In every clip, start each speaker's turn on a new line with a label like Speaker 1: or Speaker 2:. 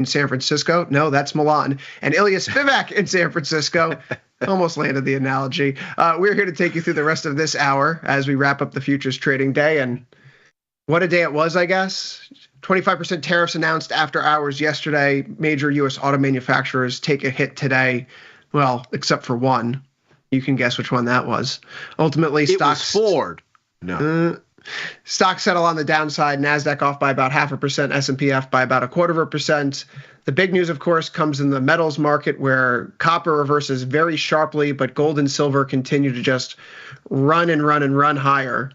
Speaker 1: in San Francisco. No, that's Milan. And Ilya Spivak in San Francisco. Almost landed the analogy. We're here to take you through the rest of this hour as we wrap up the futures trading day. And what a day it was, I guess. 25% tariffs announced after hours yesterday. Major U.S. auto manufacturers take a hit today. Well, except for one. You can guess which one that was. Ultimately, stocks.
Speaker 2: It was Ford. No.
Speaker 1: Stocks settle on the downside. NASDAQ off by about 0.5%. S&P off by about 0.25%. The big news, of course, comes in the metals market where copper reverses very sharply, but gold and silver continue to just run and run and run higher.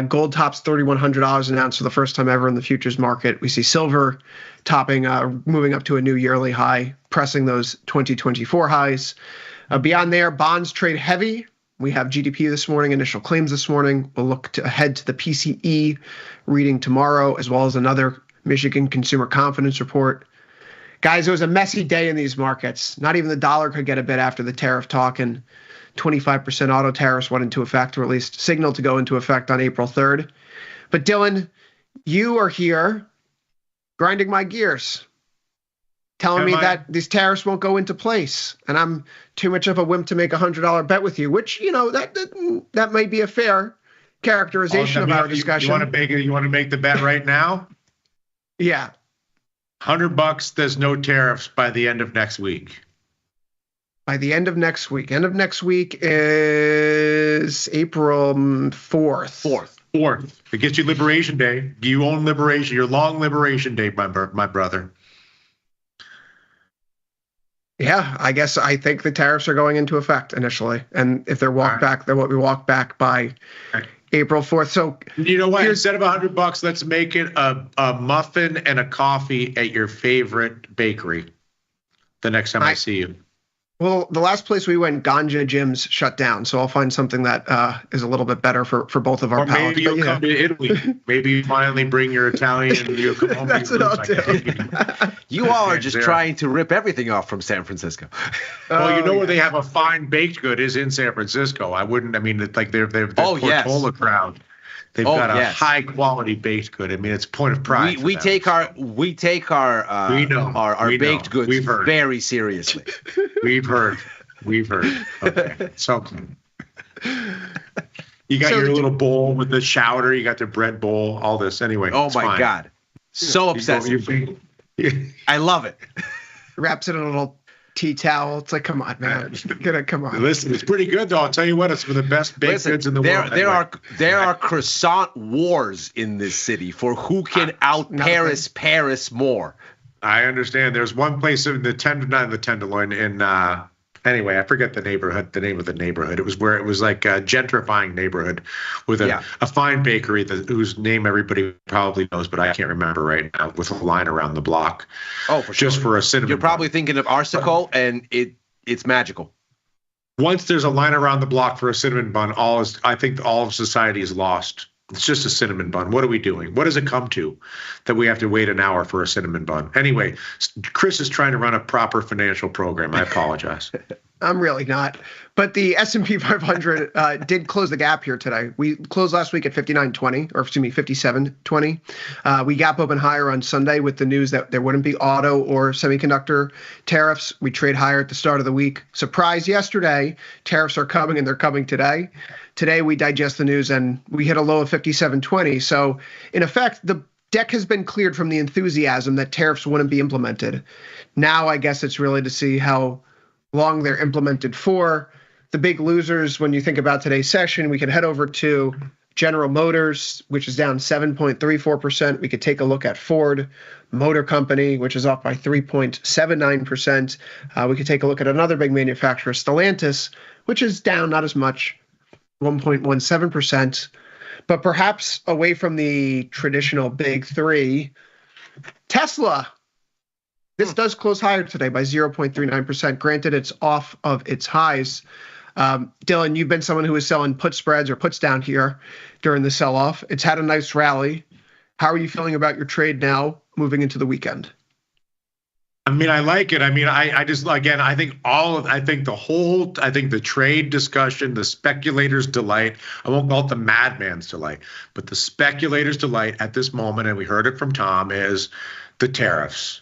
Speaker 1: Gold tops $3,100 an ounce for the first time ever in the futures market. We see silver topping, moving up to a new yearly high, pressing those 2024 highs. Beyond there, bonds trade heavy. We have GDP this morning, initial claims this morning. We'll look ahead to the PCE reading tomorrow, as well as another Michigan consumer confidence report. Guys, it was a messy day in these markets. Not even the dollar could get a bid after the tariff talk, and 25% auto tariffs went into effect, or at least signaled to go into effect on April 3rd. But Dylan, you are here grinding my gears, telling me that these tariffs won't go into place, and I'm too much of a wimp to make $100 bet with you, which, you know, that might be a fair characterization of our discussion.
Speaker 3: You want to make the bet right now?
Speaker 1: Yeah.
Speaker 3: $100, there's no tariffs by the end of next week.
Speaker 1: By the end of next week. End of next week is April 4th.
Speaker 3: 4th. It gets you Liberation Day. You own Liberation. Your long Liberation Day, my brother.
Speaker 1: Yeah, I think the tariffs are going into effect initially. And if they're walked back, they're what we walk back by April 4th. So
Speaker 3: you know what? Instead of $100, let's make it a muffin and a coffee at your favorite bakery the next time I see you.
Speaker 1: Well, the last place we went, Ganja Gyms, shut down. So I'll find something that is a little bit better for both of our palates.
Speaker 3: Maybe you'll come to Italy. Maybe you finally bring your Italian and you'll come home.
Speaker 1: That's what I'll do.
Speaker 2: You all are just trying to rip everything off from San Francisco.
Speaker 3: Well, where they have a fine baked good is in San Francisco. It's like they're Portola crowd. They've got a high quality baked good. I mean, it's a point of pride.
Speaker 2: We take our baked goods very seriously.
Speaker 3: We've heard. Okay. So you got your little bowl with the chowder. You got the bread bowl. All this anyway.
Speaker 2: Oh my God, so obsessive. I love it.
Speaker 1: Wraps it in a little tea towel. It's like, come on, man. Come on.
Speaker 3: Listen, it's pretty good, though. I'll tell you what, it's one of the best baked goods in the world.
Speaker 2: There are croissant wars in this city for who can Paris more.
Speaker 3: I understand. There's one place in the Tenderloin in anyway, I forget the name of the neighborhood. It was where it was like a gentrifying neighborhood with a fine bakery whose name everybody probably knows, but I can't remember right now, with a line around the block.
Speaker 2: Oh, for sure.
Speaker 3: Just for a cinnamon
Speaker 2: You're probably thinking of Arsicle, and it's magical.
Speaker 3: Once there's a line around the block for a cinnamon bun, I think all of society is lost. It's just a cinnamon bun. What are we doing? What does it come to that we have to wait an hour for a cinnamon bun? Anyway, Chris is trying to run a proper financial program. I apologize.
Speaker 1: I'm really not. But the S&P 500 did close the gap here today. We closed last week at 57.20. We gap open higher on Sunday with the news that there wouldn't be auto or semiconductor tariffs. We trade higher at the start of the week. Surprise yesterday, tariffs are coming, and they're coming today. Today we digest the news and we hit a low of 57.20. So in effect, the deck has been cleared from the enthusiasm that tariffs wouldn't be implemented. Now I guess it's really to see how long they're implemented for. The big losers, when you think about today's session, we can head over to General Motors, which is down 7.34%. We could take a look at Ford Motor Company, which is off by 3.79%. We could take a look at another big manufacturer, Stellantis, which is down not as much, 1.17%. But perhaps away from the traditional big three, Tesla. This does close higher today by 0.39%. Granted, it's off of its highs. Dylan, you've been someone who is selling put spreads or puts down here during the sell-off. It's had a nice rally. How are you feeling about your trade now moving into the weekend?
Speaker 3: I mean, I like it. I mean, I think the trade discussion, the speculators' delight, I won't call it the madman's delight, but the speculators' delight at this moment, and we heard it from Tom, is the tariffs.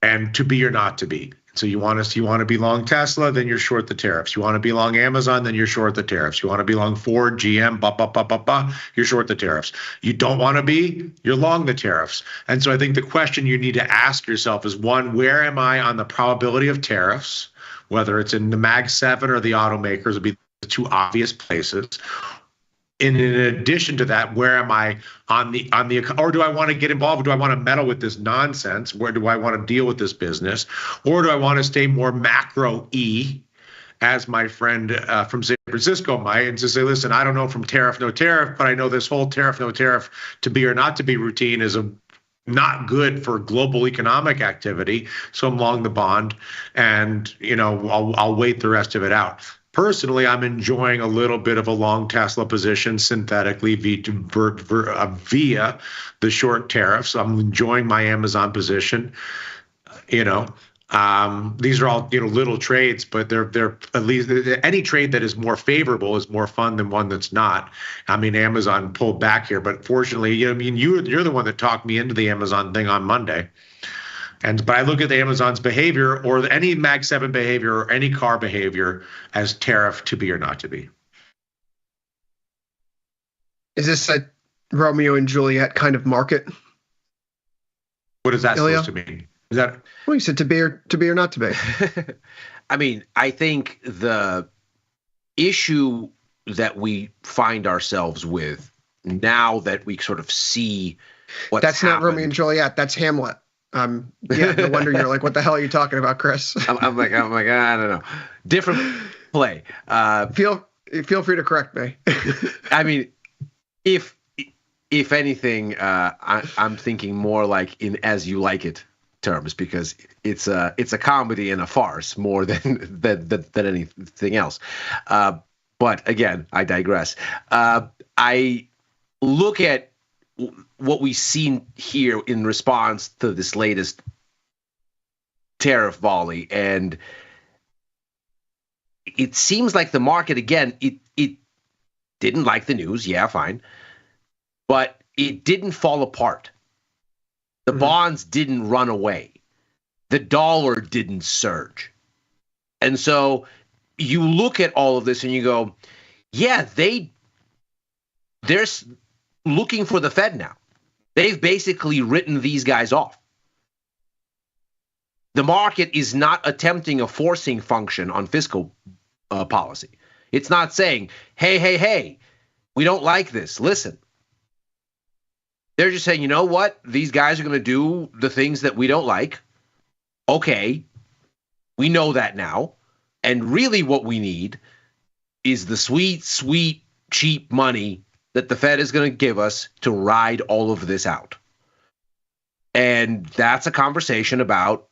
Speaker 3: and to be or not to be. So you want to be long Tesla, then you're short the tariffs. You want to be long Amazon, then you're short the tariffs. You want to be long Ford, GM, you're short the tariffs. You don't want to be, you're long the tariffs. And so I think the question you need to ask yourself is, one, where am I on the probability of tariffs? Whether it's in the Mag 7 or the automakers would be the two obvious places. And in addition to that, where am I on the, or do I want to get involved? Do I want to meddle with this nonsense? Where do I want to deal with this business? Or do I want to stay more macro E, as my friend from San Francisco might, and to say, listen, I don't know from tariff, no tariff, but I know this whole tariff, no tariff, to be or not to be routine is not good for global economic activity. So I'm long the bond, and I'll wait the rest of it out. Personally, I'm enjoying a little bit of a long Tesla position synthetically via the short tariffs. I'm enjoying my Amazon position. These are all little trades, but they're at least any trade that is more favorable is more fun than one that's not. I mean, Amazon pulled back here, but fortunately, you're the one that talked me into the Amazon thing on Monday. But I look at the Amazon's behavior, or any Mag 7 behavior, or any car behavior, as tariff to be or not to be.
Speaker 1: Is this a Romeo and Juliet kind of market?
Speaker 3: What is that supposed to mean? Is that?
Speaker 1: Well, you said to be or not to be.
Speaker 2: I mean, I think the issue that we find ourselves with now that we sort of see what's
Speaker 1: That's
Speaker 2: happened.
Speaker 1: not Romeo and Juliet. That's Hamlet. No wonder you're like, what the hell are you talking about, Chris?
Speaker 2: I'm like, I don't know. Different play.
Speaker 1: Feel free to correct me.
Speaker 2: I mean, if anything, I'm thinking more like in As You Like It terms, because it's a comedy and a farce more than anything else. But again, I digress. I look at what we've seen here in response to this latest tariff volley, and it seems like the market, again, it didn't like the news. Yeah, fine. But it didn't fall apart. The bonds didn't run away. The dollar didn't surge. And so you look at all of this and you go, yeah, they're looking for the Fed now. They've basically written these guys off. The market is not attempting a forcing function on fiscal policy. It's not saying, hey, we don't like this. Listen. They're just saying, you know what? These guys are going to do the things that we don't like. Okay, we know that now. And really what we need is the sweet, sweet, cheap money that the Fed is going to give us to ride all of this out. And that's a conversation about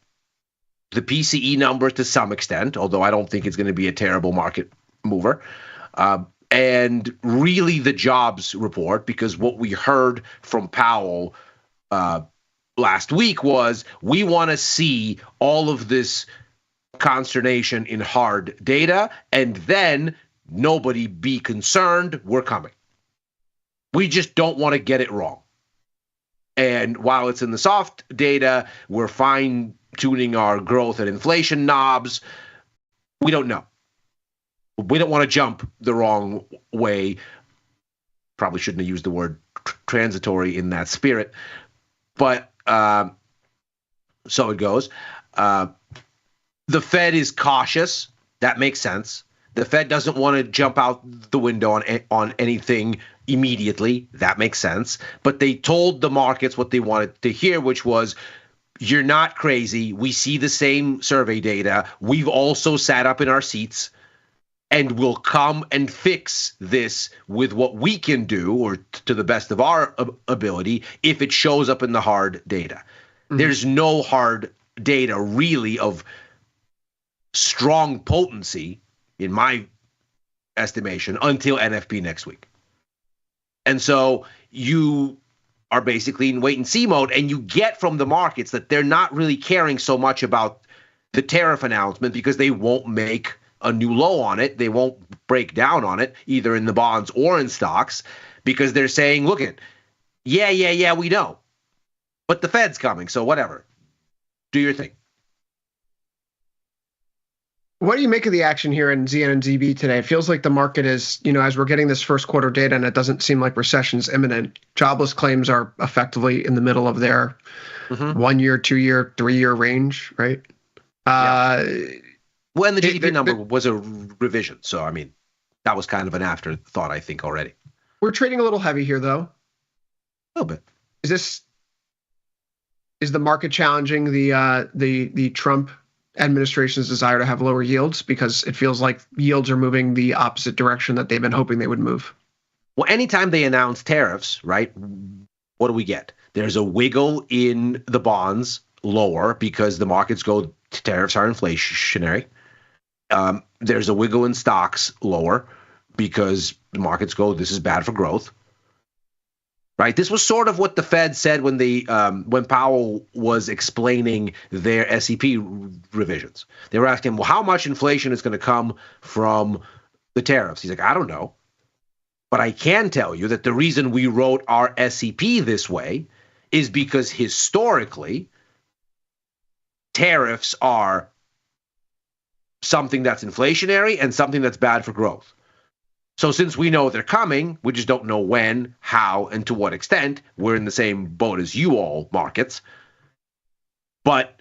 Speaker 2: the PCE number to some extent, although I don't think it's going to be a terrible market mover. And really the jobs report, because what we heard from Powell last week was, we want to see all of this consternation in hard data, and then nobody be concerned, we're coming. We just don't want to get it wrong. And while it's in the soft data, we're fine-tuning our growth and inflation knobs. We don't know. We don't want to jump the wrong way. Probably shouldn't have used the word transitory in that spirit. But so it goes. The Fed is cautious. That makes sense. The Fed doesn't want to jump out the window on anything immediately. That makes sense. But they told the markets what they wanted to hear, which was, you're not crazy. We see the same survey data. We've also sat up in our seats, and we'll come and fix this with what we can do, or to the best of our ability, if it shows up in the hard data. Mm-hmm. There's no hard data really of strong potency, in my estimation, until NFP next week. And so you are basically in wait and see mode, and you get from the markets that they're not really caring so much about the tariff announcement, because they won't make a new low on it. They won't break down on it, either in the bonds or in stocks, because they're saying, look, yeah, we know, but the Fed's coming, so whatever. do your thing.
Speaker 1: What do you make of the action here in ZN and ZB today? It feels like the market is, as we're getting this first quarter data and it doesn't seem like recession's imminent, jobless claims are effectively in the middle of their 1 year, 2 year, 3 year range, right?
Speaker 2: Well, and the GDP number was a revision. So, I mean, that was kind of an afterthought, I think, already.
Speaker 1: We're trading a little heavy here, though.
Speaker 2: A little bit.
Speaker 1: Is the market challenging the Trump administration's desire to have lower yields, because it feels like yields are moving the opposite direction that they've been hoping they would move?
Speaker 2: Well, anytime they announce tariffs, right, what do we get? There's a wiggle in the bonds lower because the markets go, tariffs are inflationary. There's a wiggle in stocks lower because the markets go, this is bad for growth. Right. This was sort of what the Fed said when Powell was explaining their SEP revisions. They were asking, well, how much inflation is going to come from the tariffs? He's like, I don't know. But I can tell you that the reason we wrote our SEP this way is because historically, tariffs are something that's inflationary and something that's bad for growth. So since we know they're coming, we just don't know when, how, and to what extent. We're in the same boat as you all markets. But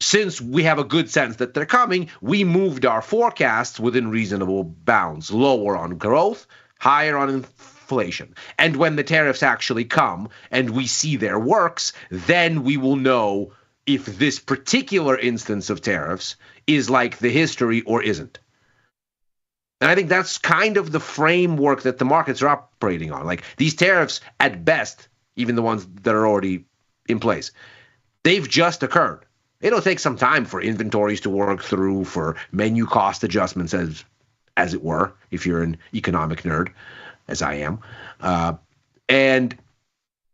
Speaker 2: since we have a good sense that they're coming, we moved our forecasts within reasonable bounds, lower on growth, higher on inflation. And when the tariffs actually come and we see their works, then we will know if this particular instance of tariffs is like the history or isn't. And I think that's kind of the framework that the markets are operating on. Like these tariffs, at best, even the ones that are already in place, they've just occurred. It'll take some time for inventories to work through, for menu cost adjustments, as it were, if you're an economic nerd, as I am. And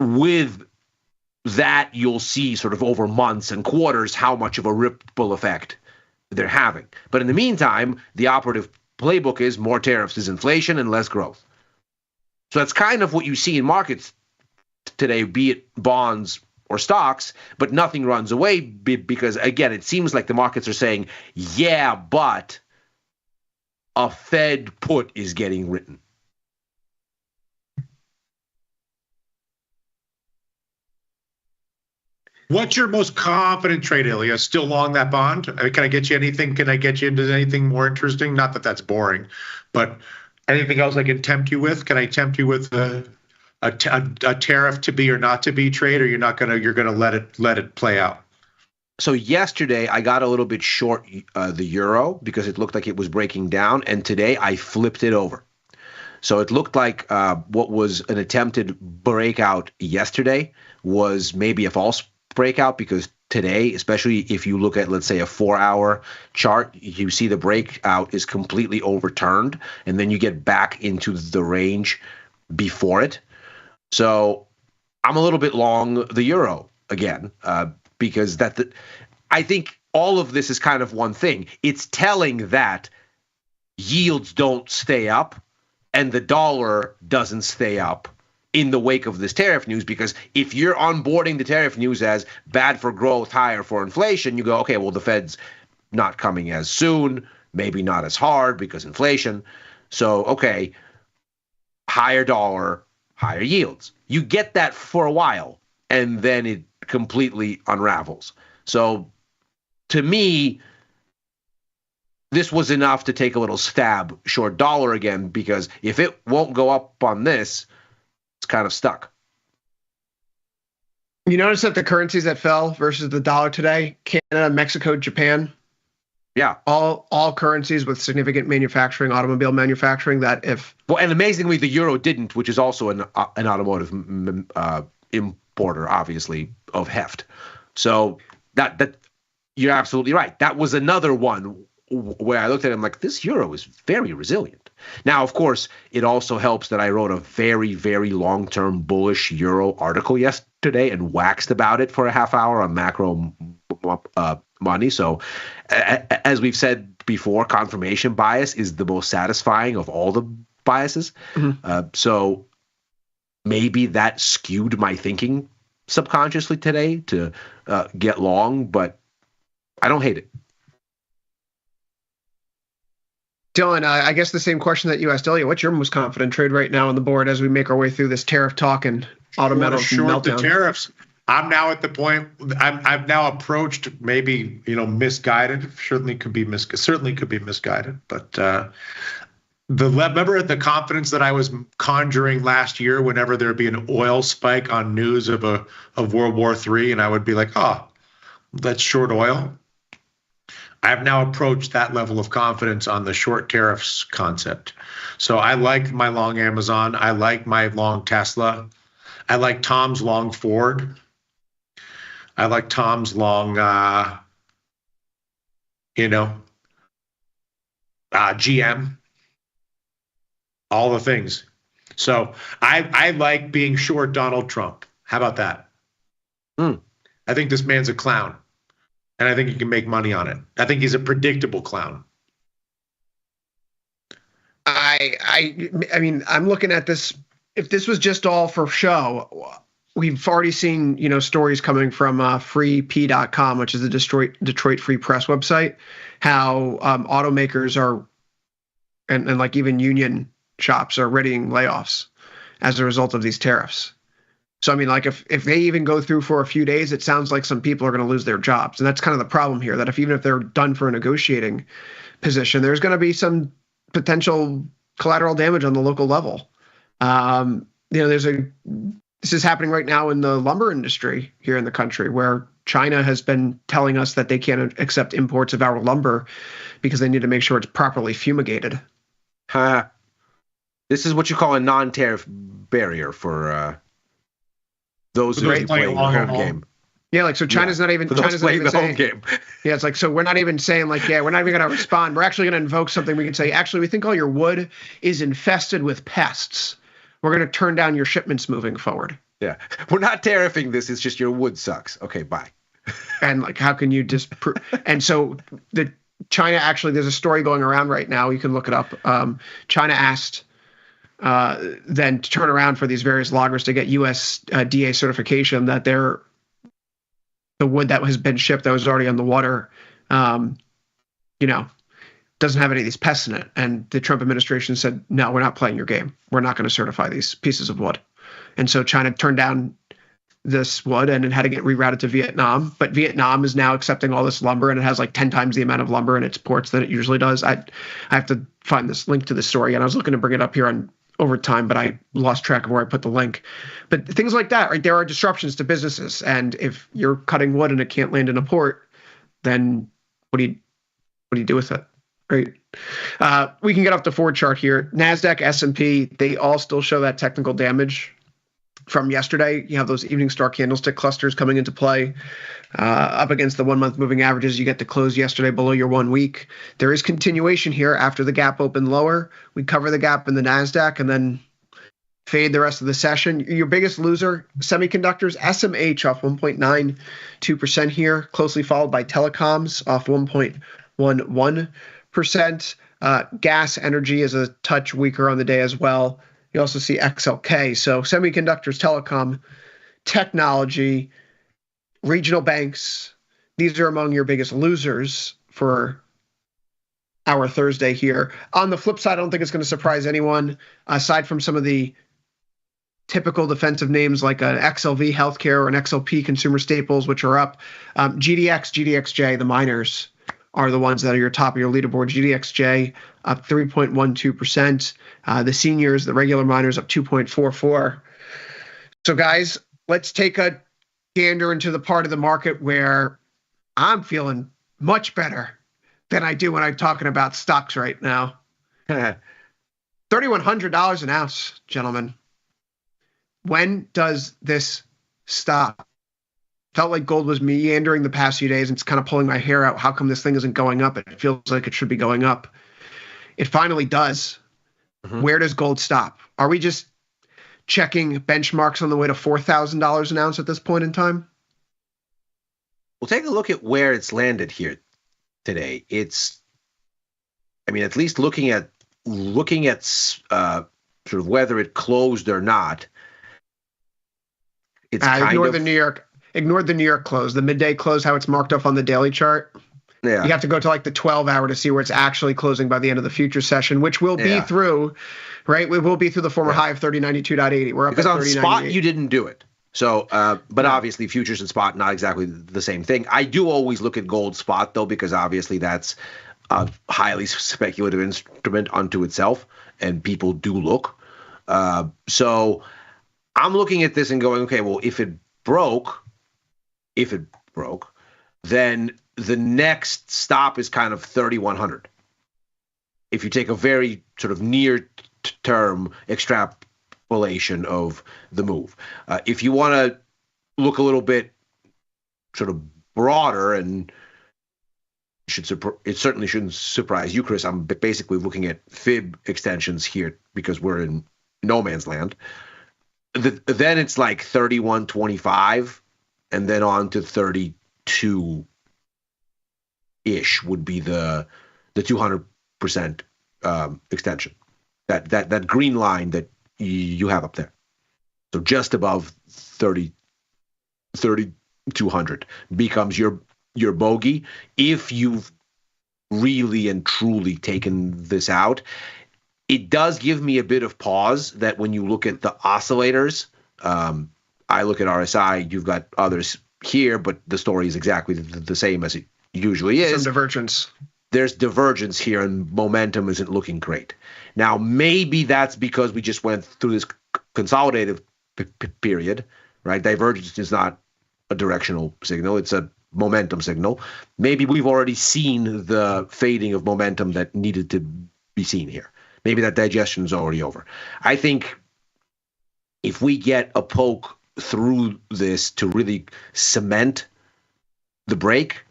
Speaker 2: with that, you'll see sort of over months and quarters how much of a ripple effect they're having. But in the meantime, the operative playbook is more tariffs is inflation and less growth. So that's kind of what you see in markets today, be it bonds or stocks, but nothing runs away because, again, it seems like the markets are saying, yeah, but a Fed put is getting written.
Speaker 3: What's your most confident trade, Ilya? Still long that bond? Can I get you anything? Can I get you into anything more interesting? Not that that's boring, but anything else I can tempt you with? Can I tempt you with a tariff to be or not to be trade, or you're gonna let it play out?
Speaker 2: So yesterday I got a little bit short the euro because it looked like it was breaking down, and today I flipped it over. So it looked like what was an attempted breakout yesterday was maybe a false breakout, because today, especially if you look at, let's say, a 4-hour chart, you see the breakout is completely overturned, and then you get back into the range before it. So I'm a little bit long the euro again, because I think all of this is kind of one thing. It's telling that yields don't stay up and the dollar doesn't stay up in the wake of this tariff news, because if you're onboarding the tariff news as bad for growth, higher for inflation, you go, okay, well, the Fed's not coming as soon, maybe not as hard because inflation. So, okay, higher dollar, higher yields. You get that for a while, and then it completely unravels. So, to me, this was enough to take a little stab short dollar again, because if it won't go up on this, it's kind of stuck.
Speaker 1: You notice that the currencies that fell versus the dollar today, Canada, Mexico, Japan,
Speaker 2: yeah,
Speaker 1: all currencies with significant manufacturing, automobile manufacturing, that if...
Speaker 2: Well, and amazingly, the euro didn't, which is also an automotive importer, obviously, of heft. So that you're absolutely right. That was another one where I looked at it, I'm like, this euro is very resilient. Now, of course, it also helps that I wrote a very, very long-term bullish euro article yesterday and waxed about it for a half hour on macro money. So as we've said before, confirmation bias is the most satisfying of all the biases. Mm-hmm. So maybe that skewed my thinking subconsciously today to get long, but I don't hate it.
Speaker 1: Dylan, I guess the same question that you asked Elliot. What's your most confident trade right now on the board as we make our way through this tariff talk and auto metals
Speaker 3: short
Speaker 1: meltdown?
Speaker 3: The tariffs. I'm now at the point. I've now approached maybe misguided. Certainly could be misguided. But remember the confidence that I was conjuring last year whenever there'd be an oil spike on news of World War III, and I would be like, oh, let's short oil. I've now approached that level of confidence on the short tariffs concept. So I like my long Amazon. I like my long Tesla. I like Tom's long Ford. I like Tom's long, GM. All the things. So I like being short Donald Trump. How about that? I think this man's a clown. And I think he can make money on it. I think he's a predictable clown.
Speaker 1: I mean, I'm looking at this. If this was just all for show, we've already seen, stories coming from freep.com, which is the Detroit Free Press website, how automakers are, and like even union shops are readying layoffs as a result of these tariffs. So, I mean, like if they even go through for a few days, it sounds like some people are going to lose their jobs. And that's kind of the problem here, that even if they're done for a negotiating position, there's going to be some potential collateral damage on the local level. This is happening right now in the lumber industry here in the country, where China has been telling us that they can't accept imports of our lumber because they need to make sure it's properly fumigated.
Speaker 2: This is what you call a non-tariff barrier for those who are playing the home game.
Speaker 1: Yeah, like so China's not even
Speaker 2: playing the
Speaker 1: saying,
Speaker 2: home game.
Speaker 1: Yeah, it's like, so we're not even saying like, yeah, we're not even going to respond. We're actually going to invoke something. We can say, actually, we think all your wood is infested with pests. We're going to turn down your shipments moving forward.
Speaker 2: Yeah, we're not tariffing this. It's just your wood sucks. Okay, bye.
Speaker 1: And like, how can you just? And so the China actually, there's a story going around right now. You can look it up. China asked then to turn around for these various loggers to get USDA certification that the wood that has been shipped that was already on the water, doesn't have any of these pests in it. And the Trump administration said, no, we're not playing your game. We're not going to certify these pieces of wood. And so China turned down this wood and it had to get rerouted to Vietnam. But Vietnam is now accepting all this lumber, and it has like 10 times the amount of lumber in its ports that it usually does. I have to find this link to the story, and I was looking to bring it up here on overtime, but I lost track of where I put the link. But things like that, right? There are disruptions to businesses, and if you're cutting wood and it can't land in a port, then what do you do with it, right? We can get off the forward chart here. NASDAQ, S&P, they all still show that technical damage from yesterday. You have those evening star candlestick clusters coming into play. Up against the 1 month moving averages, you get to close yesterday below your 1 week. There is continuation here after the gap opened lower. We cover the gap in the NASDAQ and then fade the rest of the session. Your biggest loser, semiconductors, SMH off 1.92% here, closely followed by telecoms off 1.11%. Gas energy is a touch weaker on the day as well. You also see XLK. So semiconductors, telecom, technology, regional banks, these are among your biggest losers for our Thursday here. On the flip side, I don't think it's going to surprise anyone, aside from some of the typical defensive names like an XLV Healthcare or an XLP Consumer Staples, which are up. GDXJ, the miners, are the ones that are your top of your leaderboard. GDXJ up 3.12%. The seniors, the regular miners, up 2.44%. So guys, let's take a gander into the part of the market where I'm feeling much better than I do when I'm talking about stocks right now. $3,100 an ounce, gentlemen. When does this stop? Felt like gold was meandering the past few days, and it's kind of pulling my hair out. How come this thing isn't going up? It feels like it should be going up. It finally does. Mm-hmm. Where does gold stop? Are we just checking benchmarks on the way to $4,000 an ounce at this point in time?
Speaker 2: We'll take a look at where it's landed here today. At least looking at sort of whether it closed or not, it's kind
Speaker 1: ignore
Speaker 2: of
Speaker 1: the New York close, the midday close, how it's marked off on the daily chart.
Speaker 2: yeah.
Speaker 1: You have to go to like the 12-hour to see where it's actually closing by the end of the future session, which will be through, right? We will be through the former high of 3092.80. We're up
Speaker 2: because
Speaker 1: at
Speaker 2: on
Speaker 1: 3098.
Speaker 2: spot you didn't do it. So, but obviously futures and spot not exactly the same thing. I do always look at gold spot though, because obviously that's a highly speculative instrument unto itself, and people do look. So I'm looking at this and going, okay, well, if it broke, then the next stop is kind of 3,100. If you take a very sort of near term extrapolation of the move, if you want to look a little bit sort of broader, and it certainly shouldn't surprise you, Chris, I'm basically looking at fib extensions here because we're in no man's land. Then it's like 31.25, and then on to 32-ish would be the 200% extension. That green line that you have up there. So just above 3,200 becomes your bogey if you've really and truly taken this out. It does give me a bit of pause that when you look at the oscillators, I look at RSI, you've got others here, but the story is exactly the same as it usually is.
Speaker 1: Some divergence.
Speaker 2: There's divergence here, and momentum isn't looking great. Now, maybe that's because we just went through this consolidative period, right? Divergence is not a directional signal. It's a momentum signal. Maybe we've already seen the fading of momentum that needed to be seen here. Maybe that digestion is already over. I think if we get a poke through this to really cement the break,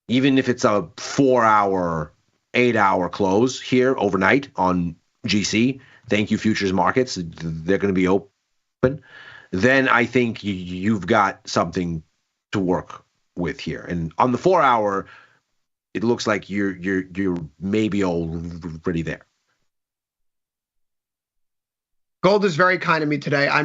Speaker 2: even if it's a 4-hour, 8-hour close here overnight on GC, thank you futures markets, they're going to be open, then I think you've got something to work with here. And on the 4-hour, it looks like you're maybe already there.
Speaker 1: Gold is very kind to me today. I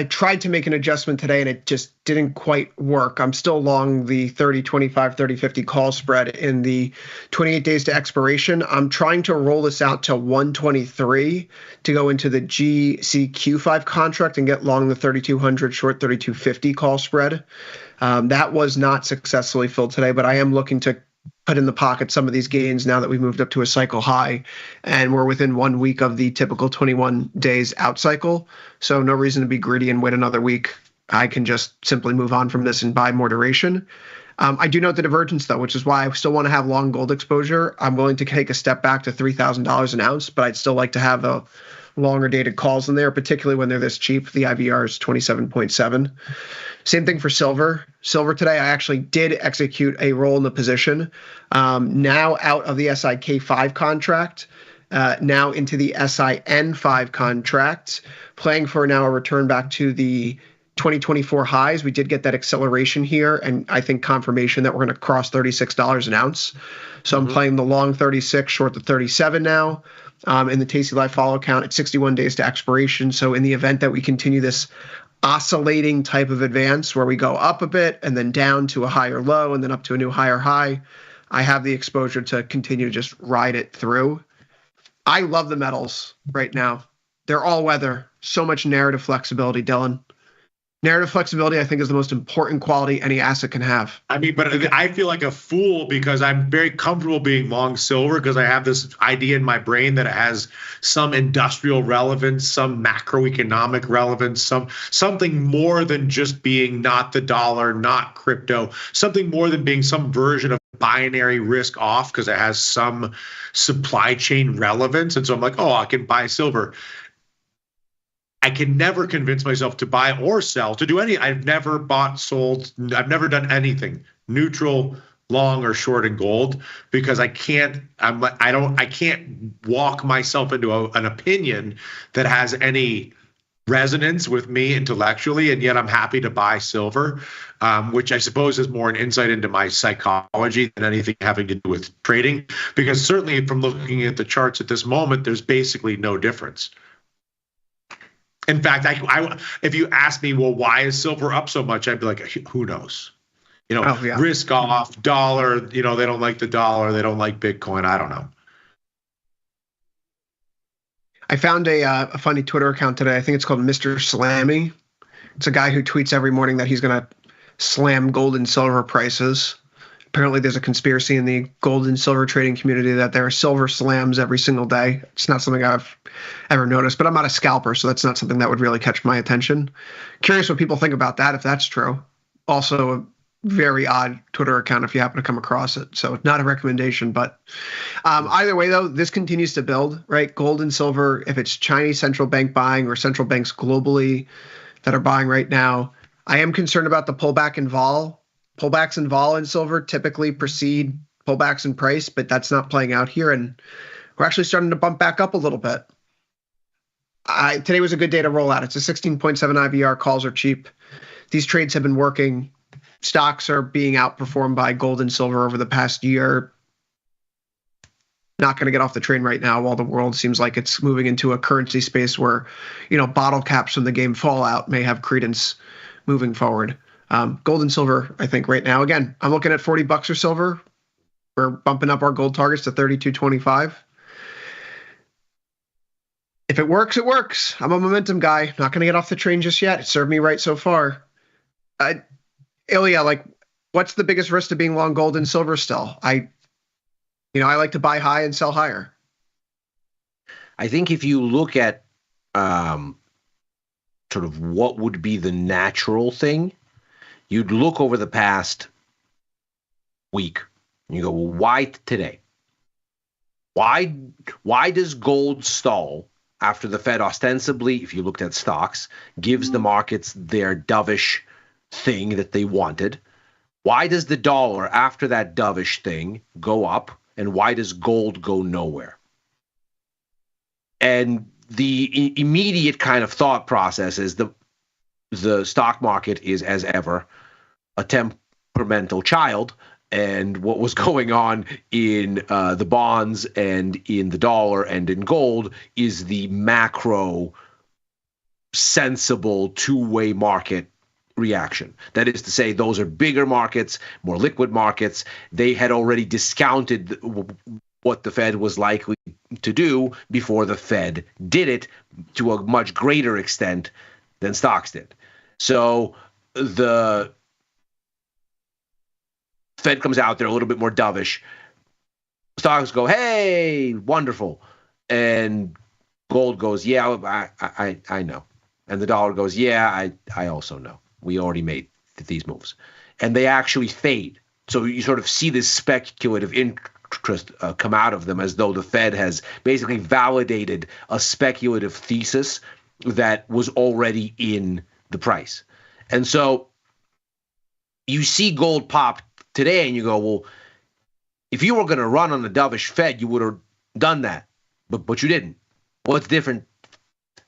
Speaker 1: tried to make an adjustment today and it just didn't quite work. I'm still long the 30, 25, 30, 50 call spread in the 28 days to expiration. I'm trying to roll this out to 123 to go into the GCQ5 contract and get long the 3,200 short 3,250 call spread. That was not successfully filled today, but I am looking to put in the pocket some of these gains now that we've moved up to a cycle high and we're within 1 week of the typical 21 days out cycle. So no reason to be greedy and wait another week. I can just simply move on from this and buy more duration. I do note the divergence though, which is why I still want to have long gold exposure. I'm willing to take a step back to $3,000 an ounce, but I'd still like to have a longer dated calls in there, particularly when they're this cheap. The IVR is 27.7. Same thing for silver. Silver today, I actually did execute a roll in the position. Now out of the SIK5 contract, now into the SIN5 contract, playing for now a return back to the 2024 highs. We did get that acceleration here, and I think confirmation that we're going to cross $36 an ounce. So I'm playing the long 36, short the 37 now. In the tastylive follow count at 61 days to expiration. So in the event that we continue this oscillating type of advance where we go up a bit and then down to a higher low and then up to a new higher high, I have the exposure to continue to just ride it through. I love the metals right now. They're all weather. So much narrative flexibility, Dylan. Narrative flexibility, I think, is the most important quality any asset can have.
Speaker 3: I mean, but I feel like a fool because I'm very comfortable being long silver because I have this idea in my brain that it has some industrial relevance, some macroeconomic relevance, something more than just being not the dollar, not crypto, something more than being some version of binary risk off because it has some supply chain relevance. And so I'm like, oh, I can buy silver. I can never convince myself to buy or sell, to do any. I've never bought, sold. I've never done anything neutral, long or short in gold because I can't. I can't walk myself into an opinion that has any resonance with me intellectually, and yet I'm happy to buy silver, which I suppose is more an insight into my psychology than anything having to do with trading. Because certainly, from looking at the charts at this moment, there's basically no difference. In fact, if you ask me, well, why is silver up so much? I'd be like, who knows? Risk off, dollar. They don't like the dollar. They don't like Bitcoin. I don't know.
Speaker 1: I found a funny Twitter account today. I think it's called Mr. Slammy. It's a guy who tweets every morning that he's going to slam gold and silver prices. Apparently, there's a conspiracy in the gold and silver trading community that there are silver slams every single day. It's not something I've ever noticed, but I'm not a scalper, so that's not something that would really catch my attention. Curious what people think about that, if that's true. Also, a very odd Twitter account if you happen to come across it. So not a recommendation, but either way, though, this continues to build, right? Gold and silver, if it's Chinese central bank buying or central banks globally that are buying right now, I am concerned about the pullback in vol. Pullbacks in vol and silver typically precede pullbacks in price, but that's not playing out here. And we're actually starting to bump back up a little bit. Today was a good day to roll out. It's a 16.7 IVR. Calls are cheap. These trades have been working. Stocks are being outperformed by gold and silver over the past year. Not going to get off the train right now while the world seems like it's moving into a currency space where, bottle caps from the game Fallout may have credence moving forward. Gold and silver, I think right now, again, I'm looking at $40 for silver. We're bumping up our gold targets to 32.25. If it works, it works. I'm a momentum guy. Not going to get off the train just yet. It served me right so far. Ilya, what's the biggest risk to being long gold and silver still? I like to buy high and sell higher.
Speaker 2: I think if you look at sort of what would be the natural thing, you'd look over the past week and you go, well, why today? Why does gold stall after the Fed ostensibly, if you looked at stocks, gives the markets their dovish thing that they wanted? Why does the dollar, after that dovish thing, go up? And why does gold go nowhere? And the immediate kind of thought process is the stock market is, as ever, a temperamental child, and what was going on in the bonds and in the dollar and in gold is the macro, sensible, two-way market reaction. That is to say, those are bigger markets, more liquid markets. They had already discounted what the Fed was likely to do before the Fed did it to a much greater extent than stocks did. So the Fed comes out there a little bit more dovish. Stocks go, hey, wonderful. And gold goes, yeah, I know. And the dollar goes, yeah, I also know. We already made these moves. And they actually fade. So you sort of see this speculative interest come out of them as though the Fed has basically validated a speculative thesis that was already in the price. And so you see gold pop today and you go, well, if you were going to run on the dovish Fed, you would have done that. But you didn't. What's different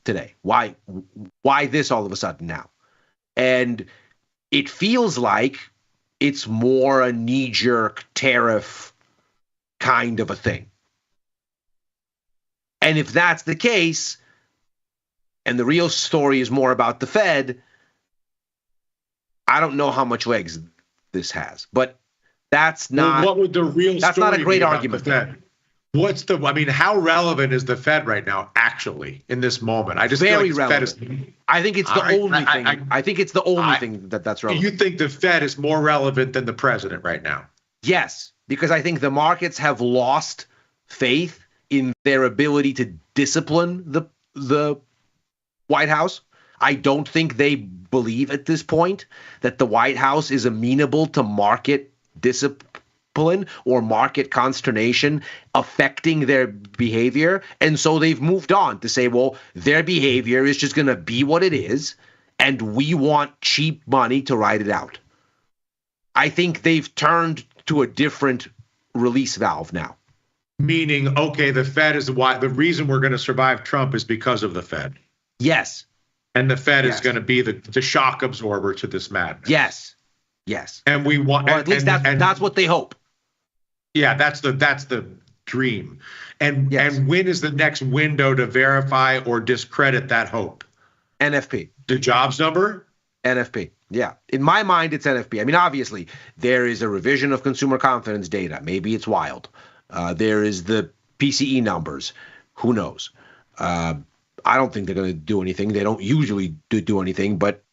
Speaker 2: today? Why this all of a sudden now? And it feels like it's more a knee-jerk tariff kind of a thing. And if that's the case, and the real story is more about the Fed, I don't know how much legs this has. But that's not.
Speaker 3: What would the real?
Speaker 2: That's
Speaker 3: story
Speaker 2: not a great
Speaker 3: be about
Speaker 2: argument.
Speaker 3: The Fed? How relevant is the Fed right now, actually, in this moment? I just
Speaker 2: very
Speaker 3: feel like
Speaker 2: relevant.
Speaker 3: The Fed is,
Speaker 2: I think it's the only thing. I think it's the only thing that's relevant.
Speaker 3: You think the Fed is more relevant than the president right now?
Speaker 2: Yes, because I think the markets have lost faith in their ability to discipline the White House. I don't think they believe at this point that the White House is amenable to market discipline or market consternation affecting their behavior. And so they've moved on to say, well, their behavior is just going to be what it is, and we want cheap money to ride it out. I think they've turned to a different release valve now.
Speaker 3: Meaning, okay, the Fed is the reason we're going to survive Trump is because of the Fed.
Speaker 2: Yes.
Speaker 3: And the Fed is going to be the shock absorber to this madness.
Speaker 2: Yes.
Speaker 3: And we want,
Speaker 2: or at least that's what they hope.
Speaker 3: Yeah, that's the dream. And when is the next window to verify or discredit that hope?
Speaker 2: NFP.
Speaker 3: The jobs number?
Speaker 2: NFP. Yeah. In my mind, it's NFP. I mean, obviously, there is a revision of consumer confidence data. Maybe it's wild. There is the PCE numbers. Who knows? I don't think they're going to do anything. They don't usually do anything, but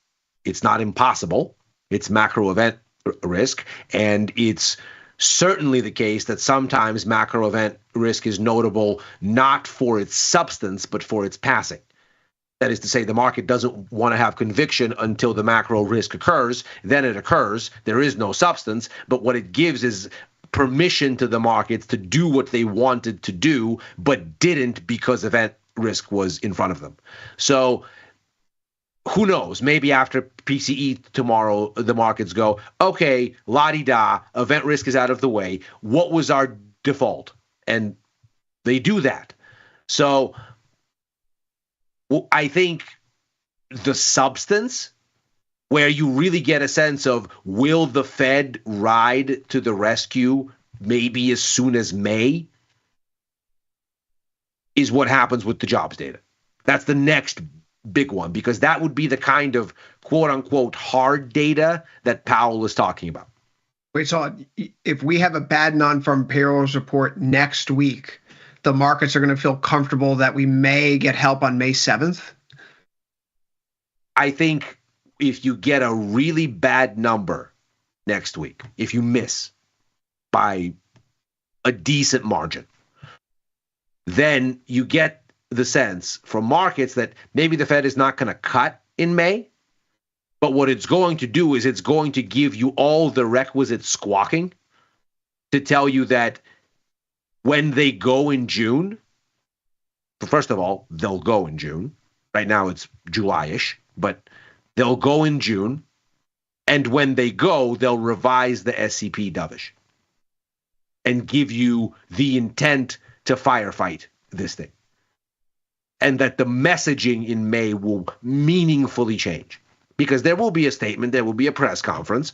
Speaker 2: it's not impossible. It's macro event risk. And it's certainly the case that sometimes macro event risk is notable not for its substance, but for its passing. That is to say, the market doesn't want to have conviction until the macro risk occurs. Then it occurs. There is no substance. But what it gives is permission to the markets to do what they wanted to do, but didn't because event risk was in front of them. So who knows? Maybe after PCE tomorrow, the markets go, okay, la-di-da, event risk is out of the way. What was our default? And they do that. So I think the substance, where you really get a sense of will the Fed ride to the rescue maybe as soon as May, is what happens with the jobs data. That's the next big one, because that would be the kind of quote unquote hard data that Powell is talking about.
Speaker 1: Wait, so if we have a bad non-farm payrolls report next week, the markets are going to feel comfortable that we may get help on May 7th?
Speaker 2: I think if you get a really bad number next week, if you miss by a decent margin, then you get the sense from markets that maybe the Fed is not going to cut in May, but what it's going to do is it's going to give you all the requisite squawking to tell you that when they go in June, first of all, they'll go in June. Right now it's July-ish, but they'll go in June. And when they go, they'll revise the SCP dovish and give you the intent to firefight this thing. And that the messaging in May will meaningfully change. Because there will be a statement, there will be a press conference.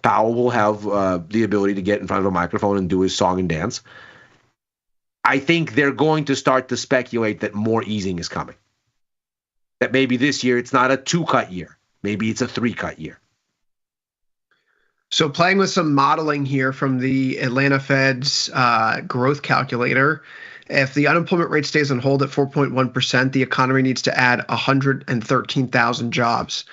Speaker 2: Powell will have the ability to get in front of a microphone and do his song and dance. I think they're going to start to speculate that more easing is coming. That maybe this year it's not a 2-cut year. Maybe it's a 3-cut year.
Speaker 1: So playing with some modeling here from the Atlanta Fed's growth calculator, if the unemployment rate stays on hold at 4.1%, the economy needs to add 113,000 jobs.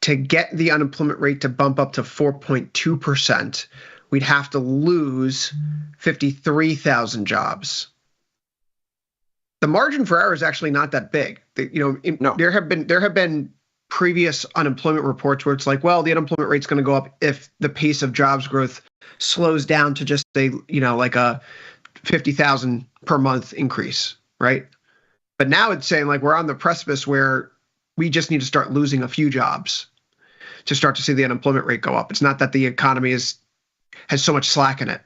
Speaker 1: To get the unemployment rate to bump up to 4.2%, we'd have to lose 53,000 jobs. The margin for error is actually not that big.
Speaker 2: No.
Speaker 1: There have been previous unemployment reports where it's like, well, the unemployment rate's going to go up if the pace of jobs growth slows down to just like a 50,000 per month increase, right? But now it's saying like we're on the precipice where we just need to start losing a few jobs to start to see the unemployment rate go up. It's not that the economy has so much slack in it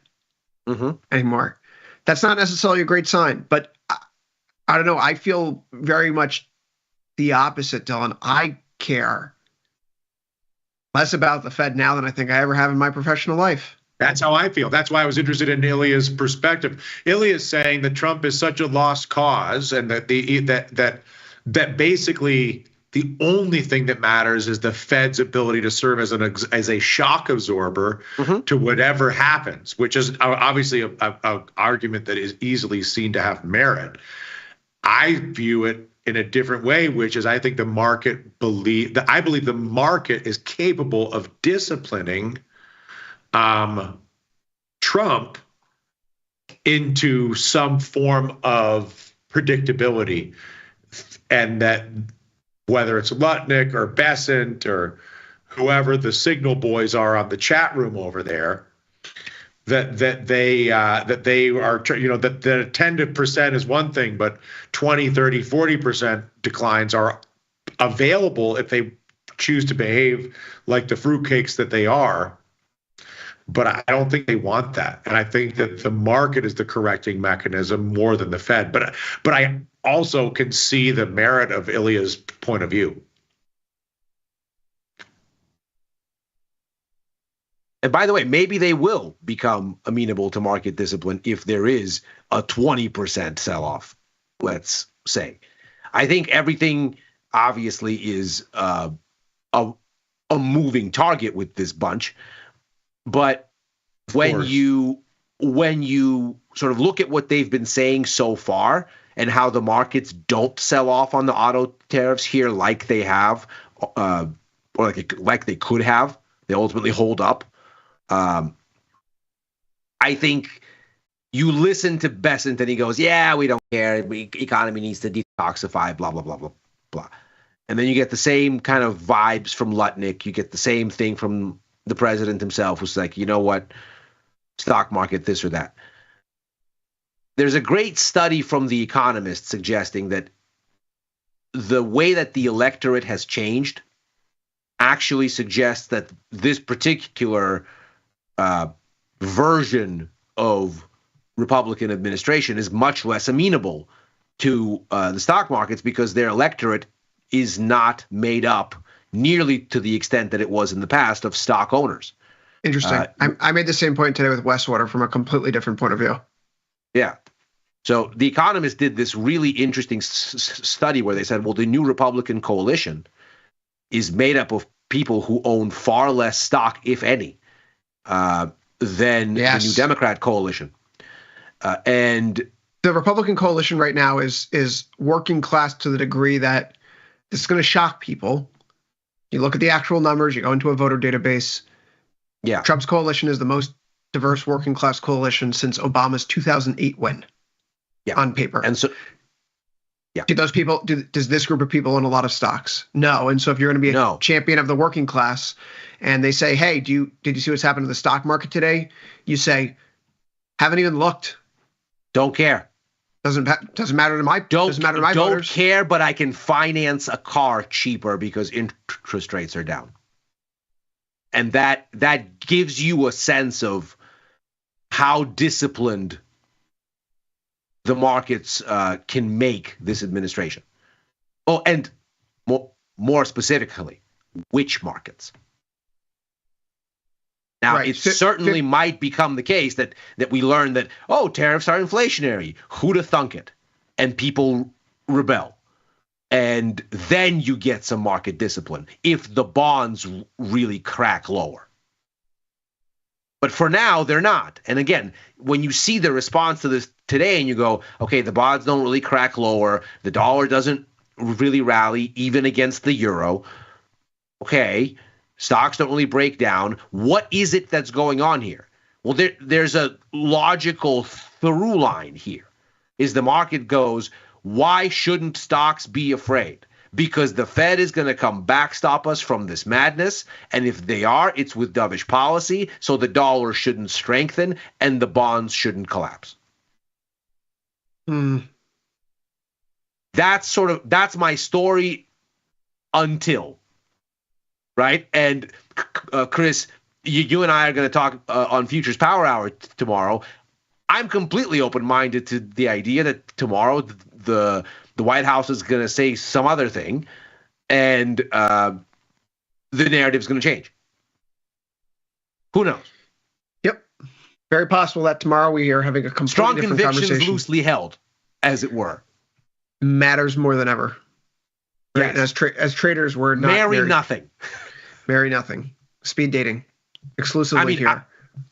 Speaker 1: anymore. That's not necessarily a great sign, but I don't know. I feel very much the opposite, Dylan. I care less about the Fed now than I think I ever have in my professional life.
Speaker 3: That's how I feel. That's why I was interested in Ilya's perspective. Ilya is saying that Trump is such a lost cause, and that that basically the only thing that matters is the Fed's ability to serve as a shock absorber to whatever happens, which is obviously a argument that is easily seen to have merit. I view it in a different way, which is I believe the market is capable of disciplining Trump into some form of predictability, and that whether it's Lutnick or Bessent or whoever the signal boys are on the chat room over there, that they are, that 10% is one thing, but 20, 30, 40% declines are available if they choose to behave like the fruitcakes that they are. But I don't think they want that. And I think that the market is the correcting mechanism more than the Fed. But I also can see the merit of Ilya's point of view.
Speaker 2: And by the way, maybe they will become amenable to market discipline if there is a 20% sell-off, let's say. I think everything obviously is a moving target with this bunch. But when you sort of look at what they've been saying so far and how the markets don't sell off on the auto tariffs here like they have, or like they could have, they ultimately hold up. I think you listen to Bessent and he goes, yeah, we don't care. Economy needs to detoxify, blah, blah, blah, blah, blah. And then you get the same kind of vibes from Lutnick. You get the same thing from the president himself, who's like, you know what, stock market, this or that. There's a great study from The Economist suggesting that the way that the electorate has changed actually suggests that this particular version of Republican administration is much less amenable to the stock markets because their electorate is not made up nearly to the extent that it was in the past of stock owners.
Speaker 1: Interesting. I made the same point today with Westwater from a completely different point of view.
Speaker 2: Yeah. So The Economist did this really interesting study where they said, well, the new Republican coalition is made up of people who own far less stock, if any, than the new Democrat coalition. And
Speaker 1: the Republican coalition right now is working class to the degree that this is going to shock people. You look at the actual numbers, you go into a voter database.
Speaker 2: Yeah.
Speaker 1: Trump's coalition is the most diverse working class coalition since Obama's 2008 win. Yeah. On paper.
Speaker 2: And so, yeah.
Speaker 1: Do those people, does this group of people own a lot of stocks? No. And so if you're going to be a champion of the working class and they say, hey, did you see what's happened to the stock market today? You say, haven't even looked.
Speaker 2: Don't care.
Speaker 1: Doesn't matter to my voters.
Speaker 2: Don't care, but I can finance a car cheaper because interest rates are down. And that gives you a sense of how disciplined the markets can make this administration. Oh, and more specifically, which markets? Now, it certainly might become the case that we learn that, oh, tariffs are inflationary. Who'da thunk it? And people rebel. And then you get some market discipline if the bonds really crack lower. But for now, they're not. And again, when you see the response to this today and you go, okay, the bonds don't really crack lower. The dollar doesn't really rally even against the euro. Okay, stocks don't really break down. What is it that's going on here? Well, there's a logical through line here. Is the market goes, why shouldn't stocks be afraid? Because the Fed is going to come backstop us from this madness. And if they are, it's with dovish policy. So the dollar shouldn't strengthen and the bonds shouldn't collapse. That's my story until, right? And Chris, you and I are going to talk on Futures Power Hour tomorrow. I'm completely open-minded to the idea that tomorrow the White House is going to say some other thing, and the narrative is going to change. Who knows?
Speaker 1: Yep. Very possible that tomorrow we are having a completely
Speaker 2: strong
Speaker 1: different
Speaker 2: convictions
Speaker 1: conversation.
Speaker 2: Loosely held, as it were.
Speaker 1: Matters more than ever. Right?
Speaker 2: Yes.
Speaker 1: As traders, we're not
Speaker 2: marry nothing.
Speaker 1: Marry nothing. Speed dating. Exclusively here.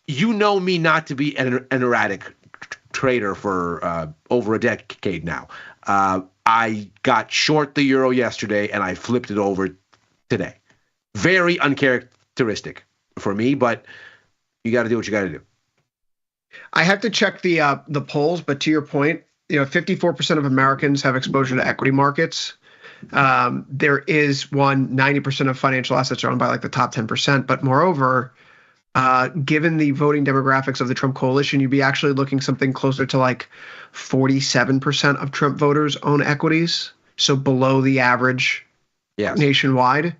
Speaker 2: You know me not to be an erratic trader for over a decade now. I got short the euro yesterday and I flipped it over today. Very uncharacteristic for me, but you got to do what you got to do.
Speaker 1: I have to check the polls, but to your point, 54% of Americans have exposure to equity markets. There is 90% of financial assets are owned by like the top 10%, but moreover, given the voting demographics of the Trump coalition, you'd be actually looking something closer to like 47% of Trump voters own equities, so below the average nationwide.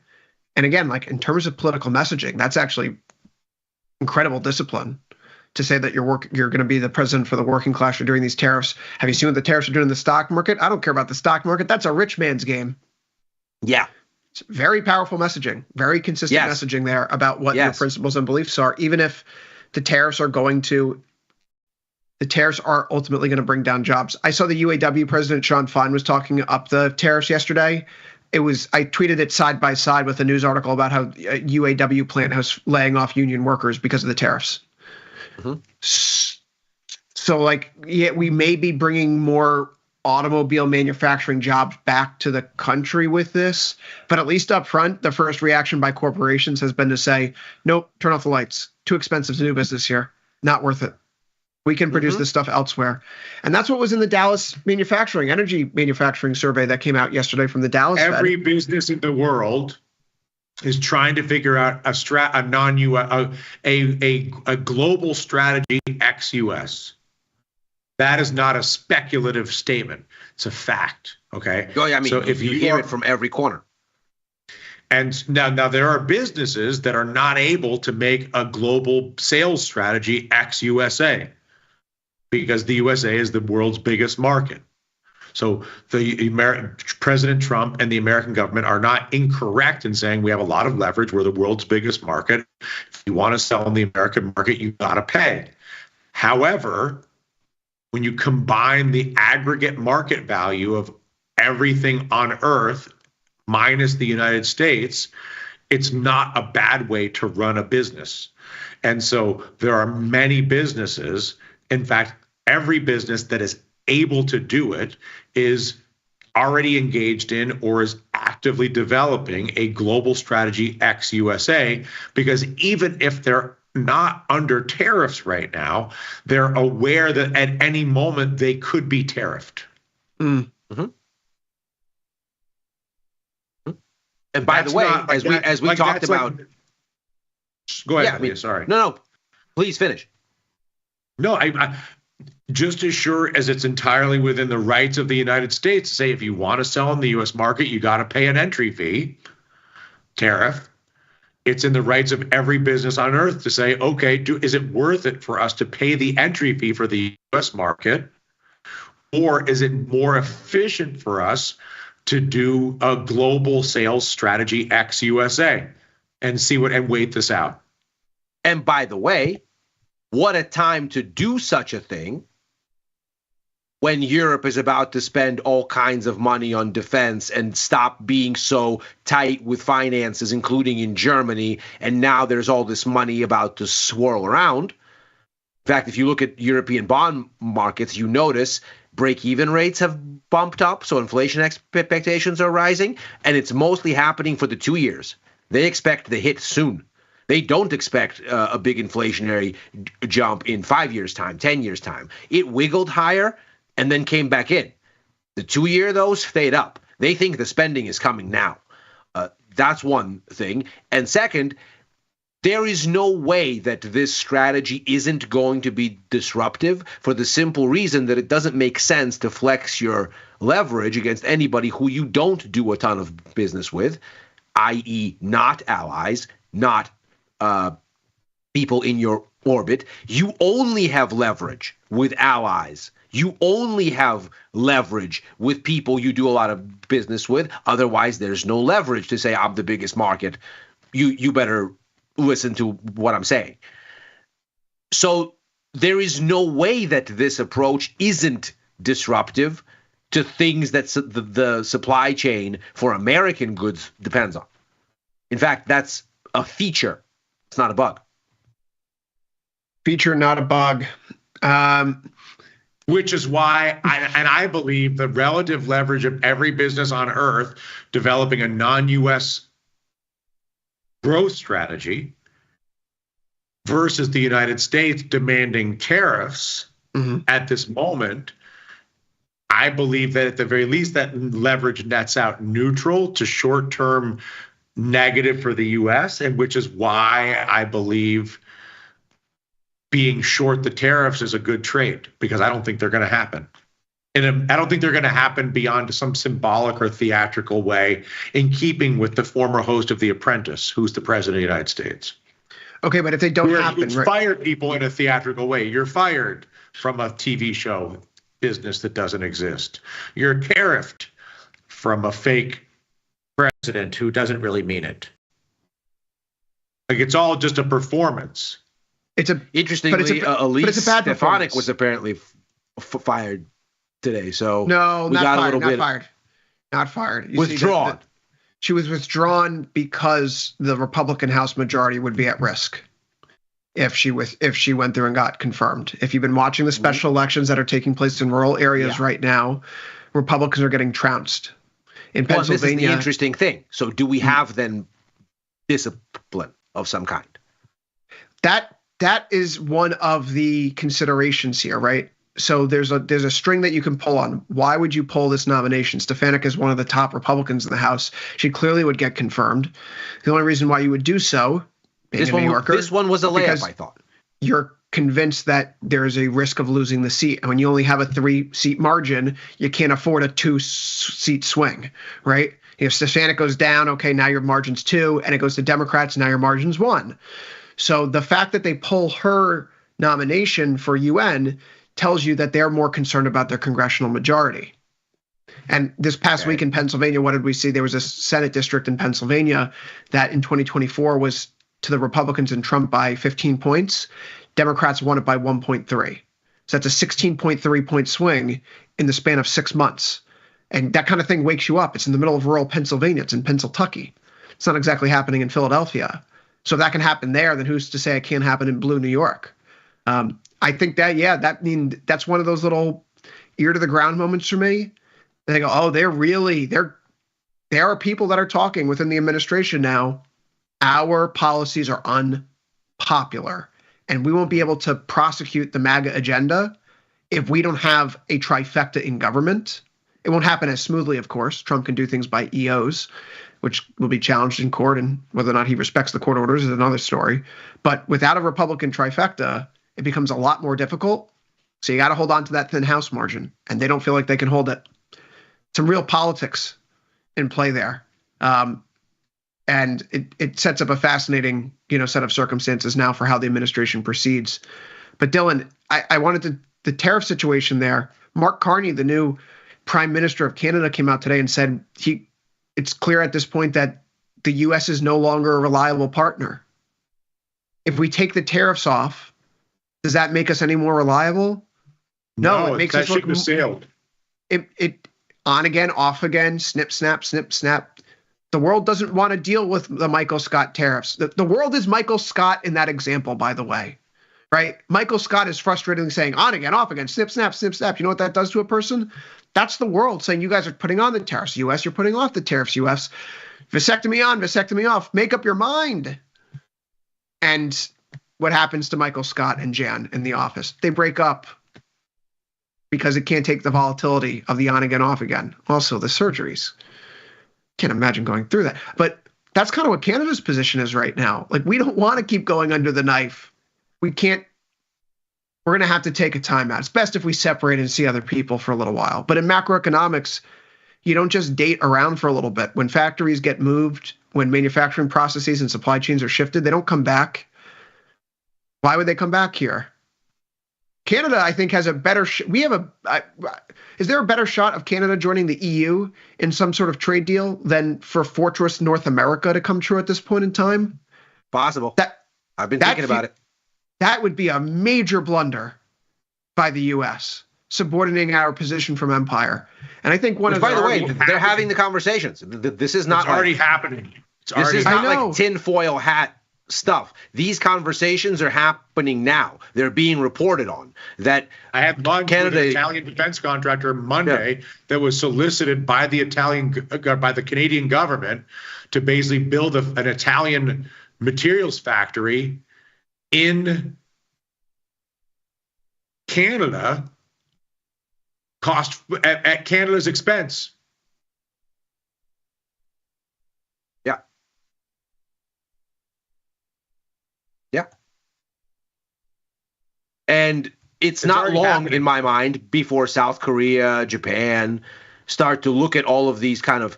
Speaker 1: And again, like in terms of political messaging, that's actually incredible discipline to say that you're going to be the president for the working class. You're doing these tariffs. Have you seen what the tariffs are doing in the stock market? I don't care about the stock market. That's a rich man's game.
Speaker 2: Yeah.
Speaker 1: It's very powerful messaging, very consistent messaging there about what your principles and beliefs are, even if the tariffs are ultimately going to bring down jobs. I saw the UAW president, Sean Fine, was talking up the tariffs yesterday. I tweeted it side by side with a news article about how a UAW plant was laying off union workers because of the tariffs.
Speaker 2: Mm-hmm.
Speaker 1: So like, yeah, we may be bringing more automobile manufacturing jobs back to the country with this, but at least up front, the first reaction by corporations has been to say, nope, turn off the lights. Too expensive to do business here. Not worth it. We can produce this stuff elsewhere. And that's what was in the Dallas energy manufacturing survey that came out yesterday from the Dallas
Speaker 3: Every
Speaker 1: Fed.
Speaker 3: business in the world is trying to figure out a global strategy ex-US. That is not a speculative statement. It's a fact. Okay.
Speaker 2: Oh, yeah, I mean, so if you hear it from every corner.
Speaker 3: And now there are businesses that are not able to make a global sales strategy ex-USA because the USA is the world's biggest market. So President Trump and the American government are not incorrect in saying we have a lot of leverage. We're the world's biggest market. If you want to sell in the American market, you got to pay. However, when you combine the aggregate market value of everything on Earth minus the United States, it's not a bad way to run a business. And so there are many businesses, in fact, every business that is able to do it is already engaged in or is actively developing a global strategy ex-USA, because even if they're not under tariffs right now, they're aware that at any moment they could be tariffed.
Speaker 2: Mm-hmm. And by the way, as we talked about,
Speaker 3: go ahead. Sorry.
Speaker 2: No, please finish.
Speaker 3: No, I just as sure as it's entirely within the rights of the United States to say if you want to sell in the U.S. market, you got to pay an entry fee, tariff. It's in the rights of every business on Earth to say, okay, is it worth it for us to pay the entry fee for the U.S. market, or is it more efficient for us to do a global sales strategy ex-USA and wait this out?
Speaker 2: And by the way, what a time to do such a thing when Europe is about to spend all kinds of money on defense and stop being so tight with finances, including in Germany, and now there's all this money about to swirl around. In fact, if you look at European bond markets, you notice break-even rates have bumped up, so inflation expectations are rising, and it's mostly happening for the 2 years. They expect the hit soon. They don't expect a big inflationary jump in 5 years' time, 10 years' time. It wiggled higher and then came back in. The 2 year, though, stayed up. They think the spending is coming now. That's one thing. And second, there is no way that this strategy isn't going to be disruptive for the simple reason that it doesn't make sense to flex your leverage against anybody who you don't do a ton of business with, i.e. not allies, not people in your orbit. You only have leverage with allies. You only have leverage with people you do a lot of business with. Otherwise, there's no leverage to say, I'm the biggest market. You better listen to what I'm saying. So there is no way that this approach isn't disruptive to things that the supply chain for American goods depends on. In fact, that's a feature. It's not a bug.
Speaker 1: Feature, not a bug.
Speaker 3: Which is why I believe the relative leverage of every business on Earth developing a non-U.S. growth strategy versus the United States demanding tariffs at this moment, I believe that at the very least that leverage nets out neutral to short-term negative for the U.S., and which is why I believe being short the tariffs is a good trade, because I don't think they're going to happen. And I don't think they're going to happen beyond some symbolic or theatrical way in keeping with the former host of The Apprentice, who's the president of the United States.
Speaker 1: Okay, but if they don't happen,
Speaker 3: right? Fired people in a theatrical way. You're fired from a TV show business that doesn't exist. You're tariffed from a fake president who doesn't really mean it. Like, it's all just a performance.
Speaker 2: Interestingly, Elise Stefanik was apparently fired today. So
Speaker 1: no,
Speaker 2: we
Speaker 1: not
Speaker 2: got
Speaker 1: fired,
Speaker 2: a little
Speaker 1: not
Speaker 2: bit
Speaker 1: fired. Not fired.
Speaker 2: Withdrawn.
Speaker 1: She was withdrawn because the Republican House majority would be at risk if she went through and got confirmed. If you've been watching the special elections that are taking place in rural areas right now, Republicans are getting trounced. In Pennsylvania,
Speaker 2: this is the interesting thing. So do we have then discipline of some kind?
Speaker 1: That is one of the considerations here, right? So there's a string that you can pull on. Why would you pull this nomination? Stefanik is one of the top Republicans in the House. She clearly would get confirmed. The only reason why you would do so, being a New Yorker,
Speaker 2: this one was a layup, I thought.
Speaker 1: You're convinced that there is a risk of losing the seat. And when you only have a 3-seat margin, you can't afford a 2-seat swing, right? If Stefanik goes down, okay, now your margin's 2, and it goes to Democrats, now your margin's 1. So the fact that they pull her nomination for UN tells you that they're more concerned about their congressional majority. And this past week in Pennsylvania, what did we see? There was a Senate district in Pennsylvania that in 2024 was to the Republicans and Trump by 15 points. Democrats won it by 1.3. So that's a 16.3 point swing in the span of 6 months. And that kind of thing wakes you up. It's in the middle of rural Pennsylvania. It's in Pennsylvania. It's not exactly happening in Philadelphia. So if that can happen there, then who's to say it can't happen in blue New York? I think that's one of those little ear to the ground moments for me. And they go, oh, there are people that are talking within the administration now. Our policies are unpopular, and we won't be able to prosecute the MAGA agenda if we don't have a trifecta in government. It won't happen as smoothly, of course. Trump can do things by EOs, which will be challenged in court, and whether or not he respects the court orders is another story. But without a Republican trifecta, it becomes a lot more difficult. So you got to hold on to that thin House margin, and they don't feel like they can hold it. Some real politics in play there. And it sets up a fascinating, set of circumstances now for how the administration proceeds. But Dylan, I wanted the tariff situation there. Mark Carney, the new Prime Minister of Canada, came out today and said it's clear at this point that the U.S. is no longer a reliable partner. If we take the tariffs off, does that make us any more reliable? No, it makes us look
Speaker 3: sailed.
Speaker 1: It on again, off again, snip, snap, snip, snap. The world doesn't want to deal with the Michael Scott tariffs. The world is Michael Scott in that example, by the way, right? Michael Scott is frustratingly saying on again, off again, snip, snap, snip, snap. You know what that does to a person? That's the world saying you guys are putting on the tariffs. U.S., you're putting off the tariffs. U.S., vasectomy on, vasectomy off. Make up your mind. And what happens to Michael Scott and Jan in the office? They break up because it can't take the volatility of the on again, off again. Also, the surgeries. Can't imagine going through that. But that's kind of what Canada's position is right now. Like, we don't want to keep going under the knife. We can't. We're going to have to take a timeout. It's best if we separate and see other people for a little while. But in macroeconomics, you don't just date around for a little bit. When factories get moved, when manufacturing processes and supply chains are shifted, they don't come back. Why would they come back here? Canada, I think, has a better is there a better shot of Canada joining the EU in some sort of trade deal than for Fortress North America to come true at this point in time?
Speaker 2: Possible. I've been thinking about it.
Speaker 1: That would be a major blunder by the U.S., subordinating our position from empire. And I think by the way,
Speaker 2: they're having the conversations. This is not
Speaker 3: already happening.
Speaker 2: This is not like tinfoil hat stuff. These conversations are happening now. They're being reported on. That
Speaker 3: I had lunch with an Italian defense contractor Monday that was solicited by the Canadian government to basically build an Italian materials factory in Canada, cost at Canada's expense.
Speaker 2: Yeah. And it's not long happening in my mind before South Korea, Japan start to look at all of these kind of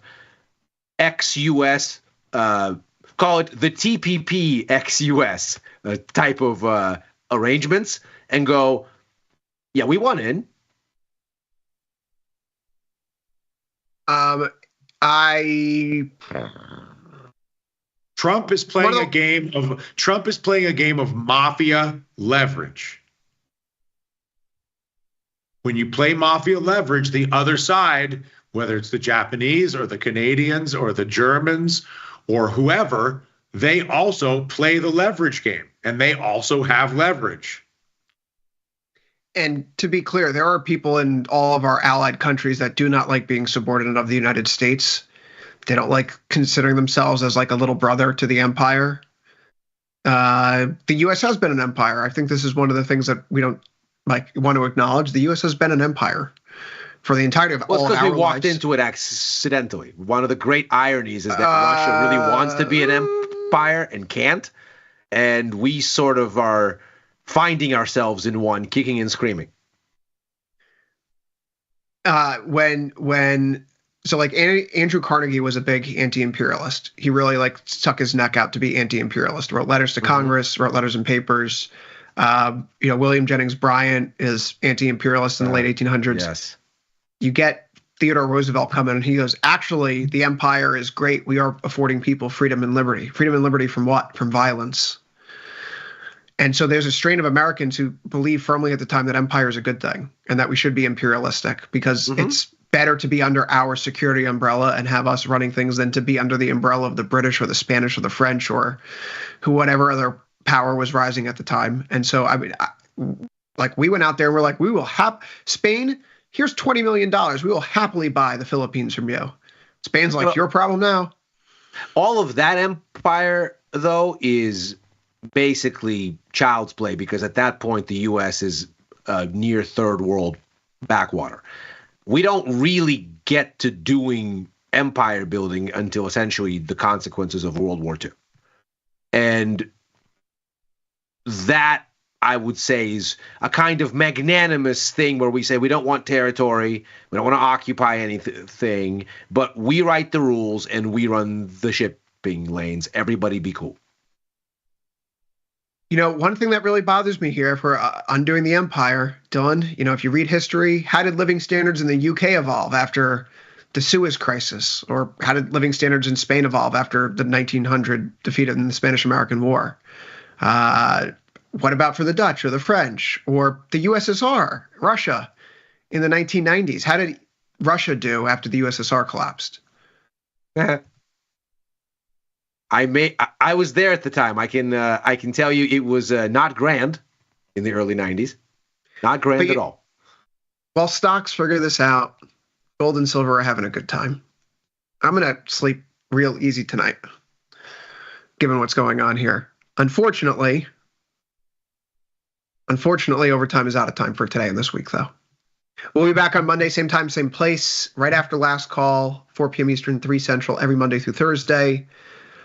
Speaker 2: ex-US, call it the TPP ex-US type of arrangements and go, yeah, we want in.
Speaker 3: Trump is playing a game of mafia leverage. When you play mafia leverage, the other side whether it's the Japanese or the Canadians or the Germans or whoever, they also play the leverage game and they also have leverage.
Speaker 1: And to be clear, there are people in all of our allied countries that do not like being subordinate of the United States. They don't like considering themselves as like a little brother to the empire. The U.S. has been an empire. I think this is one of the things that we don't want to acknowledge. The U.S. has been an empire for the entirety of all our lives.
Speaker 2: Because we walked into it accidentally. One of the great ironies is that Russia really wants to be an empire and can't, and we sort of are finding ourselves in one, kicking and screaming.
Speaker 1: So Andrew Carnegie was a big anti-imperialist. He really stuck his neck out to be anti-imperialist. Wrote letters to Congress, wrote letters and papers. William Jennings Bryan is anti-imperialist in the late 1800s.
Speaker 2: Yes.
Speaker 1: You get Theodore Roosevelt coming and he goes, actually, the empire is great. We are affording people freedom and liberty. Freedom and liberty from what? From violence. And so there's a strain of Americans who believe firmly at the time that empire is a good thing and that we should be imperialistic because it's better to be under our security umbrella and have us running things than to be under the umbrella of the British or the Spanish or the French or whatever other power was rising at the time. And so, I mean, we went out there and we're like, we will have Spain. Here's $20 million. We will happily buy the Philippines from you. Spain's like, your problem now.
Speaker 2: All of that empire, though, is basically child's play because at that point, the U.S. is near third world backwater. We don't really get to doing empire building until essentially the consequences of World War II. And that, I would say, is a kind of magnanimous thing where we say we don't want territory, we don't want to occupy anything, but we write the rules and we run the shipping lanes. Everybody be cool.
Speaker 1: One thing that really bothers me here, if we're undoing the empire, Dylan, if you read history, how did living standards in the UK evolve after the Suez Crisis? Or how did living standards in Spain evolve after the 1900 defeat in the Spanish-American War? What about for the Dutch or the French or the USSR, Russia in the 1990s? How did Russia do after the USSR collapsed?
Speaker 2: I was there at the time. I can tell you it was not grand in the early 90s. Not grand at all.
Speaker 1: While stocks figure this out, gold and silver are having a good time. I'm going to sleep real easy tonight, given what's going on here. Unfortunately, overtime is out of time for today and this week, though. We'll be back on Monday, same time, same place, right after last call, 4 p.m. Eastern, 3 Central, every Monday through Thursday.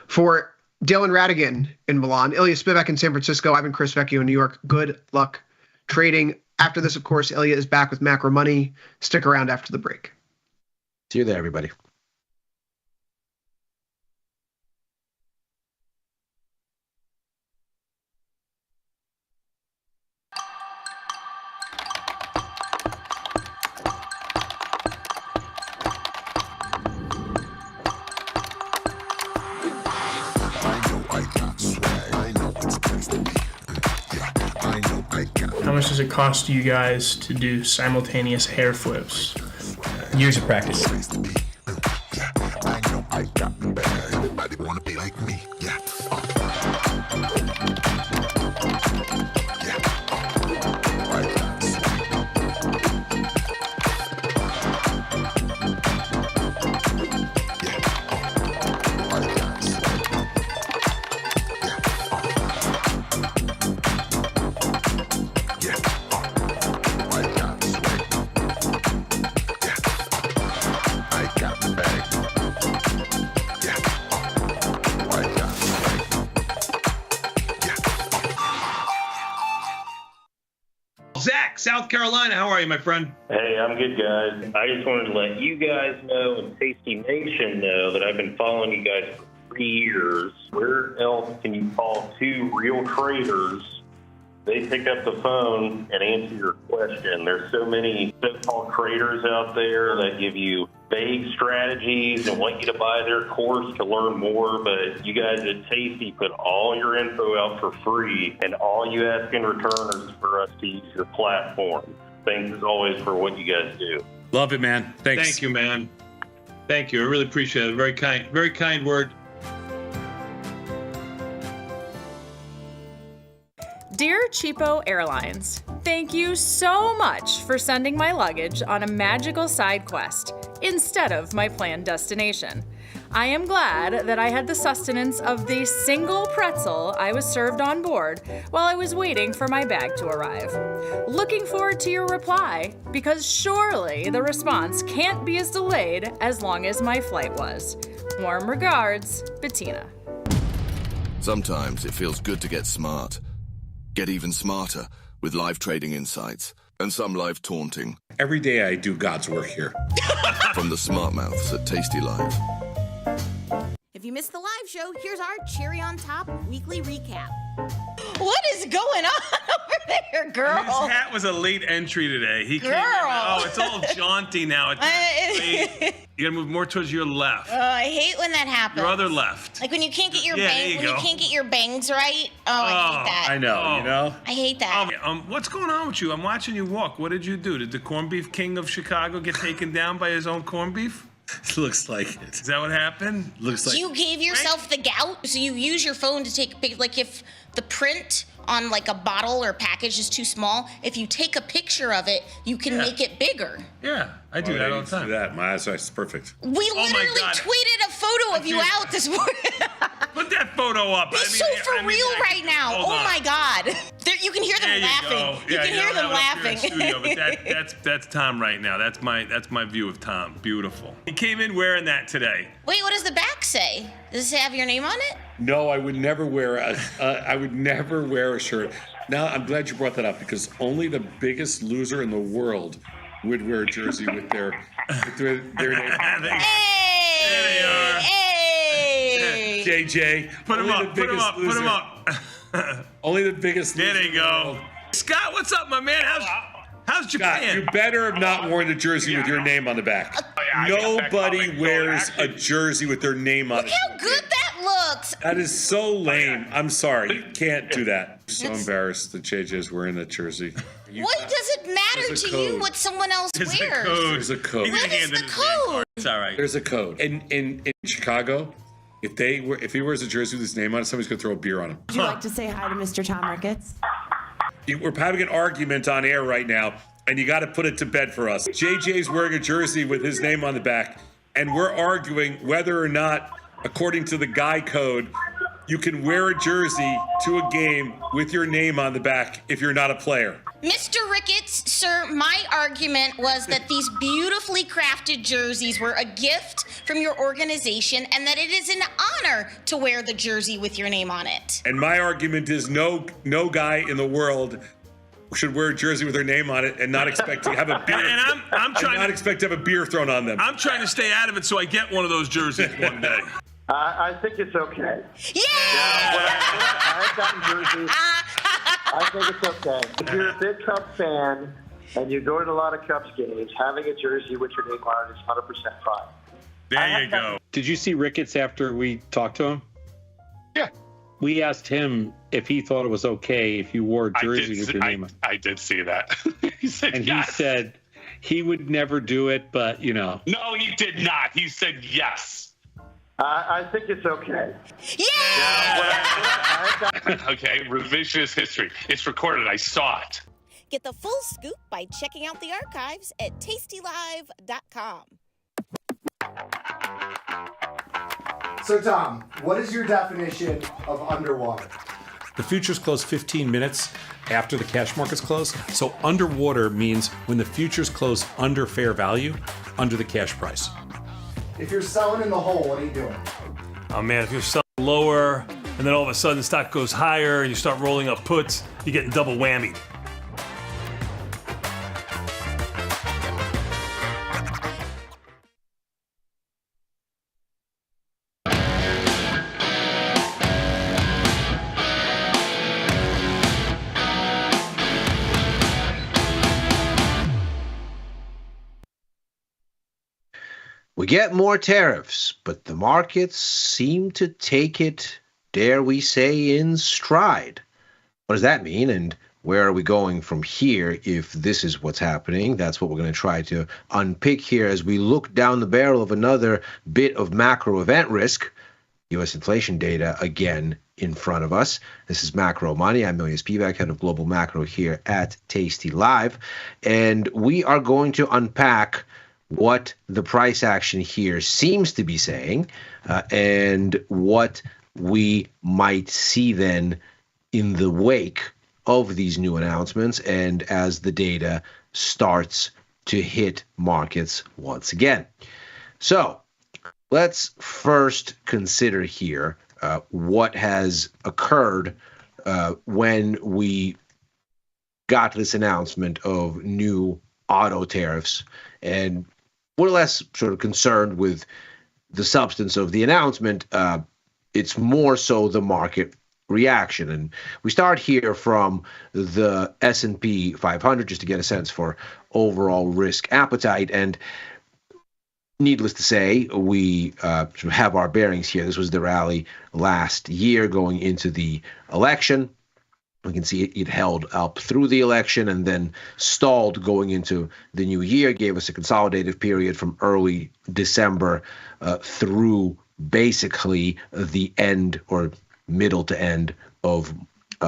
Speaker 1: For Dylan Radigan in Milan, Ilya Spivak in San Francisco, I've been Chris Vecchio in New York. Good luck trading. After this, of course, Ilya is back with Macro Money. Stick around after the break.
Speaker 2: See you there, everybody.
Speaker 4: How much does it cost you guys to do simultaneous hair flips?
Speaker 5: Years of practice.
Speaker 6: South Carolina, how are you, my friend?
Speaker 7: Hey, I'm good, guys. I just wanted to let you guys know and Tasty Nation know that I've been following you guys for 3 years. Where else can you call two real traders? They pick up the phone and answer your question. There's so many so-called traders out there that give you vague strategies and want you to buy their course to learn more, but you guys at Tasty put all your info out for free, and all you ask in return is for us to use your platform. Thanks as always for what you guys do.
Speaker 8: Love it, man. Thanks.
Speaker 6: Thank you, man. Thank you. I really appreciate it. Very kind word.
Speaker 9: Dear Cheapo Airlines, thank you so much for sending my luggage on a magical side quest instead of my planned destination. I am glad that I had the sustenance of the single pretzel I was served on board while I was waiting for my bag to arrive. Looking forward to your reply, because surely the response can't be as delayed as long as my flight was. Warm regards, Bettina.
Speaker 10: Sometimes it feels good to get smart. Get even smarter with live trading insights and some live taunting.
Speaker 8: Every day I do God's work here.
Speaker 10: From the smart mouths at Tastylive.
Speaker 11: If you missed the live show, here's our cherry on top weekly recap.
Speaker 12: What is going on over there, girl?
Speaker 6: His hat was a late entry today. He
Speaker 12: girl.
Speaker 6: Came in. Oh, it's all jaunty now. You gotta move more towards your left.
Speaker 12: I hate when that happens.
Speaker 6: Your other left.
Speaker 12: Like when you can't get your you can't get your bangs right. Oh, I hate that.
Speaker 8: I know. You know.
Speaker 12: I hate that.
Speaker 6: What's going on with you? I'm watching you walk. What did you do? Did the corned beef king of Chicago get taken down by his own corned beef?
Speaker 8: Looks like it.
Speaker 6: Is that what happened?
Speaker 8: Looks like.
Speaker 12: You gave yourself the gout, so you use your phone to take a picture. Like if the print on like a bottle or package is too small, if you take a picture of it, you can make it bigger.
Speaker 6: Yeah, I do that all the time.
Speaker 8: Do that. My eyesight is perfect.
Speaker 12: We literally tweeted a photo of you out this morning.
Speaker 6: Put that photo up.
Speaker 12: He's so for real right now. Oh my God. You can hear them laughing. You can hear them laughing.
Speaker 6: Studio, but that's Tom right now. That's my view of Tom. Beautiful. He came in wearing that today.
Speaker 12: Wait, what does the back say? Does it have your name on it?
Speaker 8: No, I would never wear a shirt. Now, I'm glad you brought that up because only the biggest loser in the world would wear a jersey with their name.
Speaker 12: Hey!
Speaker 6: There they are.
Speaker 12: Hey!
Speaker 8: JJ.
Speaker 6: Put him up.
Speaker 8: Only the biggest loser.
Speaker 6: There they go. Scott, what's up, my man? How's Japan?
Speaker 8: Scott, you better have not worn the jersey with your name on the back. Nobody wears a jersey with their name on it.
Speaker 12: Look how good that looks.
Speaker 8: That is so lame. I'm sorry. You can't do that. I'm so embarrassed that JJ is wearing that jersey.
Speaker 12: What does it matter to you what someone else wears?
Speaker 8: There's a code.
Speaker 12: What is the code?
Speaker 6: It's all right.
Speaker 8: There's a code. In Chicago, if he wears a jersey with his name on it, somebody's gonna throw a beer on him.
Speaker 13: Would you like to say hi to Mr. Tom Ricketts?
Speaker 8: We're having an argument on air right now, and you got to put it to bed for us. JJ's wearing a jersey with his name on the back, and we're arguing whether or not, according to the guy code, you can wear a jersey to a game with your name on the back if you're not a player.
Speaker 12: Mr. Ricketts, sir, my argument was that these beautifully crafted jerseys were a gift from your organization and that it is an honor to wear the jersey with your name on it.
Speaker 8: And my argument is no guy in the world should wear a jersey with their name on it and not expect to have a beer.
Speaker 6: And I'm trying
Speaker 8: not expect to have a beer thrown on them.
Speaker 6: I'm trying to stay out of it so I get one of those jerseys one day.
Speaker 14: I think it's okay.
Speaker 12: Yeah!
Speaker 14: I've gotten jerseys. I think it's okay. If you're a big Cubs fan and you go to a lot of Cubs games, having a jersey with your name on it is 100% fine.
Speaker 6: There you go.
Speaker 15: Did you see Ricketts after we talked to him?
Speaker 16: Yeah.
Speaker 15: We asked him if he thought it was okay if you wore a jersey with your name on it.
Speaker 16: I did see that.
Speaker 15: He said he would never do it, but, you know.
Speaker 16: No, he did not. He said yes.
Speaker 14: I think it's okay.
Speaker 12: Yeah!
Speaker 16: Okay, revisionist history. It's recorded. I saw it.
Speaker 11: Get the full scoop by checking out the archives at tastylive.com.
Speaker 17: So, Tom, what is your definition of underwater?
Speaker 18: The futures close 15 minutes after the cash markets close. So underwater means when the futures close under fair value, under the cash price.
Speaker 17: If you're selling in the hole, what are you doing?
Speaker 19: Oh man, if you're selling lower and then all of a sudden the stock goes higher and you start rolling up puts, you're getting double whammied.
Speaker 2: We get more tariffs, but the markets seem to take it, dare we say, in stride. What does that mean, and where are we going from here if this is what's happening? That's what we're going to try to unpick here as we look down the barrel of another bit of macro event risk. U.S. inflation data again in front of us. This is Macro Money. I'm Milius Spivak, head of global macro here at tastylive. And we are going to unpack what the price action here seems to be saying and what we might see then in the wake of these new announcements and as the data starts to hit markets once again. So let's first consider here what has occurred when we got this announcement of new auto tariffs, and we're less sort of concerned with the substance of the announcement. It's more so the market reaction. And we start here from the S&P 500 just to get a sense for overall risk appetite. And needless to say, we have our bearings here. This was the rally last year going into the election. We can see it held up through the election and then stalled going into the new year, gave us a consolidative period from early December through basically the end or middle to end of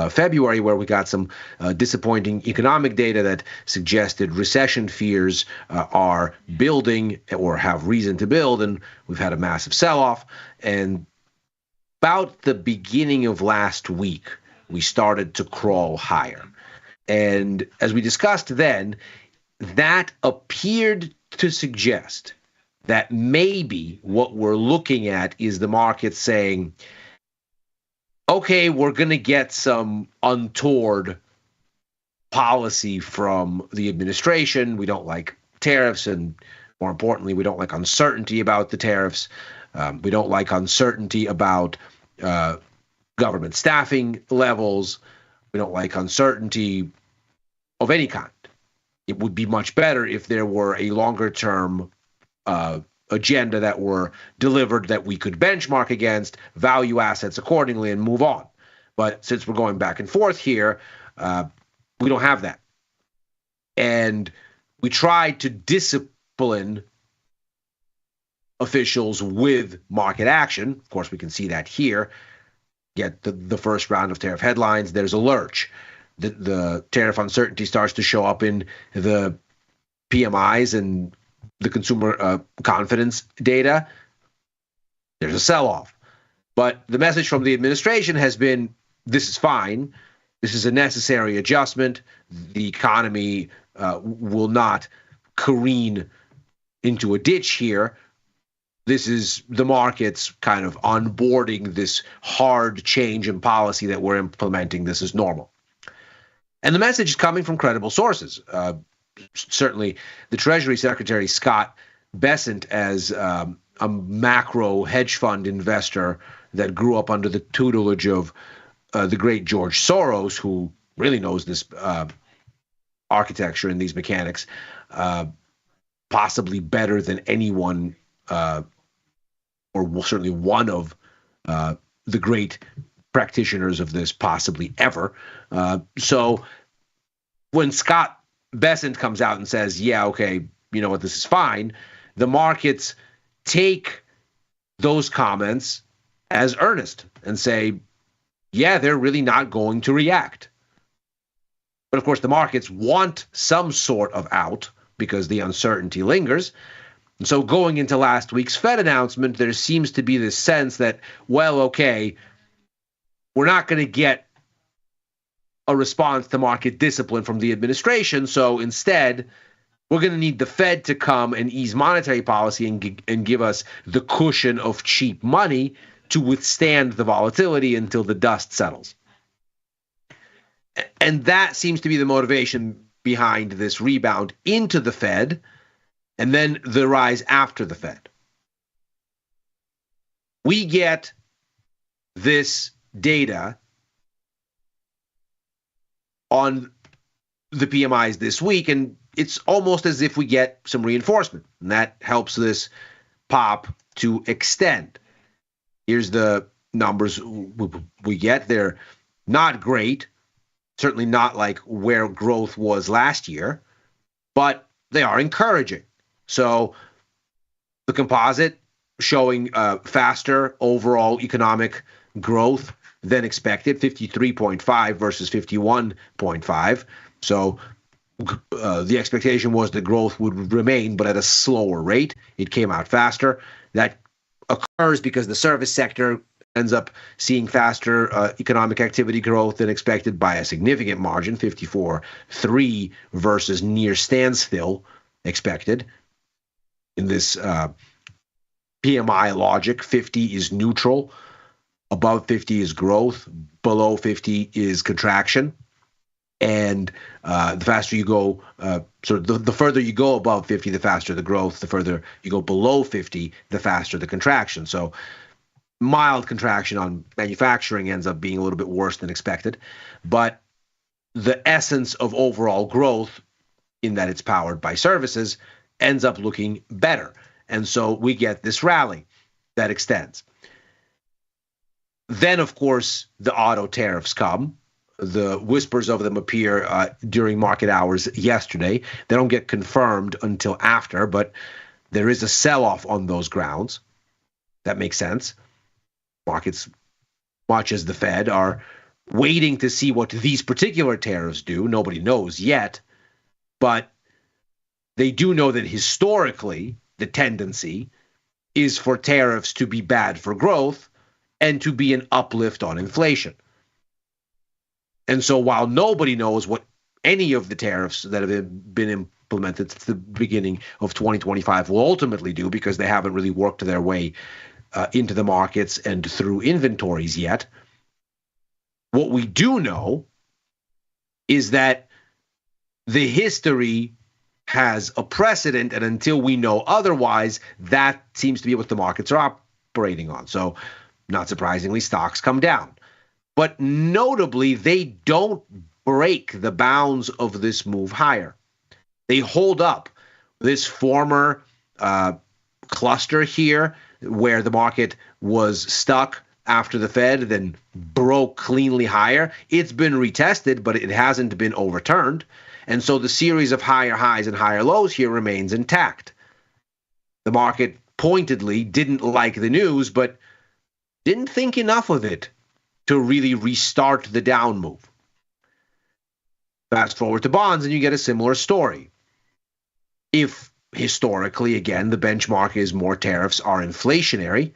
Speaker 2: February, where we got some disappointing economic data that suggested recession fears are building or have reason to build, and we've had a massive sell-off. And about the beginning of last week, we started to crawl higher. And as we discussed then, that appeared to suggest that maybe what we're looking at is the market saying, okay, we're going to get some untoward policy from the administration. We don't like tariffs, and more importantly, we don't like uncertainty about the tariffs. We don't like uncertainty about government staffing levels. We don't like uncertainty of any kind. It would be much better if there were a longer-term agenda that were delivered that we could benchmark against, value assets accordingly, and move on. But since we're going back and forth here, we don't have that. And we tried to discipline officials with market action. Of course, we can see that here. Get the first round of tariff headlines, there's a lurch. The tariff uncertainty starts to show up in the PMIs and the consumer confidence data. There's a sell-off. But the message from the administration has been, this is fine. This is a necessary adjustment. The economy will not careen into a ditch here. This is the markets kind of onboarding this hard change in policy that we're implementing. This is normal. And the message is coming from credible sources. Certainly, the Treasury Secretary, Scott Bessent, as a macro hedge fund investor that grew up under the tutelage of the great George Soros, who really knows this architecture and these mechanics, possibly better than anyone, or certainly one of the great practitioners of this possibly ever. So when Scott Bessent comes out and says, yeah, okay, you know what, this is fine, the markets take those comments as earnest and say, yeah, they're really not going to react. But of course, the markets want some sort of out because the uncertainty lingers. And so going into last week's Fed announcement, there seems to be this sense that, well, okay, we're not going to get a response to market discipline from the administration. So instead, we're going to need the Fed to come and ease monetary policy and give us the cushion of cheap money to withstand the volatility until the dust settles. And that seems to be the motivation behind this rebound into the Fed and then the rise after the Fed. We get this data on the PMIs this week, and it's almost as if we get some reinforcement, and that helps this pop to extend. Here's the numbers we get. They're not great. Certainly not like where growth was last year, but they are encouraging. So the composite showing faster overall economic growth than expected, 53.5 versus 51.5. So the expectation was the growth would remain, but at a slower rate. It came out faster. That occurs because the service sector ends up seeing faster economic activity growth than expected by a significant margin, 54.3 versus near standstill expected. In this PMI logic, 50 is neutral, above 50 is growth, below 50 is contraction. And the faster you go, the further you go above 50, the faster the growth. The further you go below 50, the faster the contraction. So mild contraction on manufacturing ends up being a little bit worse than expected. But the essence of overall growth, in that it's powered by services, ends up looking better. And so we get this rally that extends. Then, of course, the auto tariffs come. The whispers of them appear during market hours yesterday. They don't get confirmed until after, but there is a sell-off on those grounds. That makes sense. Markets, much as the Fed, are waiting to see what these particular tariffs do. Nobody knows yet, but they do know that historically the tendency is for tariffs to be bad for growth and to be an uplift on inflation. And so while nobody knows what any of the tariffs that have been implemented since the beginning of 2025 will ultimately do, because they haven't really worked their way into the markets and through inventories yet, what we do know is that the history has a precedent, and until we know otherwise, that seems to be what the markets are operating on. So not surprisingly, stocks come down. But notably, they don't break the bounds of this move higher. They hold up. This former cluster here, where the market was stuck after the Fed, then broke cleanly higher, it's been retested, but it hasn't been overturned. And so the series of higher highs and higher lows here remains intact. The market pointedly didn't like the news, but didn't think enough of it to really restart the down move. Fast forward to bonds and you get a similar story. If historically, again, the benchmark is more tariffs are inflationary,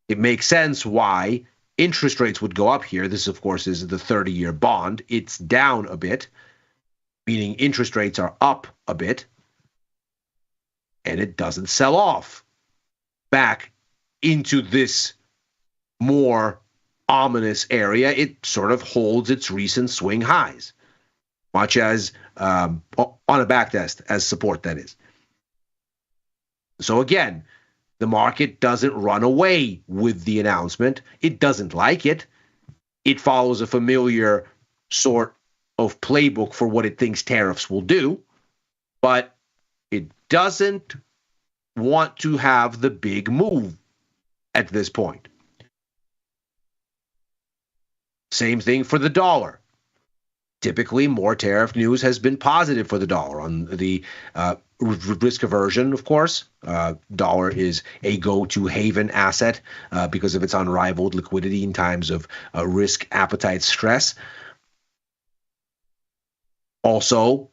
Speaker 2: it makes sense why interest rates would go up here. This, of course, is the 30-year bond. It's down a bit, meaning interest rates are up a bit, and it doesn't sell off back into this more ominous area. It sort of holds its recent swing highs, much as on a backtest as support, that is. So again, the market doesn't run away with the announcement. It doesn't like it. It follows a familiar sort of playbook for what it thinks tariffs will do, but it doesn't want to have the big move at this point. Same thing for the dollar. Typically, more tariff news has been positive for the dollar. On the risk aversion, of course, dollar is a go-to haven asset because of its unrivaled liquidity in times of risk appetite stress. Also,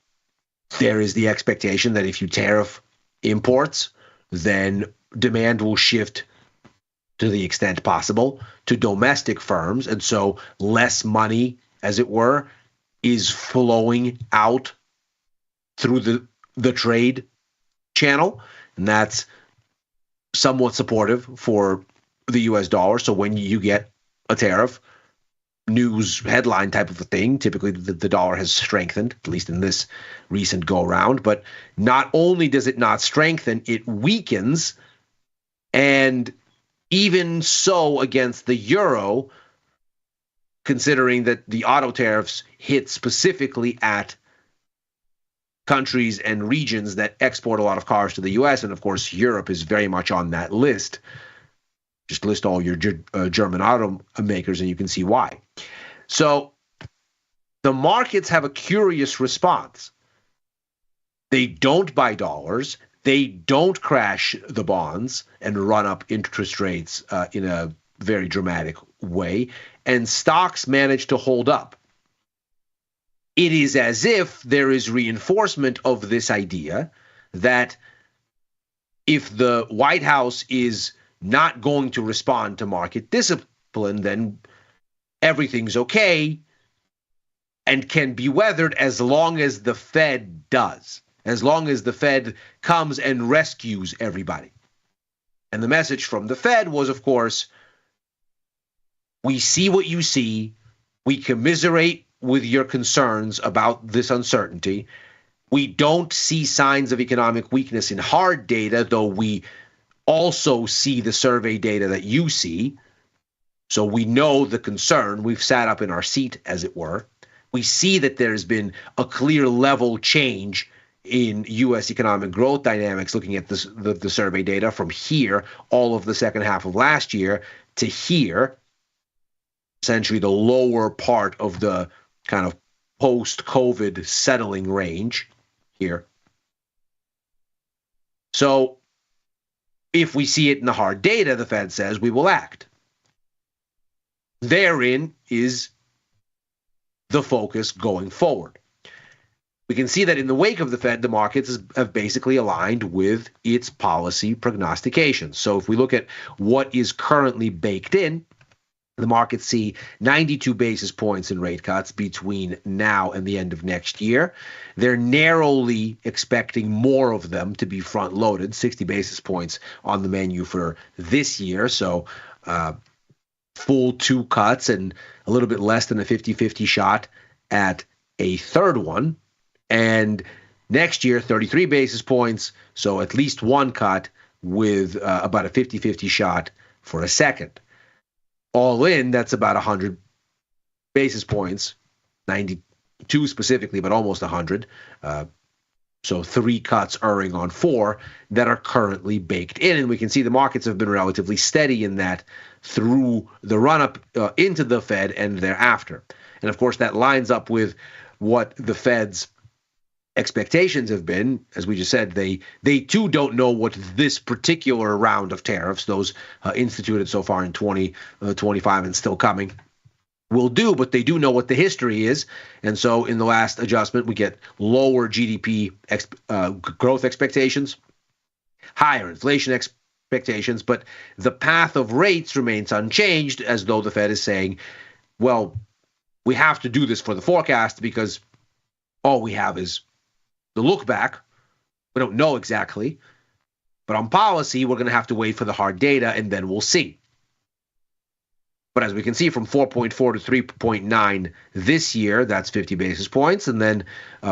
Speaker 2: there is the expectation that if you tariff imports, then demand will shift to the extent possible to domestic firms. And so less money, as it were, is flowing out through the trade channel. And that's somewhat supportive for the US dollar. So when you get a tariff news headline type of a thing, typically the dollar has strengthened, at least in this recent go round. But not only does it not strengthen, it weakens. And even so against the euro, considering that the auto tariffs hit specifically at countries and regions that export a lot of cars to the U.S., and of course Europe is very much on that list. Just list all your German automakers and you can see why. So the markets have a curious response. They don't buy dollars. They don't crash the bonds and run up interest rates in a very dramatic way. And stocks manage to hold up. It is as if there is reinforcement of this idea that if the White House is not going to respond to market discipline, then everything's okay and can be weathered as long as the Fed does, as long as the Fed comes and rescues everybody. And the message from the Fed was, of course, we see what you see. We commiserate with your concerns about this uncertainty. We don't see signs of economic weakness in hard data, though we also see the survey data that you see. So we know the concern. We've sat up in our seat, as it were. We see that there's been a clear level change in U.S. economic growth dynamics, looking at the survey data from here, all of the second half of last year, to here, essentially the lower part of the kind of post-COVID settling range here. So if we see it in the hard data, the Fed says, we will act. Therein is the focus going forward. We can see that in the wake of the Fed, the markets have basically aligned with its policy prognostications. So if we look at what is currently baked in, the markets see 92 basis points in rate cuts between now and the end of next year. They're narrowly expecting more of them to be front-loaded, 60 basis points on the menu for this year. So full 2 cuts and a little bit less than a 50-50 shot at a third one. And next year, 33 basis points, so at least 1 cut with about a 50-50 shot for a second. All in, that's about 100 basis points, 92 specifically, but almost 100. So 3 cuts erring on 4 that are currently baked in. And we can see the markets have been relatively steady in that through the run-up into the Fed and thereafter. And, of course, that lines up with what the Fed's expectations have been. As we just said, they too don't know what this particular round of tariffs, those instituted so far in 2025 and still coming, will do, but they do know what the history is. And so in the last adjustment, we get lower GDP growth expectations, higher inflation expectations, but the path of rates remains unchanged, as though the Fed is saying, well, we have to do this for the forecast because all we have is the look back. We don't know exactly, but on policy, we're going to have to wait for the hard data and then we'll see. But as we can see, from 4.4 to 3.9 this year, that's 50 basis points. And then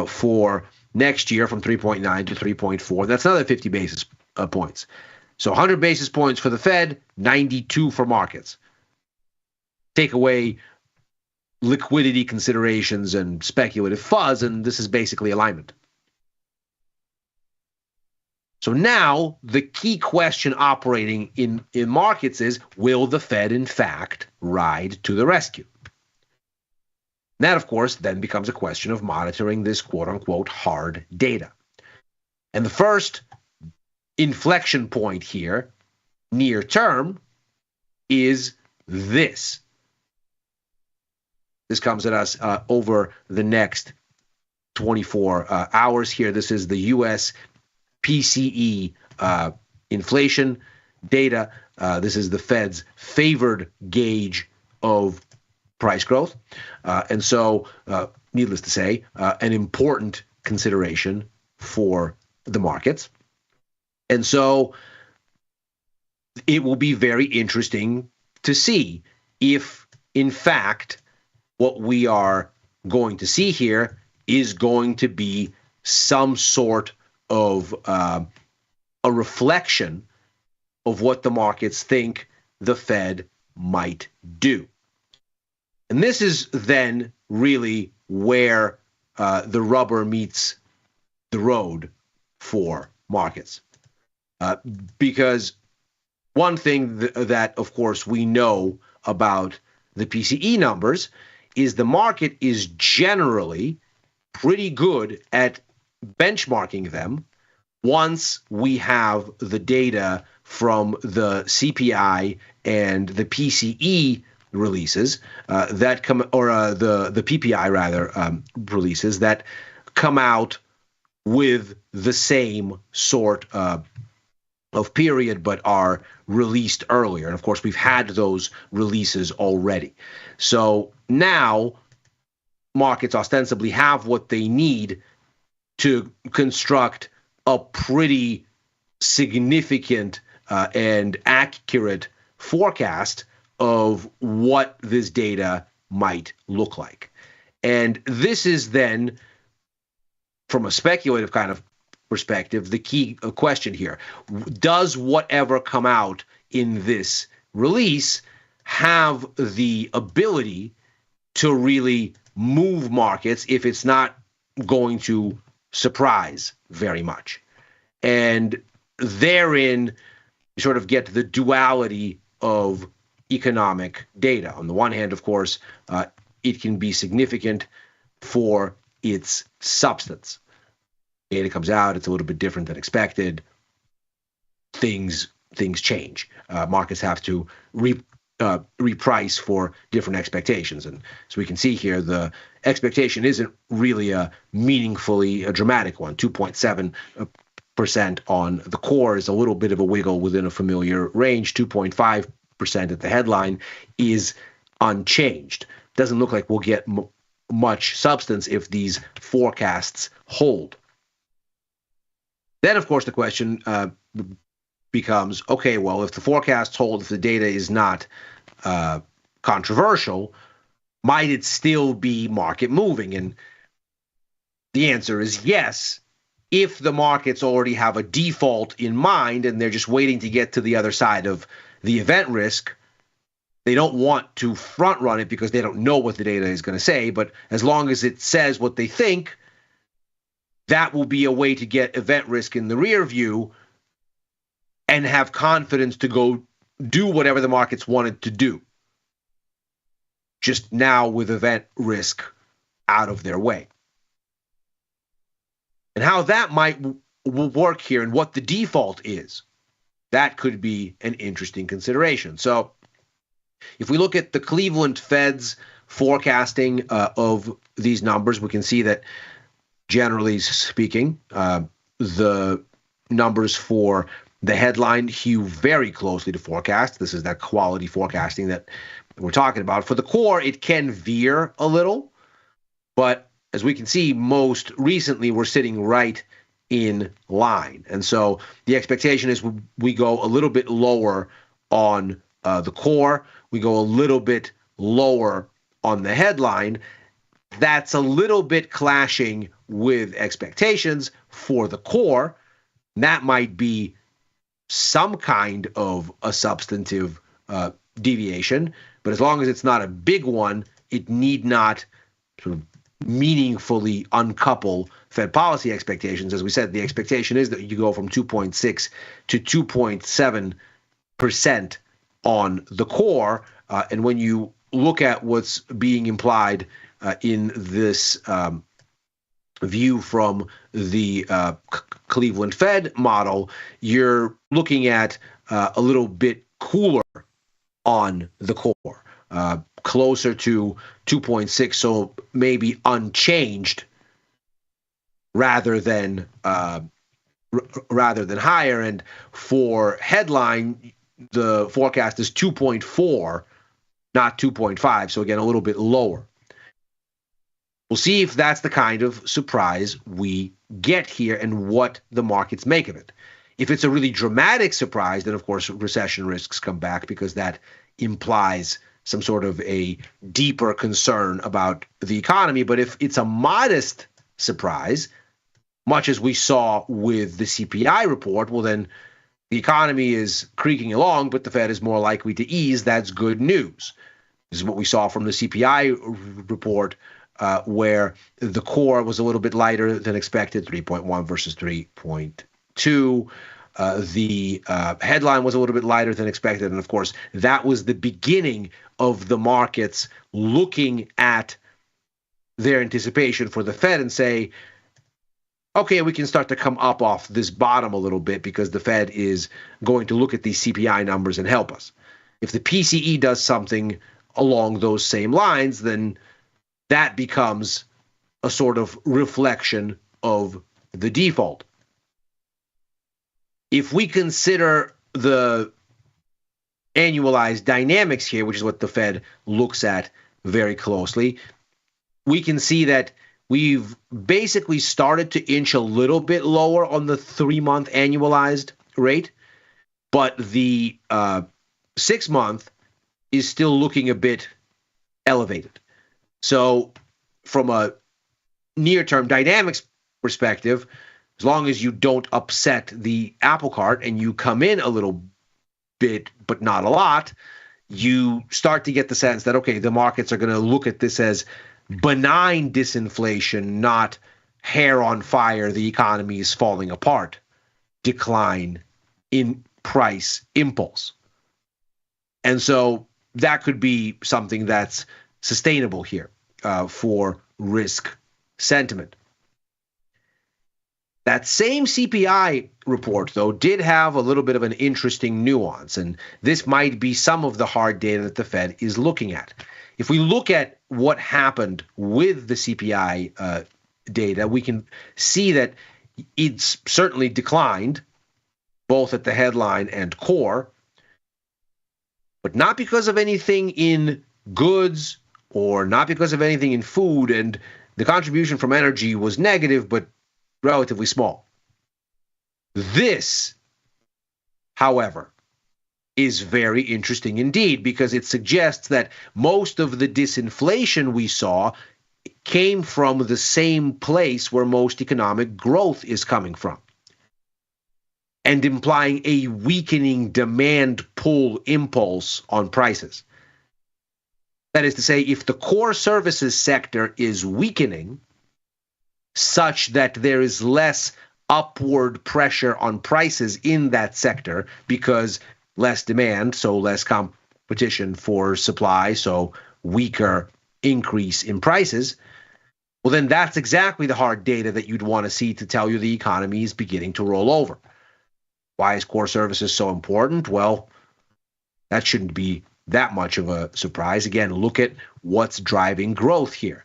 Speaker 2: for next year, from 3.9 to 3.4, that's another 50 basis points. So 100 basis points for the Fed, 92 for markets. Take away liquidity considerations and speculative fuzz, and this is basically alignment. So now the key question operating in markets is, will the Fed in fact ride to the rescue? And that, of course, then becomes a question of monitoring this quote-unquote hard data. And the first inflection point here, near term, is this. This comes at us over the next 24 hours here. This is the U.S. PCE inflation data. This is the Fed's favored gauge of price growth. And so, needless to say, an important consideration for the markets. And so it will be very interesting to see if, in fact, what we are going to see here is going to be some sort of a reflection of what the markets think the Fed might do. And this is then really where the rubber meets the road for markets. Because one thing that, of course, we know about the PCE numbers is the market is generally pretty good at benchmarking them once we have the data from the CPI and the PCE releases that come, or the PPI rather, releases that come out with the same sort of period but are released earlier. And of course, we've had those releases already. So now markets ostensibly have what they need to construct a pretty significant and accurate forecast of what this data might look like. And this is then, from a speculative kind of perspective, the key question here. Does whatever come out in this release have the ability to really move markets if it's not going to surprise very much? And therein, you sort of get the duality of economic data. On the one hand, of course, it can be significant for its substance. Data comes out, it's a little bit different than expected. Things change. Markets have to reprice for different expectations. And so we can see here the expectation isn't really a meaningfully a dramatic one. 2.7% on the core is a little bit of a wiggle within a familiar range. 2.5% at the headline is unchanged. Doesn't look like we'll get much substance if these forecasts hold. Then, of course, the question becomes, okay, well, if the forecasts hold, if the data is not controversial, might it still be market moving? And the answer is yes, if the markets already have a default in mind and they're just waiting to get to the other side of the event risk. They don't want to front run it because they don't know what the data is going to say, but as long as it says what they think, that will be a way to get event risk in the rear view and have confidence to go do whatever the markets wanted to do. Just now with event risk out of their way. And how that might work here and what the default is, that could be an interesting consideration. So if we look at the Cleveland Fed's forecasting of these numbers, we can see that generally speaking, the numbers for the headline hew very closely to forecast. This is that quality forecasting that we're talking about. For the core, it can veer a little, but as we can see, most recently we're sitting right in line. And so the expectation is we go a little bit lower on the core. We go a little bit lower on the headline. That's a little bit clashing with expectations for the core. That might be some kind of a substantive deviation, but as long as it's not a big one, it need not sort of meaningfully uncouple Fed policy expectations. As we said, the expectation is that you go from 2.6 to 2.7% on the core. And when you look at what's being implied in this view from the Cleveland Fed model, you're looking at a little bit cooler on the core, closer to 2.6, so maybe unchanged rather than higher. And for headline, the forecast is 2.4, not 2.5. So again, a little bit lower. We'll see if that's the kind of surprise we get here and what the markets make of it. If it's a really dramatic surprise, then of course recession risks come back because that implies some sort of a deeper concern about the economy. But if it's a modest surprise, much as we saw with the CPI report, well then the economy is creaking along, but the Fed is more likely to ease. That's good news. This is what we saw from the CPI report, where the core was a little bit lighter than expected, 3.1 versus 3.2. The headline was a little bit lighter than expected. And of course, that was the beginning of the markets looking at their anticipation for the Fed and say, okay, we can start to come up off this bottom a little bit because the Fed is going to look at these CPI numbers and help us. If the PCE does something along those same lines, then that becomes a sort of reflection of the default. If we consider the annualized dynamics here, which is what the Fed looks at very closely, we can see that we've basically started to inch a little bit lower on the 3-month annualized rate, but the 6-month is still looking a bit elevated. So from a near-term dynamics perspective, as long as you don't upset the apple cart and you come in a little bit, but not a lot, you start to get the sense that, okay, the markets are going to look at this as benign disinflation, not hair on fire, the economy is falling apart, decline in price impulse. And so that could be something that's sustainable here for risk sentiment. That same CPI report, though, did have a little bit of an interesting nuance, and this might be some of the hard data that the Fed is looking at. If we look at what happened with the CPI data, we can see that it's certainly declined, both at the headline and core, but not because of anything in goods or not because of anything in food, and the contribution from energy was negative, but relatively small. This, however, is very interesting indeed, because it suggests that most of the disinflation we saw came from the same place where most economic growth is coming from, and implying a weakening demand pull impulse on prices. That is to say, if the core services sector is weakening such that there is less upward pressure on prices in that sector because less demand, so less competition for supply, so weaker increase in prices, well, then that's exactly the hard data that you'd want to see to tell you the economy is beginning to roll over. Why is core services so important? Well, that shouldn't be that much of a surprise. Again, look at what's driving growth here.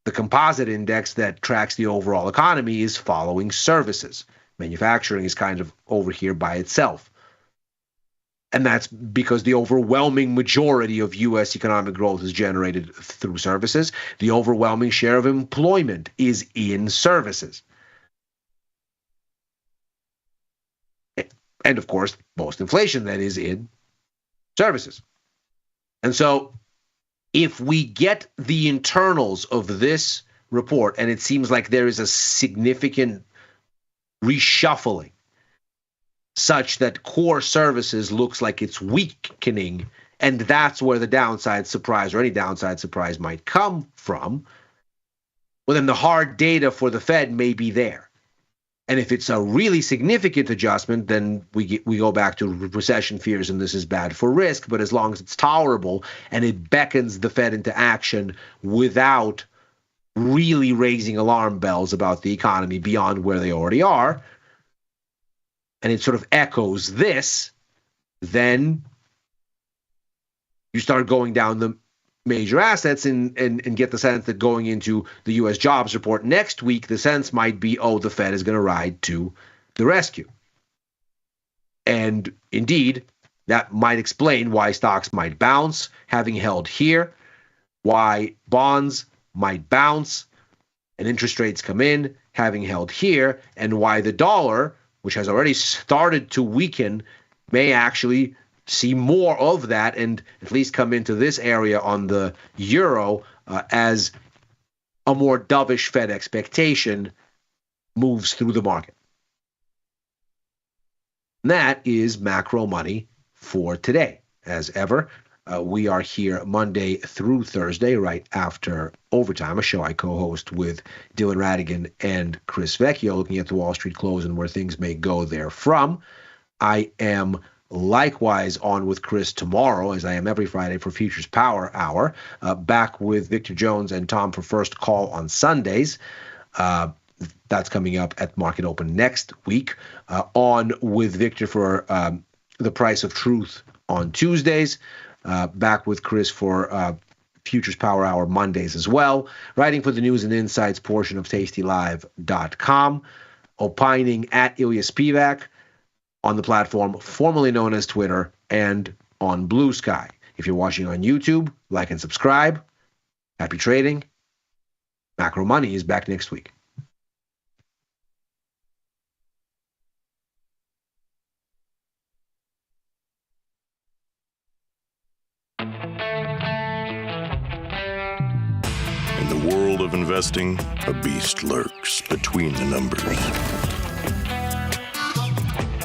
Speaker 2: The composite index that tracks the overall economy is following services. Manufacturing is kind of over here by itself. And that's because the overwhelming majority of U.S. economic growth is generated through services. The overwhelming share of employment is in services. And of course, most inflation then is in services. And so if we get the internals of this report, and it seems like there is a significant reshuffling such that core services looks like it's weakening, and that's where the downside surprise or any downside surprise might come from, well, then the hard data for the Fed may be there. And if it's a really significant adjustment, then we go back to recession fears, and this is bad for risk. But as long as it's tolerable and it beckons the Fed into action without really raising alarm bells about the economy beyond where they already are, and it sort of echoes this, then you start going down the major assets and get the sense that going into the U.S. jobs report next week, the sense might be, oh, the Fed is going to ride to the rescue. And indeed, that might explain why stocks might bounce, having held here, why bonds might bounce and interest rates come in, having held here, and why the dollar, which has already started to weaken, may actually see more of that and at least come into this area on the euro as a more dovish Fed expectation moves through the market. And that is macro money for today. As ever, We are here Monday through Thursday, right after Overtime, a show I co-host with Dylan Radigan and Chris Vecchio, looking at the Wall Street close and where things may go therefrom. I am likewise on with Chris tomorrow, as I am every Friday for Futures Power Hour. Back with Victor Jones and Tom for First Call on Sundays. That's coming up at Market Open next week. On with Victor for The Price of Truth on Tuesdays. Back with Chris for Futures Power Hour Mondays as well. Writing for the News and Insights portion of tastylive.com. Opining at Ilya Spivak on the platform formerly known as Twitter and on Blue Sky. If you're watching on YouTube, like and subscribe. Happy trading. Macro Money is back next week.
Speaker 10: In the world of investing, a beast lurks between the numbers.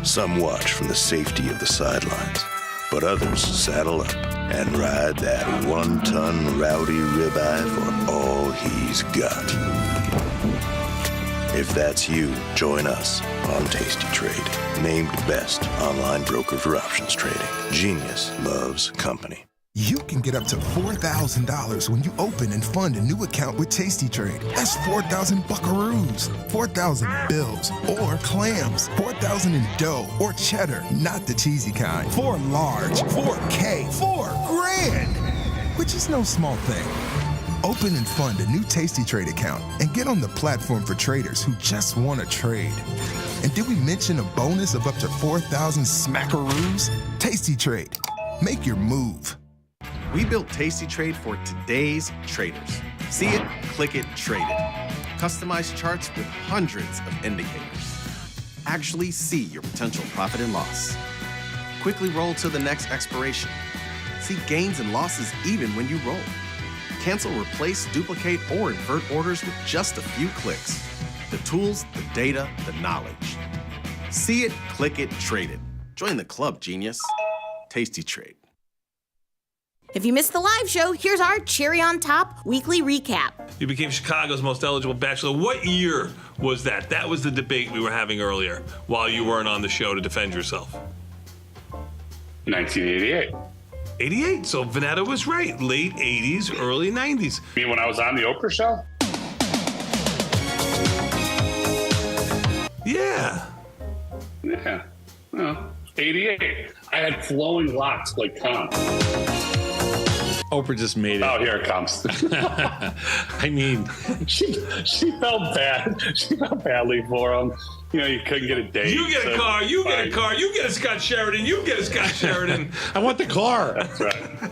Speaker 10: Some watch from the safety of the sidelines, but others saddle up and ride that one-ton rowdy ribeye for all he's got. If that's you, join us on Tasty Trade, named best online broker for options trading. Genius loves company.
Speaker 20: You can get up to $4,000 when you open and fund a new account with Tasty Trade. That's 4,000 buckaroos, 4,000 bills, or clams, 4,000 in dough or cheddar, not the cheesy kind. 4 large, 4K, $4,000, which is no small thing. Open and fund a new Tasty Trade account and get on the platform for traders who just want to trade. And did we mention a bonus of up to 4,000 smackaroos? Tasty Trade. Make your move.
Speaker 21: We built Tasty Trade for today's traders. See it, click it, trade it. Customized charts with hundreds of indicators. Actually see your potential profit and loss. Quickly roll to the next expiration. See gains and losses even when you roll. Cancel, replace, duplicate, or invert orders with just a few clicks. The tools, the data, the knowledge. See it, click it, trade it. Join the club, genius. Tasty Trade.
Speaker 11: If you missed the live show, here's our cherry on top weekly recap.
Speaker 6: You became Chicago's most eligible bachelor. What year was that? That was the debate we were having earlier while you weren't on the show to defend yourself.
Speaker 16: 1988.
Speaker 6: 88. So Veneta was right. Late 80s, early 90s.
Speaker 16: You mean when I was on the Oprah show?
Speaker 6: Yeah.
Speaker 16: Yeah. Well, 88. I had flowing locks like Tom.
Speaker 15: Oprah just made it.
Speaker 16: Oh, here it comes.
Speaker 6: I mean,
Speaker 16: she felt bad. She felt badly for him. You know, you couldn't get a date.
Speaker 6: You get a car. You get a car. You get a Scott Sheridan. You get a Scott Sheridan.
Speaker 15: I want the car.
Speaker 16: That's right.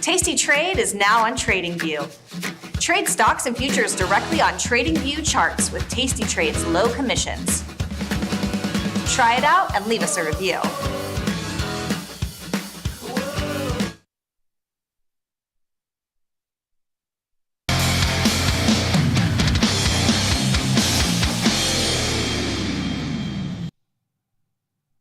Speaker 22: Tasty Trade is now on TradingView. Trade stocks and futures directly on TradingView charts with Tasty Trade's low commissions. Try it out and leave us a review.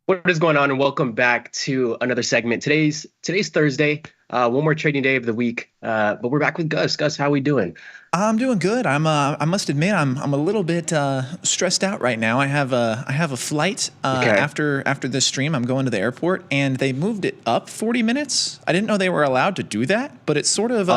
Speaker 23: What is going on, and welcome back to another segment. Today's Thursday, one more trading day of the week, but we're back with Gus. Gus, how we doing?
Speaker 24: I'm doing good. I must admit I'm a little bit stressed out right now. I have a flight after this stream. I'm going to the airport, and they moved it up 40 minutes. I didn't know they were allowed to do that, but it sort of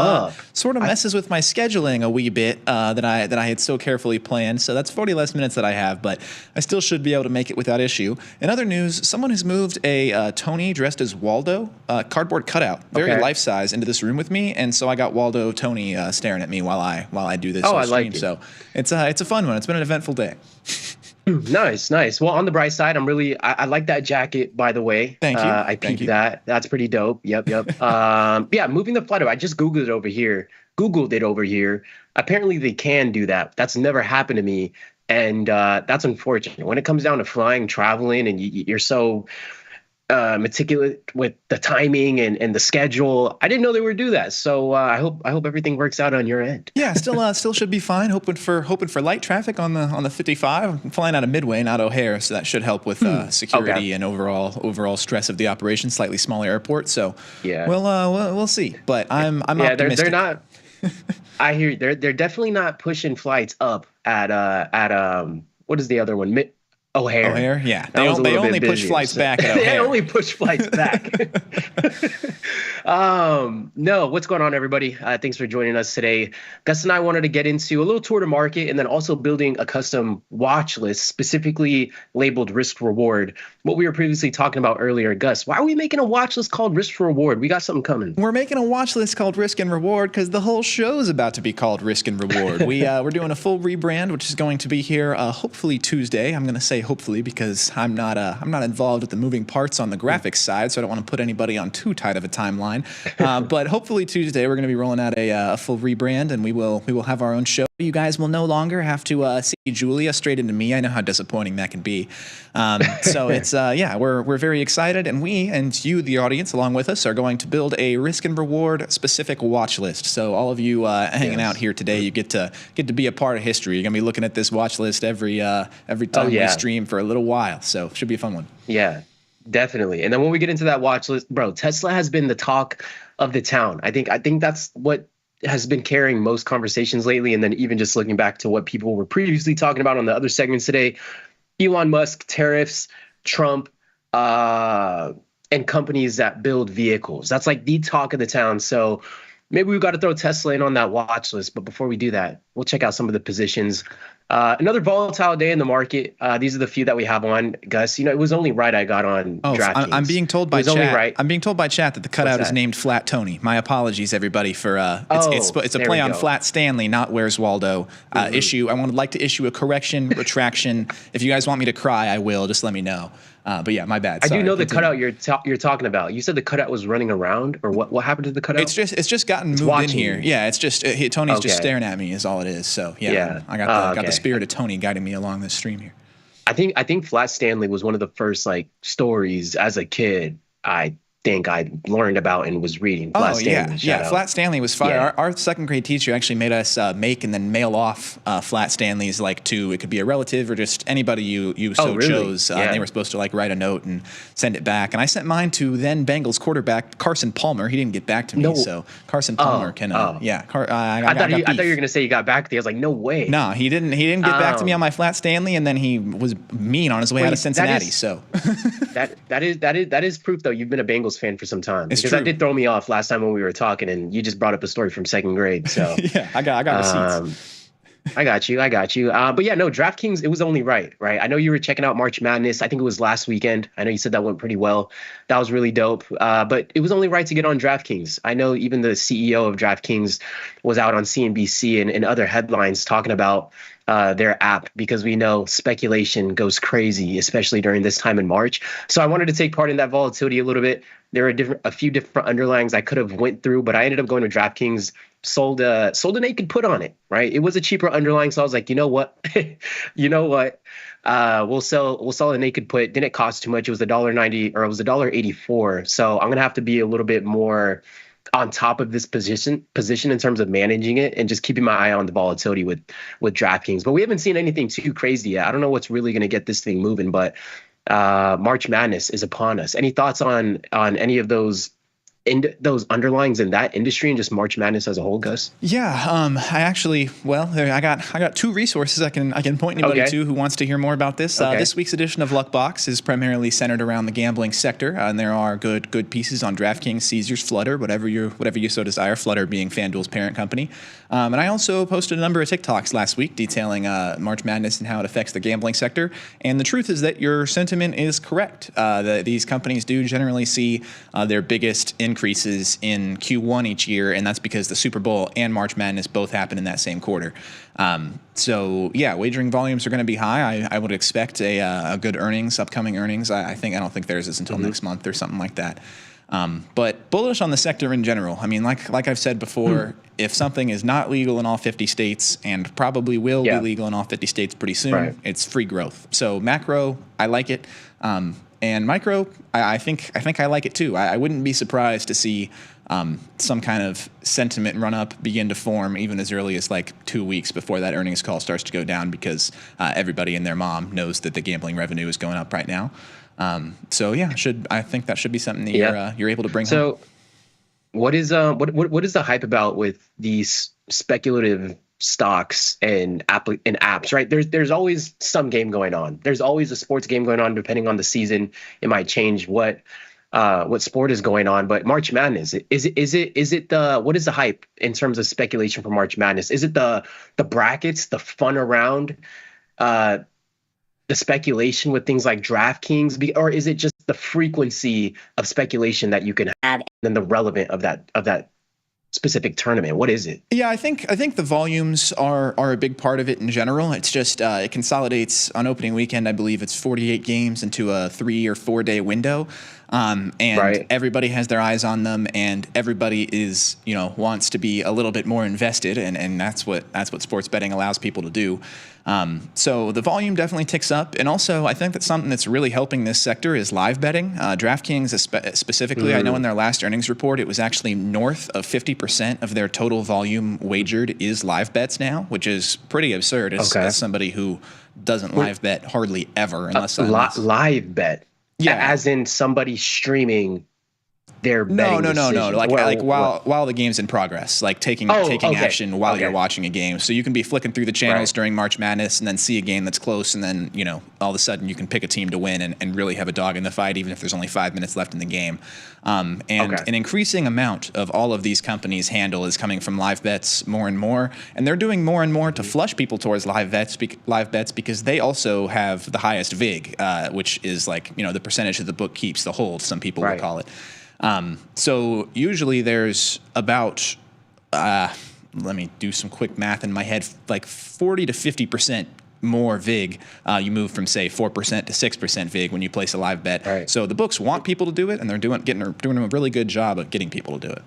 Speaker 24: messes with my scheduling a wee bit that I had so carefully planned. So that's 40 less minutes that I have, but I still should be able to make it without issue. In other news, someone has moved a Tony dressed as Waldo, cardboard cutout, very life size, into this room with me, and so I got Waldo Tony staring at me while I do this.
Speaker 23: I like it. So it's a fun one. It's been an eventful day. Nice. Well, on the bright side, I like that jacket, by the way.
Speaker 24: Thank you.
Speaker 23: I peeped that. That's pretty dope. Yep. Yeah, moving the flutter. I just Googled it over here. Apparently they can do that. That's never happened to me. And that's unfortunate. When it comes down to flying, traveling, and you're so meticulous with the timing and the schedule. I didn't know they would do that. So I hope everything works out on your end.
Speaker 24: Yeah, still should be fine. Hoping for light traffic on the 55. I'm flying out of Midway, not O'Hare, so that should help with security and overall stress of the operation. Slightly smaller airport, so
Speaker 23: yeah.
Speaker 24: We'll see. But I'm optimistic.
Speaker 23: They're not. I hear they're definitely not pushing flights up at what is the other one? O'Hare,
Speaker 24: yeah. They only push flights back at O'Hare.
Speaker 23: They only push flights back. No, what's going on, everybody? Thanks for joining us today. Gus and I wanted to get into a little tour to market and then also building a custom watch list specifically labeled risk reward. What we were previously talking about earlier, Gus, why are we making a watch list called risk reward? We got something coming.
Speaker 24: We're making a watch list called risk and reward because the whole show is about to be called risk and reward. We're doing a full rebrand, which is going to be here hopefully Tuesday. I'm going to say hopefully because I'm not involved with the moving parts on the graphics side, so I don't want to put anybody on too tight of a timeline. But hopefully Tuesday we're going to be rolling out a full rebrand, and we will have our own show. You guys will no longer have to see Julia straight into me. I know how disappointing that can be. So it's we're very excited, and we and you, the audience, along with us, are going to build a risk and reward specific watch list. So all of you hanging out here today, you get to be a part of history. You're gonna be looking at this watch list every time we stream for a little while. So it should be a fun one.
Speaker 23: Yeah, definitely. And then when we get into that watch list, bro, Tesla has been the talk of the town. I think that's what has been carrying most conversations lately. And then even just looking back to what people were previously talking about on the other segments today, Elon Musk, tariffs, Trump, and companies that build vehicles. That's like the talk of the town. So maybe we've got to throw Tesla in on that watch list. But before we do that, we'll check out some of the positions. Another volatile day in the market. These are the few that we have on, Gus. You know, it was only right I got on DraftKings.
Speaker 24: I'm being told by chat.
Speaker 23: Right.
Speaker 24: I'm being told by chat that the cutout is named Flat Tony. My apologies, everybody, for it's a play on Flat Stanley, not Where's Waldo. Issue. I would like to issue a correction, retraction. If you guys want me to cry, I will. Just let me know. But yeah, my bad. Sorry.
Speaker 23: I do know the cutout you're talking about. You said the cutout was running around, or what happened to the cutout?
Speaker 24: It's just gotten moved in here. Yeah, it's just Tony's just staring at me is all it is. So yeah. I got the spirit of Tony guiding me along this stream here.
Speaker 23: I think Flat Stanley was one of the first like stories as a kid I think I learned about and was reading. Flat Stanley.
Speaker 24: Flat Stanley was fire.
Speaker 23: Yeah.
Speaker 24: Our second grade teacher actually made us make and then mail off Flat Stanleys to it could be a relative or just anybody you really? chose. They were supposed to like write a note and send it back. And I sent mine to then Bengals quarterback Carson Palmer. He didn't get back to me, so Carson Palmer can. I thought you were gonna say you got back to me. I was like, no way. No, he didn't get back to me on my Flat Stanley, and then he was mean on his way out of Cincinnati.
Speaker 23: That is proof though. You've been a Bengals fan for some time.
Speaker 24: It's
Speaker 23: because
Speaker 24: true.
Speaker 23: That did throw me off last time when we were talking, and you just brought up a story from second grade. So
Speaker 24: yeah, I got receipts.
Speaker 23: I got you. But yeah, no, DraftKings, it was only right? I know you were checking out March Madness. I think it was last weekend. I know you said that went pretty well. That was really dope. But it was only right to get on DraftKings. I know even the CEO of DraftKings was out on CNBC and other headlines talking about their app, because we know speculation goes crazy, especially during this time in March. So I wanted to take part in that volatility a little bit. There are a few different underlyings I could have went through, but I ended up going to DraftKings, sold a naked put on it, right? It was a cheaper underlying, so I was like, you know what? We'll sell a naked put. Didn't cost too much. It was $1.90 or it was $1.84. So I'm gonna have to be a little bit more on top of this position in terms of managing it and just keeping my eye on the volatility with DraftKings. But we haven't seen anything too crazy yet. I don't know what's really going to get this thing moving, but March Madness is upon us. Any thoughts on any of those underlyings in that industry and just March Madness as a whole, Gus?
Speaker 24: Yeah, I got two resources I can point anybody to who wants to hear more about this. This week's edition of Luckbox is primarily centered around the gambling sector, and there are good pieces on DraftKings, Caesars, Flutter, whatever you so desire. Flutter being FanDuel's parent company. And I also posted a number of TikToks last week detailing March Madness and how it affects the gambling sector. And the truth is that your sentiment is correct. These companies do generally see their biggest increases in Q1 each year, and that's because the Super Bowl and March Madness both happen in that same quarter. So yeah, wagering volumes are going to be high. I would expect a good upcoming earnings. I don't think theirs is until next month or something like that. But bullish on the sector in general. I mean, like I've said before, if something is not legal in all 50 states and probably will be legal in all 50 states pretty soon, it's free growth. So macro, I like it. And micro, I think I like it too. I wouldn't be surprised to see some kind of sentiment run up begin to form even as early as like 2 weeks before that earnings call starts to go down, because everybody and their mom knows that the gambling revenue is going up right now. So yeah, I think that should be something that you're able to bring home.
Speaker 23: What is what is the hype about with these speculative stocks and apps, right? There's always some game going on. There's always a sports game going on. Depending on the season, it might change what sport is going on. But March Madness, is it the, what is the hype in terms of speculation for March Madness? Is it the brackets, the fun around the speculation with things like DraftKings, or is it just the frequency of speculation that you can have and then the relevant of that specific tournament? What is it?
Speaker 24: Yeah, I think the volumes are a big part of it in general. It's just it consolidates on opening weekend. I believe it's 48 games into a 3 or 4 day window. And everybody has their eyes on them, and everybody is, wants to be a little bit more invested, and that's what sports betting allows people to do. So the volume definitely ticks up, and also I think that something that's really helping this sector is live betting. DraftKings specifically, I know in their last earnings report, it was actually north of 50% of their total volume wagered is live bets now, which is pretty absurd as somebody who doesn't live bet hardly ever unless
Speaker 23: live bet. Yeah, as in somebody streaming their betting decisions.
Speaker 24: No. Like while the game's in progress, like taking action while you're watching a game. So you can be flicking through the channels during March Madness and then see a game that's close, and then all of a sudden you can pick a team to win and really have a dog in the fight, even if there's only 5 minutes left in the game. An increasing amount of all of these companies' handle is coming from live bets more and more, and they're doing more and more to flush people towards live bets because they also have the highest VIG, which is like the percentage that the book keeps, the hold, some people would call it. So usually there's about, let me do some quick math in my head, like 40 to 50% more VIG. You move from say 4% to 6% VIG when you place a live bet. Right. So the books want people to do it, and they're doing a really good job of getting people to do it.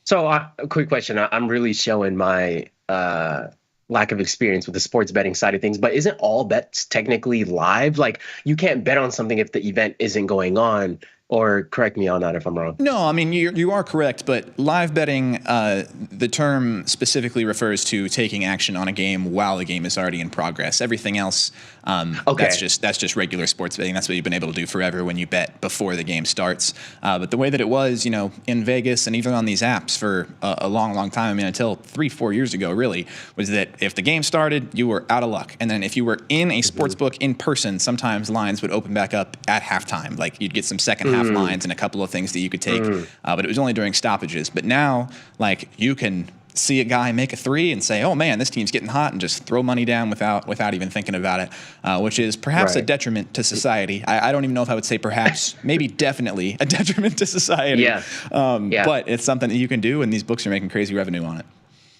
Speaker 23: So a quick question. I'm really showing my lack of experience with the sports betting side of things, but isn't all bets technically live? Like you can't bet on something if the event isn't going on. Or correct me on that if I'm wrong. No,
Speaker 24: I mean, you are correct, but live betting, the term specifically refers to taking action on a game while the game is already in progress. Everything else, that's just regular sports betting. That's what you've been able to do forever when you bet before the game starts. But the way that it was, in Vegas and even on these apps for a long, long time, I mean, until 3-4 years ago, really, was that if the game started, you were out of luck. And then if you were in a sports book in person, sometimes lines would open back up at halftime. Like you'd get some second half lines and a couple of things that you could take, but it was only during stoppages. But now, like, you can see a guy make a 3 and say, oh man, this team's getting hot, and just throw money down without even thinking about it, which is perhaps a detriment to society. I don't even know if I would say perhaps, maybe definitely a detriment to society. But it's something that you can do, and these books are making crazy revenue on it.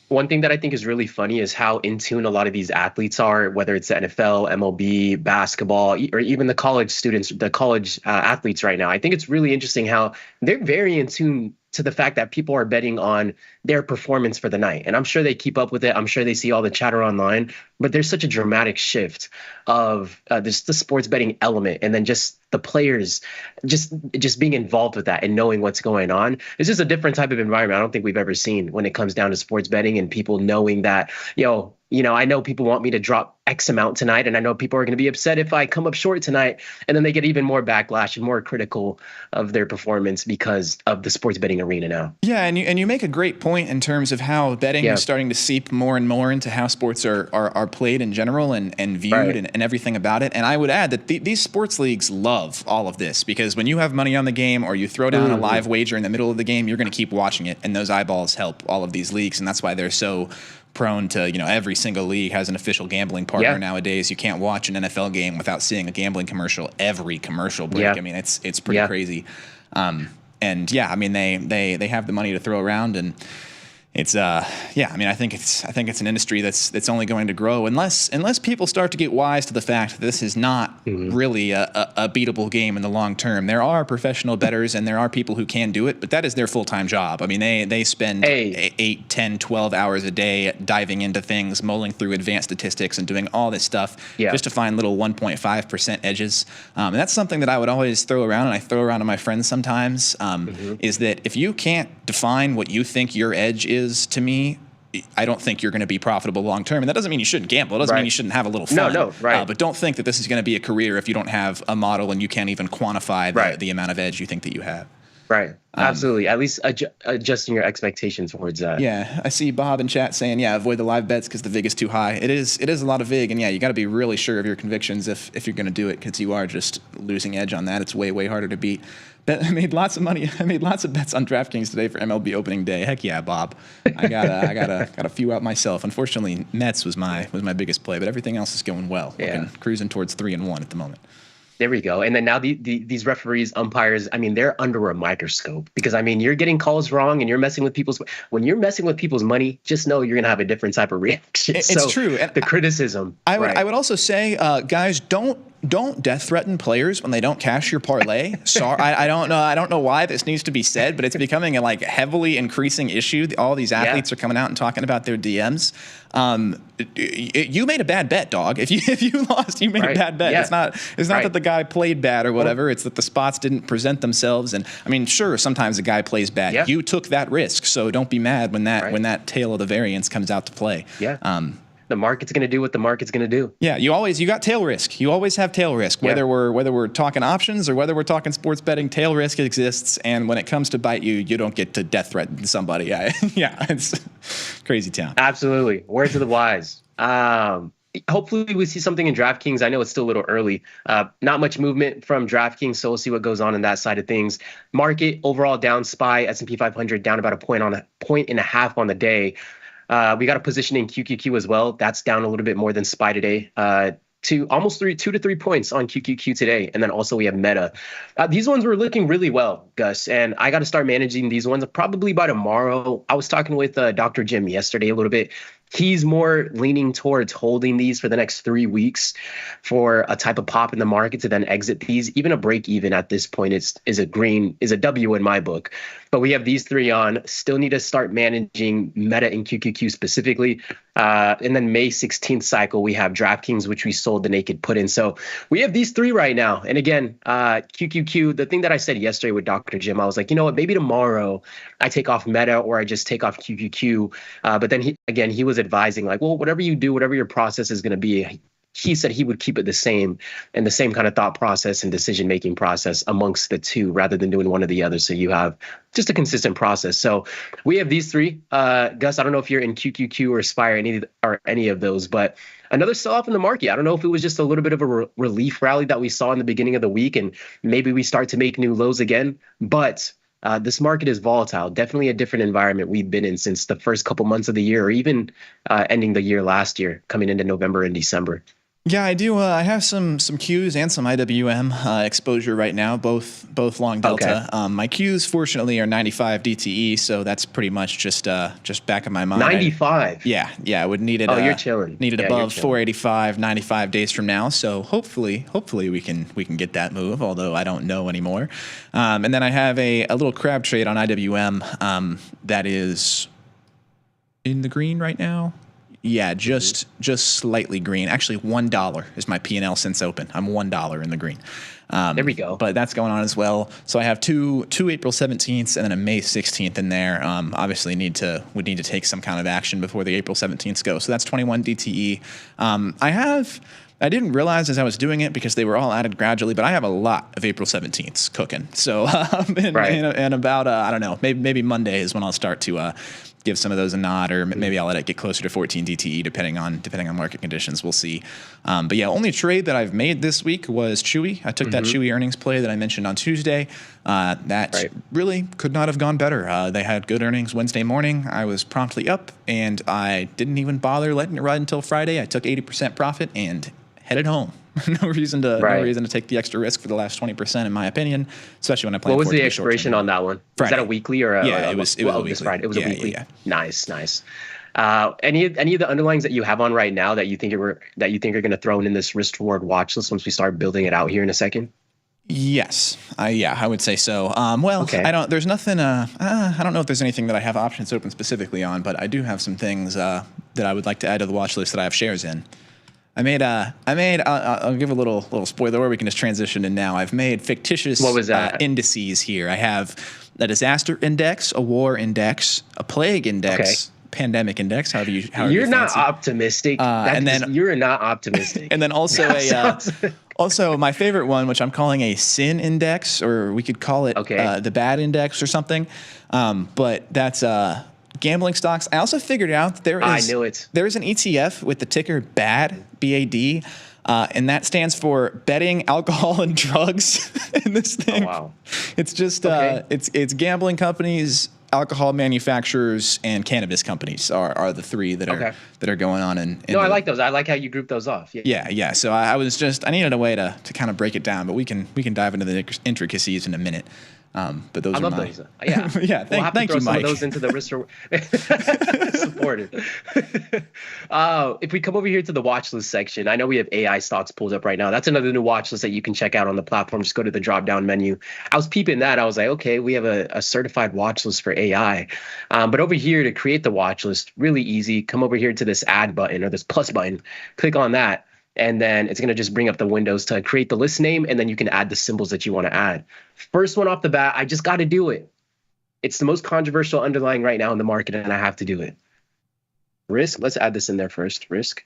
Speaker 23: One thing that I think is really funny is how in tune a lot of these athletes are, whether it's the NFL, MLB, basketball, or even the college students, the college athletes right now. I think it's really interesting how they're very in tune to the fact that people are betting on their performance for the night. And I'm sure they keep up with it. I'm sure they see all the chatter online, but there's such a dramatic shift of just the sports betting element, and then just the players just being involved with that and knowing what's going on. It's just a different type of environment I don't think we've ever seen when it comes down to sports betting, and people knowing that, I know people want me to drop X amount tonight, and I know people are going to be upset if I come up short tonight, and then they get even more backlash and more critical of their performance because of the sports betting arena now.
Speaker 24: Yeah, and you make a great point in terms of how betting is starting to seep more and more into how sports are played in general and viewed and everything about it. And I would add that these sports leagues love all of this, because when you have money on the game or you throw down a live wager in the middle of the game, you're going to keep watching it, and those eyeballs help all of these leagues, and that's why they're so prone to, every single league has an official gambling partner nowadays. You can't watch an NFL game without seeing a gambling commercial every commercial break. I mean, it's pretty crazy. And I mean, they have the money to throw around, and It's I mean, I think it's an industry that's only going to grow unless people start to get wise to the fact that this is not really a beatable game in the long term. There are professional bettors and there are people who can do it, but that is their full-time job. I mean, they spend 8, 10, 12 hours a day diving into things, mulling through advanced statistics and doing all this stuff just to find little 1.5% edges. And that's something that I would always throw around, and I throw around to my friends sometimes, is that if you can't define what you think your edge is, to me, I don't think you're going to be profitable long term. And that doesn't mean you shouldn't gamble. It doesn't mean you shouldn't have a little fun.
Speaker 23: No, right.
Speaker 24: But don't think that this is going to be a career if you don't have a model and you can't even quantify the amount of edge you think that you have.
Speaker 23: Right. Absolutely. At least adjusting your expectations towards that.
Speaker 24: Yeah. I see Bob in chat saying, avoid the live bets because the VIG is too high. It is a lot of VIG. And you got to be really sure of your convictions if you're going to do it, because you are just losing edge on that. It's way, way harder to beat. I made lots of money. I made lots of bets on DraftKings today for MLB opening day. Heck yeah, Bob. I got a few out myself. Unfortunately, Mets was my biggest play, but everything else is going well. Cruising towards 3-1 at the moment.
Speaker 23: There we go. And then now these referees, umpires, I mean, they're under a microscope because, I mean, you're getting calls wrong and you're messing with when you're messing with people's money, just know you're going to have a different type of reaction.
Speaker 24: It's true. And
Speaker 23: the criticism.
Speaker 24: I would also say, guys, don't death threaten players when they don't cash your parlay. Sorry, I don't know why this needs to be said, but it's becoming a heavily increasing issue. All these athletes are coming out and talking about their DMs. You made a bad bet, dog. If you lost, you made a bad bet. It's not that the guy played bad or whatever. It's that the spots didn't present themselves. And I mean, sure, sometimes a guy plays bad. You took that risk, so don't be mad when that tail of the variance comes out to play.
Speaker 23: The market's going to do what the market's going to do.
Speaker 24: Yeah, you got tail risk. You always have tail risk. Whether we're talking options or whether we're talking sports betting, tail risk exists. And when it comes to bite you, you don't get to death threaten somebody. It's crazy town.
Speaker 23: Absolutely. Words of the wise. Hopefully we see something in DraftKings. I know it's still a little early. Not much movement from DraftKings, so we'll see what goes on that side of things. Market overall down. SPY S&P 500 down about a point and a half on the day. We got a position in QQQ as well. That's down a little bit more than SPY today, to almost 2 to 3 points on QQQ today. And then also we have Meta. These ones were looking really well, Gus, and I got to start managing these ones probably by tomorrow. I was talking with Dr. Jim yesterday a little bit. He's more leaning towards holding these for the next 3 weeks for a type of pop in the market to then exit these. Even a break even at this point is a W in my book. But we have these three on. Still need to start managing Meta and QQQ specifically. And then May 16th cycle, we have DraftKings, which we sold the naked put in. So we have these three right now. And again, QQQ, the thing that I said yesterday with Dr. Jim, I was like, you know what, maybe tomorrow I take off Meta or I just take off QQQ. But then he was advising like, well, whatever you do, whatever your process is going to be, he said he would keep it the same and the same kind of thought process and decision-making process amongst the two rather than doing one or the other. So you have just a consistent process. So we have these three. Gus, I don't know if you're in QQQ or SPY or any of those, but another sell-off in the market. I don't know if it was just a little bit of a relief rally that we saw in the beginning of the week and maybe we start to make new lows again. But this market is volatile. Definitely a different environment we've been in since the first couple months of the year or even ending the year last year, coming into November and December.
Speaker 24: Yeah, I do. I have some Qs and some IWM exposure right now, both long delta. Okay. My Qs, fortunately, are 95 DTE, so that's pretty much just back of my mind.
Speaker 23: 95.
Speaker 24: I would need it.
Speaker 23: Oh, you're chilling.
Speaker 24: Need it above 485, 95 days from now. So hopefully we can get that move. Although I don't know anymore. And then I have a little crab trade on IWM that is in the green right now. Yeah, just slightly green. Actually, $1 is my P&L since open. I'm $1 in the green.
Speaker 23: There we go.
Speaker 24: But that's going on as well. So I have two April 17th and then a May 16th in there. Obviously, would need to take some kind of action before the April 17th go. So that's 21 DTE. I didn't realize as I was doing it because they were all added gradually, but I have a lot of April 17ths cooking. So in about, I don't know, maybe Monday is when I'll start to give some of those a nod, or maybe I'll let it get closer to 14 DTE depending on market conditions. We'll see. But yeah, only trade that I've made this week was Chewy. I took that Chewy earnings play that I mentioned on Tuesday. That really could not have gone better. They had good earnings Wednesday morning. I was promptly up, and I didn't even bother letting it ride until Friday. I took 80% profit and headed home. no reason to take the extra risk for the last 20%, in my opinion, especially when I play.
Speaker 23: What was the expiration on that one?
Speaker 24: Friday.
Speaker 23: Was that a weekly or
Speaker 24: it was a weekly.
Speaker 23: This Friday. It was a weekly.
Speaker 24: Yeah.
Speaker 23: Nice. Any of the underlyings that you have on right now that you think are going to throw in this risk reward watch list once we start building it out here in a second?
Speaker 24: Yes, I would say so. I don't. There's nothing. I don't know if there's anything that I have options open specifically on, but I do have some things that I would like to add to the watch list that I have shares in. I'll give a little spoiler, or we can just transition in now. I've made fictitious indices here. I have a disaster index, a war index, a plague index, pandemic index.
Speaker 23: You're not optimistic. You're not optimistic.
Speaker 24: And then also also my favorite one, which I'm calling a sin index, or we could call it the bad index or something. But that's gambling stocks. I also figured out there is there is an ETF with the ticker BAD, BAD, and that stands for betting, alcohol, and drugs. In this thing, it's just it's gambling companies, alcohol manufacturers, and cannabis companies are the three that are going on.
Speaker 23: I like those. I like how you group those off.
Speaker 24: Yeah. So I needed a way to kind of break it down, but we can dive into the intricacies in a minute. But those
Speaker 23: I
Speaker 24: are
Speaker 23: love
Speaker 24: my,
Speaker 23: those. Yeah.
Speaker 24: Yeah. Thank you, Mike.
Speaker 23: Some of those into the risk supported. If we come over here to the watch list section, I know we have AI stocks pulled up right now. That's another new watch list that you can check out on the platform. Just go to the drop down menu. I was peeping that. I was like, okay, we have a certified watch list for AI. But over here to create the watch list, really easy. Come over here to this add button or this plus button. Click on that. And then it's going to just bring up the windows to create the list name, and then you can add the symbols that you want to add. First one off the bat, I just got to do it. It's the most controversial underlying right now in the market, and I have to do it. Risk. Let's add this in there first. Risk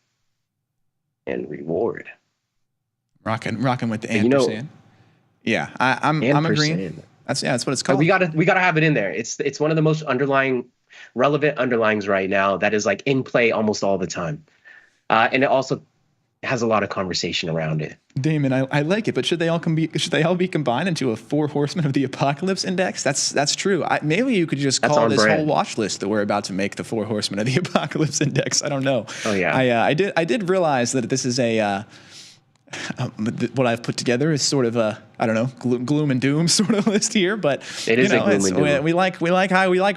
Speaker 23: and reward.
Speaker 24: Rocking with the ampersand. Yeah, I'm agreeing. That's what it's called.
Speaker 23: We gotta have it in there. It's one of the most relevant underlyings right now that is like in play almost all the time, and it also has a lot of conversation around it.
Speaker 24: Damon, I like it, but should they all be combined into a 4 horsemen of the apocalypse index? That's true. Maybe you could just call this whole watch list that we're about to make the 4 horsemen of the apocalypse index. I don't know.
Speaker 23: Oh yeah.
Speaker 24: I did realize that this is what I've put together is sort of a gloom and doom sort of list here, but
Speaker 23: it is a gloom and doom.
Speaker 24: We like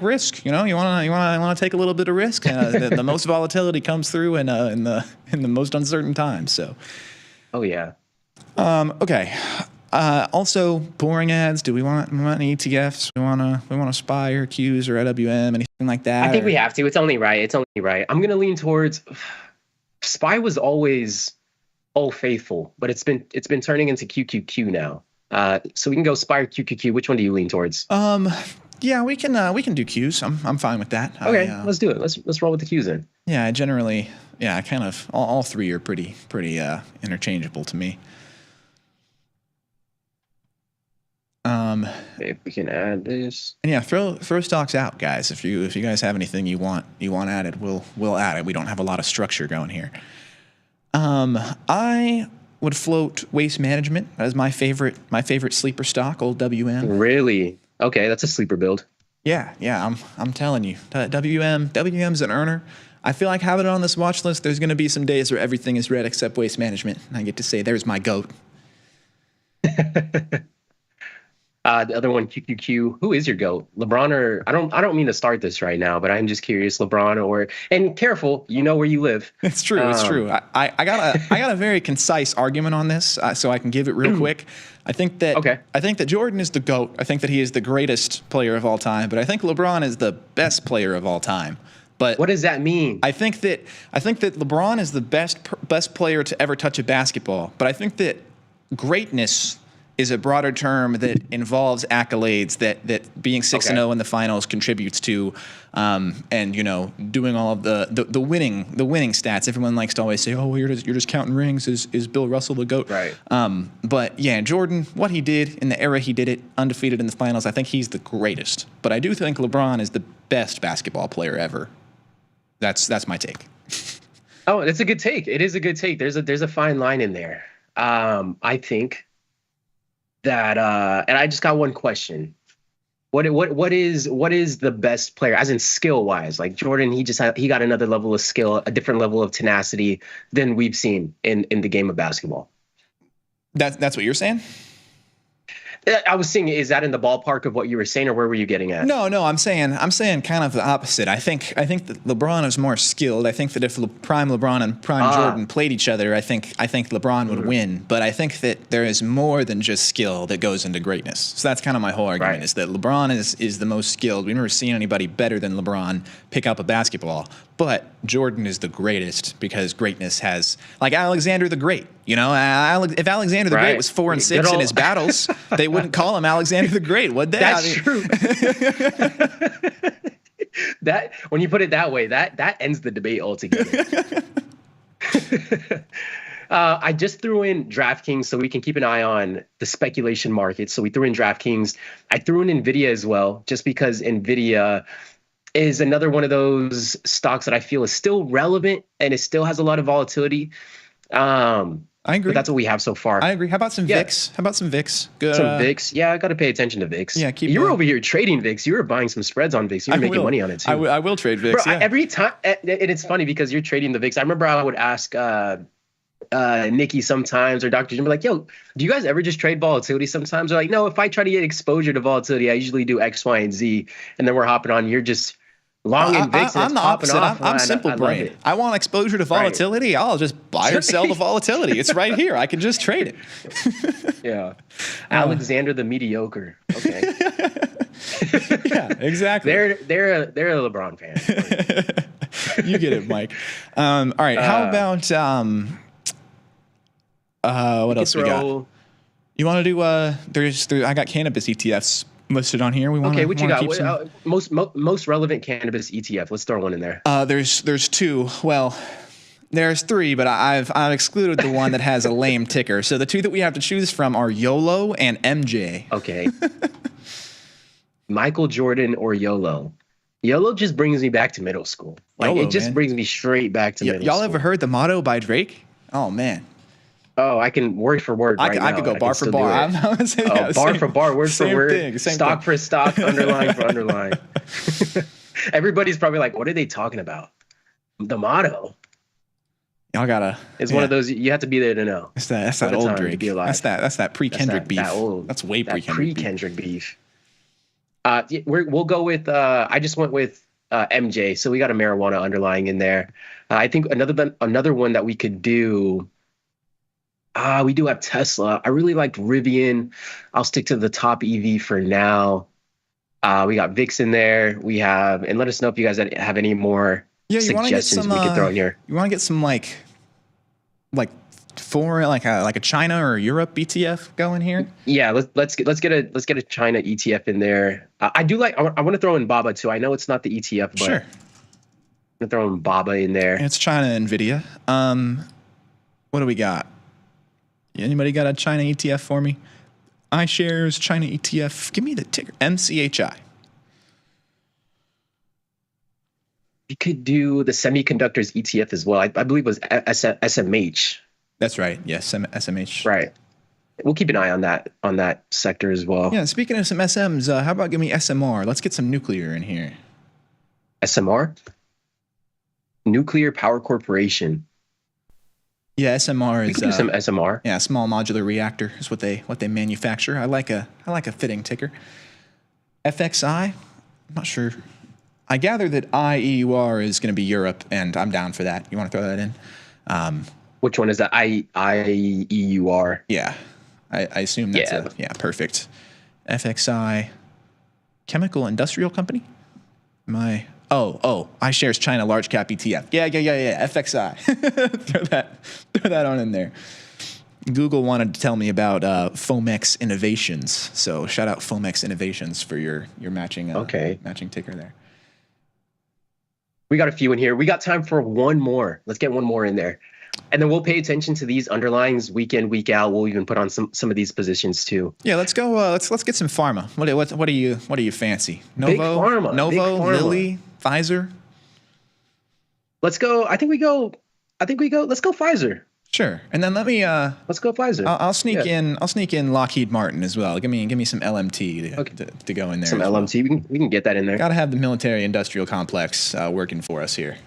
Speaker 24: risk. You want to take a little bit of risk. The most volatility comes through in the most uncertain times. So,
Speaker 23: oh yeah.
Speaker 24: Okay. Also, boring ads. Do we want any ETFs? We want to SPY or Qs or LWM, anything like that?
Speaker 23: I think we have to. It's only right. I'm gonna lean towards SPY was always Old Faithful, but it's been turning into QQQ now. So we can go SPY or QQQ. Which one do you lean towards?
Speaker 24: Yeah, we can do Qs. I'm fine with that.
Speaker 23: Okay, let's do it. Let's roll with the Qs then.
Speaker 24: Yeah, I generally, kind of all three are pretty interchangeable to me.
Speaker 23: If we can add this.
Speaker 24: And yeah, throw stocks out, guys. If you guys have anything you want added, we'll add it. We don't have a lot of structure going here. I would float Waste Management as my favorite sleeper stock, old WM.
Speaker 23: Really? Okay, that's a sleeper build.
Speaker 24: Yeah, I'm telling you, WM's an earner. I feel like having it on this watch list, there's going to be some days where everything is red except Waste Management, and I get to say, there's my GOAT.
Speaker 23: The other one, QQQ. Who is your GOAT? LeBron or I don't mean to start this right now, but I'm just curious. LeBron and careful, you know where you live.
Speaker 24: It's true. It's true. I got a very concise argument on this, so I can give it real quick. I think that Jordan is the GOAT. I think that he is the greatest player of all time, but I think LeBron is the best player of all time. But
Speaker 23: what does that mean?
Speaker 24: I think that LeBron is the best player to ever touch a basketball, but I think that greatness is a broader term that involves accolades that being 6-0 in the finals contributes to, and doing all of the winning stats. Everyone likes to always say, "Oh, well, you're just counting rings." Is Bill Russell the GOAT?
Speaker 23: Right.
Speaker 24: But yeah, Jordan, what he did in the era he did it, undefeated in the finals. I think he's the greatest. But I do think LeBron is the best basketball player ever. That's my take.
Speaker 23: Oh, that's a good take. It is a good take. There's a fine line in there. I think that and I just got one question. What is the best player, as in skill wise? Like Jordan, he got another level of skill, a different level of tenacity than we've seen in the game of basketball.
Speaker 24: That's what you're saying?
Speaker 23: I was saying, is that in the ballpark of what you were saying, or where were you getting at?
Speaker 24: No, I'm saying kind of the opposite. I think that LeBron is more skilled. I think that if prime LeBron and prime Jordan played each other, I think LeBron would win. But I think that there is more than just skill that goes into greatness. So that's kind of my whole argument, is that LeBron is the most skilled. We've never seen anybody better than LeBron pick up a basketball. But Jordan is the greatest because greatness has, like Alexander the Great. You know, if Alexander the Great was 4-6 in his battles, they wouldn't call him Alexander the Great, would they?
Speaker 23: That's true. That, when you put it that way, that ends the debate altogether. I just threw in DraftKings so we can keep an eye on the speculation market. So we threw in DraftKings. I threw in NVIDIA as well, just because NVIDIA is another one of those stocks that I feel is still relevant and it still has a lot of volatility.
Speaker 24: I agree.
Speaker 23: But that's what we have so far.
Speaker 24: I agree. How about some VIX? Good.
Speaker 23: Some VIX. Yeah, I got to pay attention to VIX.
Speaker 24: Yeah,
Speaker 23: you were over here trading VIX. You were buying some spreads on VIX. You were making money on it too.
Speaker 24: I will trade VIX.
Speaker 23: Bro,
Speaker 24: yeah.
Speaker 23: Every time, and it's funny because you're trading the VIX. I remember I would ask Nikki sometimes, or Dr. Jim, like, yo, do you guys ever just trade volatility sometimes? They're like, no, if I try to get exposure to volatility, I usually do X, Y, and Z. And then we're hopping on. You're just long in VIX.
Speaker 24: I'm the opposite. I'm simple brain. I want exposure to volatility. Right. I'll just buy or sell the volatility. It's right here. I can just trade it.
Speaker 23: Yeah. Alexander the mediocre. Okay.
Speaker 24: Yeah, exactly.
Speaker 23: They're a LeBron fan.
Speaker 24: You get it, Mike. All right. How about what else we got? You want to do? I got cannabis ETFs listed on here.
Speaker 23: What you got? Most relevant cannabis ETF. Let's throw one in there.
Speaker 24: There's two. Well, there's three, but I've excluded the one that has a lame ticker. So the two that we have to choose from are YOLO and MJ.
Speaker 23: Okay. Michael Jordan or YOLO. YOLO just brings me back to middle school. It just brings me straight back to middle school.
Speaker 24: Y'all ever heard the motto by Drake? Oh man.
Speaker 23: Oh, I can word for word.
Speaker 24: I could go bar for bar.
Speaker 23: Bar for bar, word for word, stock for stock, underline for underline. Everybody's probably like, "What are they talking about?" The motto.
Speaker 24: Y'all gotta.
Speaker 23: It's one of those you have to be there to know.
Speaker 24: That's that old Drake. That's that pre-Kendrick beef. That's way
Speaker 23: pre-Kendrick beef. We'll go with. I just went with MJ, so we got a marijuana underlying in there. I think another one that we could do. We do have Tesla. I really liked Rivian. I'll stick to the top EV for now. We got VIX in there. We have, and let us know if you guys have any more suggestions we could throw in here.
Speaker 24: You want to get some like foreign, like a China or Europe ETF going here?
Speaker 23: Yeah, let's get a China ETF in there. I want to throw in BABA too. I know it's not the ETF, but
Speaker 24: sure.
Speaker 23: I'm gonna throw in BABA in there.
Speaker 24: And it's China NVIDIA. What do we got? Anybody got a China ETF for me? iShares China ETF. Give me the ticker. MCHI.
Speaker 23: You could do the semiconductors ETF as well. I believe it was SMH.
Speaker 24: That's right. Yes, SMH.
Speaker 23: Right. We'll keep an eye on that sector as well.
Speaker 24: Yeah. Speaking of some SMs, how about give me SMR? Let's get some nuclear in here.
Speaker 23: SMR. Nuclear Power Corporation.
Speaker 24: Yeah, SMR is
Speaker 23: some SMR.
Speaker 24: Yeah, small modular reactor is what they manufacture. I like a fitting ticker. FXI, I'm not sure. I gather that IEUR is going to be Europe, and I'm down for that. You want to throw that in?
Speaker 23: Which one is that? IEUR.
Speaker 24: Yeah, I assume that's perfect. FXI, chemical industrial company. iShares China large cap ETF. Yeah. FXI. throw that on in there. Google wanted to tell me about Fomex Innovations. So shout out Fomex Innovations for your matching matching ticker there.
Speaker 23: We got a few in here. We got time for one more. Let's get one more in there. And then we'll pay attention to these underlyings week in, week out. We'll even put on some of these positions too.
Speaker 24: Yeah, let's go. Let's get some pharma. What do you fancy? Novo,
Speaker 23: Big pharma.
Speaker 24: Lilly, Pfizer.
Speaker 23: Let's go. Let's go Pfizer.
Speaker 24: Sure. And then
Speaker 23: let's go Pfizer.
Speaker 24: I'll sneak in Lockheed Martin as well. Give me some LMT to go in there.
Speaker 23: Some LMT. Well. We can get that in there.
Speaker 24: Got to have the military industrial complex working for us here.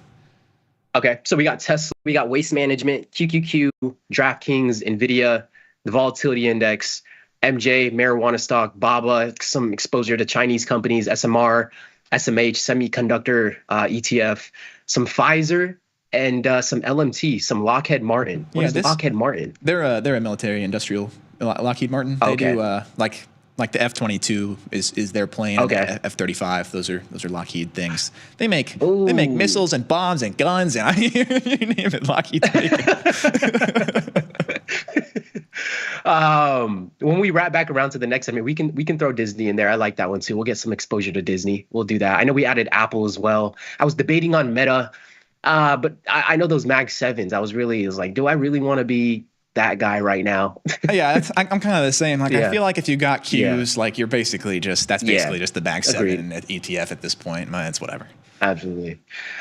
Speaker 23: Okay, so we got Tesla, we got Waste Management, QQQ, DraftKings, NVIDIA, the volatility index, MJ, marijuana stock, BABA, some exposure to Chinese companies, SMR, SMH, semiconductor ETF, some Pfizer, and some LMT, some Lockheed Martin. What is Lockheed Martin?
Speaker 24: They're a military industrial Lockheed Martin. They do like the F-22 is their plane.
Speaker 23: Okay.
Speaker 24: And the F-35. Those are Lockheed things. They make missiles and bombs and guns and you name it. Lockheed.
Speaker 23: When we wrap back around to the next segment, we can throw Disney in there. I like that one too. We'll get some exposure to Disney. We'll do that. I know we added Apple as well. I was debating on Meta, but I know those Mag 7s. I was like, do I really want to be that guy right now?
Speaker 24: Yeah, I'm kind of the same. Like, I feel like if you got Qs, like you're basically just just the Mag 7 ETF at this point. It's whatever.
Speaker 23: Absolutely.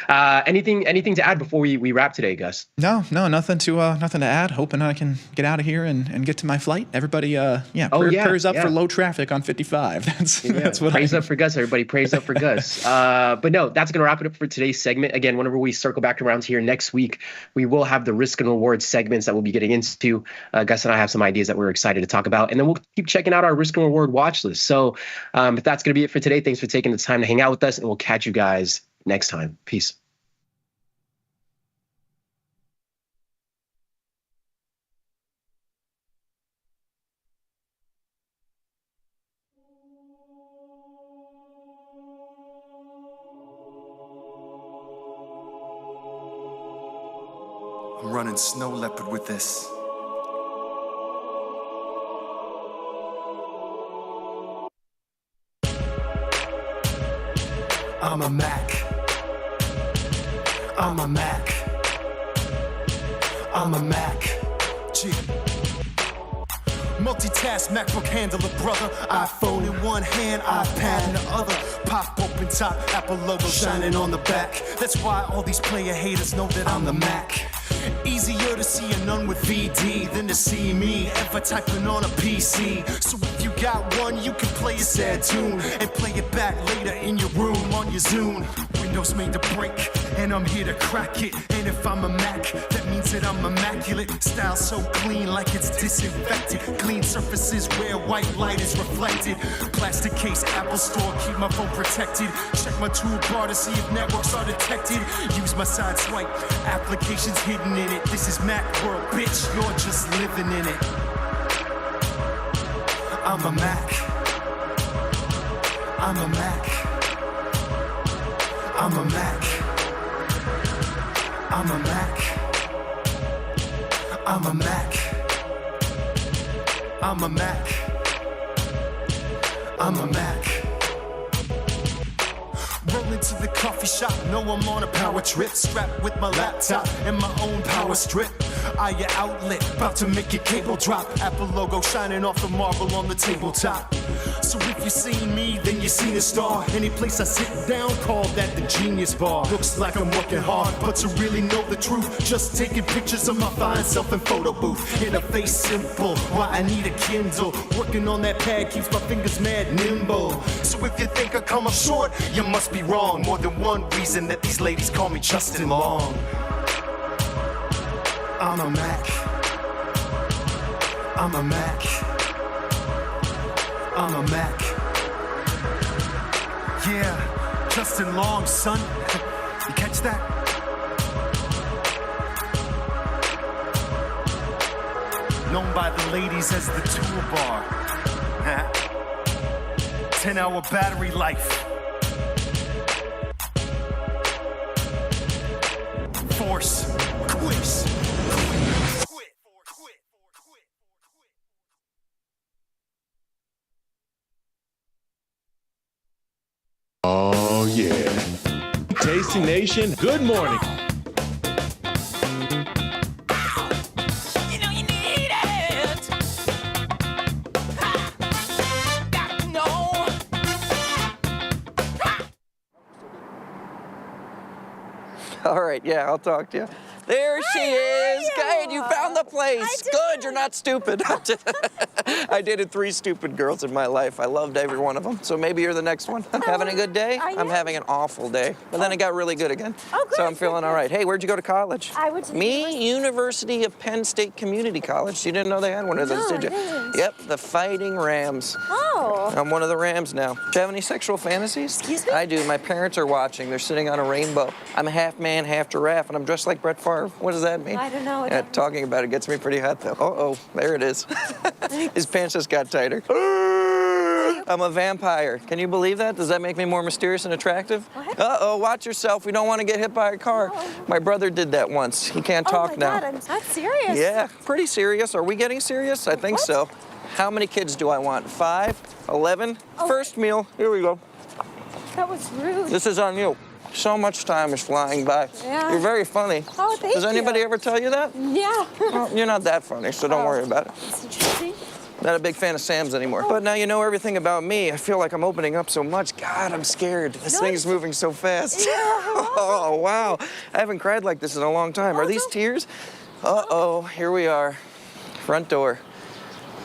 Speaker 23: Anything to add before we wrap today, Gus?
Speaker 24: No, nothing to add. Hoping I can get out of here and get to my flight. Everybody, prayers up for low traffic on 55. That's what
Speaker 23: praise up for Gus. Everybody praise up for Gus. But no, that's gonna wrap it up for today's segment. Again, whenever we circle back around here next week, we will have the risk and reward segments that we'll be getting into. Gus and I have some ideas that we're excited to talk about, and then we'll keep checking out our risk and reward watch list. So if that's gonna be it for today, thanks for taking the time to hang out with us, and we'll catch you guys next time. Peace.
Speaker 1: I'm running Snow Leopard with this. I'm a Mac. I'm a Mac. I'm a Mac. G. Multitask MacBook handler, brother. iPhone in one hand, iPad in the other. Pop open top, Apple logo shining on the back. That's why all these player haters know that I'm the Mac. Easier to see a nun with VD than to see me ever typing on a PC. So if you got one, you can play a sad tune and play it back later in your room on your Zune. Windows made to break, and I'm here to crack it. And if I'm a Mac, that means that I'm immaculate. Style so clean like it's disinfected. Clean surfaces where white light is reflected. Plastic case, Apple Store, keep my phone protected. Check my toolbar to see if networks are detected. Use my side swipe, applications hidden in it. This is Mac world, bitch, you're just living in it. I'm a Mac. I'm a Mac. I'm a Mac. I'm a Mac. I'm a Mac. I'm a Mac. I'm a Mac. Roll into the coffee shop, know I'm on a power trip. Strapped with my laptop and my own power strip. Eye outlet, about to make your cable drop. Apple logo shining off the marble on the tabletop. So if you see me, then you seen a star. Any place I sit down, call that the Genius Bar. Looks like I'm working hard, but to really know the truth, just taking pictures of my fine self in photo booth. Interface simple, why I need a Kindle. Working on that pad keeps my fingers mad nimble. So if you think I come up short, you must be wrong. More than one reason that these ladies call me Justin Long. I'm a Mac. I'm a Mac. I'm a Mac. Yeah, Justin Long, son. You catch that? Known by the ladies as the toolbar. 10-hour battery life. Force. Quiz.
Speaker 3: Oh, yeah. Tasty Nation, good morning.
Speaker 4: All right, yeah, I'll talk to you. There she is. Good, you found the place. Good, you're not stupid. I dated 3 stupid girls in my life. I loved every one of them. So maybe you're the next one. Having a good day? I'm having an awful day. But then I got really good again. So I'm feeling all right. Hey, where'd you go to college?
Speaker 5: I went to
Speaker 4: University of Penn State Community College. You didn't know they had one of those, did you? Yep, the Fighting Rams.
Speaker 5: Oh.
Speaker 4: I'm one of the Rams now. Do you have any sexual fantasies? Excuse me? I do. My parents are watching. They're sitting on a rainbow. I'm a half man, half giraffe, and I'm dressed like Brett Favre. What does that mean?
Speaker 5: I don't know.
Speaker 4: Yeah, talking about it gets me pretty hot, though. Uh-oh, there it is. His pants just got tighter. I'm a vampire. Can you believe that? Does that make me more mysterious and attractive? Uh-oh, watch yourself. We don't want to get hit by a car. My brother did that once. He can't talk now.
Speaker 5: God, that's serious.
Speaker 4: Yeah, pretty serious. Are we getting serious? I think so. How many kids do I want? 5? 11? First meal. Here we go.
Speaker 5: That was rude.
Speaker 4: This is on you. So much time is flying by.
Speaker 5: Yeah.
Speaker 4: You're very funny.
Speaker 5: Oh, thank you.
Speaker 4: Does anybody ever tell you that?
Speaker 5: Yeah.
Speaker 4: Well, you're not that funny, so don't worry about it.
Speaker 5: That's interesting.
Speaker 4: Not a big fan of Sam's anymore. But now you know everything about me. I feel like I'm opening up so much. God, I'm scared. This thing is moving so fast.
Speaker 5: Yeah.
Speaker 4: Oh, wow. I haven't cried like this in a long time. Are these tears? Uh-oh, here we are. Front door.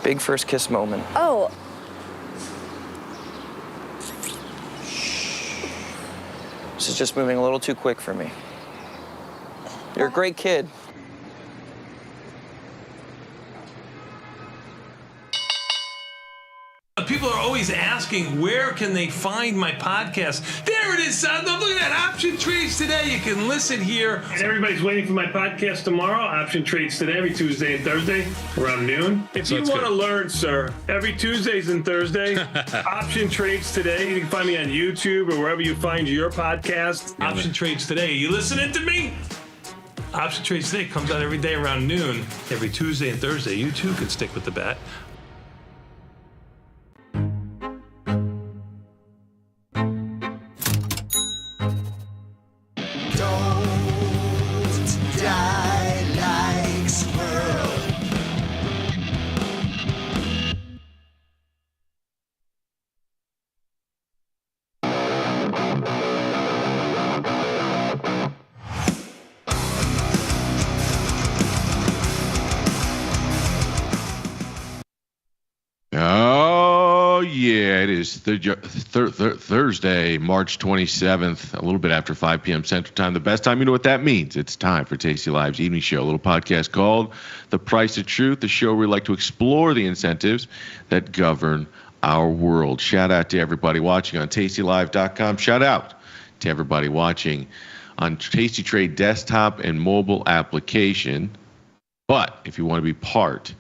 Speaker 4: Big first kiss moment.
Speaker 5: Oh.
Speaker 4: This is just moving a little too quick for me. You're a great kid.
Speaker 6: People are always asking, where can they find my podcast? There it is, son. Look at that. Option Trades Today. You can listen here.
Speaker 7: And everybody's waiting for my podcast tomorrow. Option Trades Today, every Tuesday and Thursday around noon. If you want to learn, sir, every Tuesdays and Thursday, Option Trades Today. You can find me on YouTube or wherever you find your podcast.
Speaker 6: Option Trades Today. You listening to me? Option Trades Today comes out every day around noon, every Tuesday and Thursday. You too can stick with the bat.
Speaker 2: Oh, yeah, it is Thursday, March 27th, a little bit after 5 p.m. Central Time. The best time, you know what that means. It's time for Tasty Live's evening show, a little podcast called The Price of Truth, the show where we like to explore the incentives that govern our world. Shout out to everybody watching on tastylive.com. Shout out to everybody watching on Tasty Trade desktop and mobile application. But if you want to be part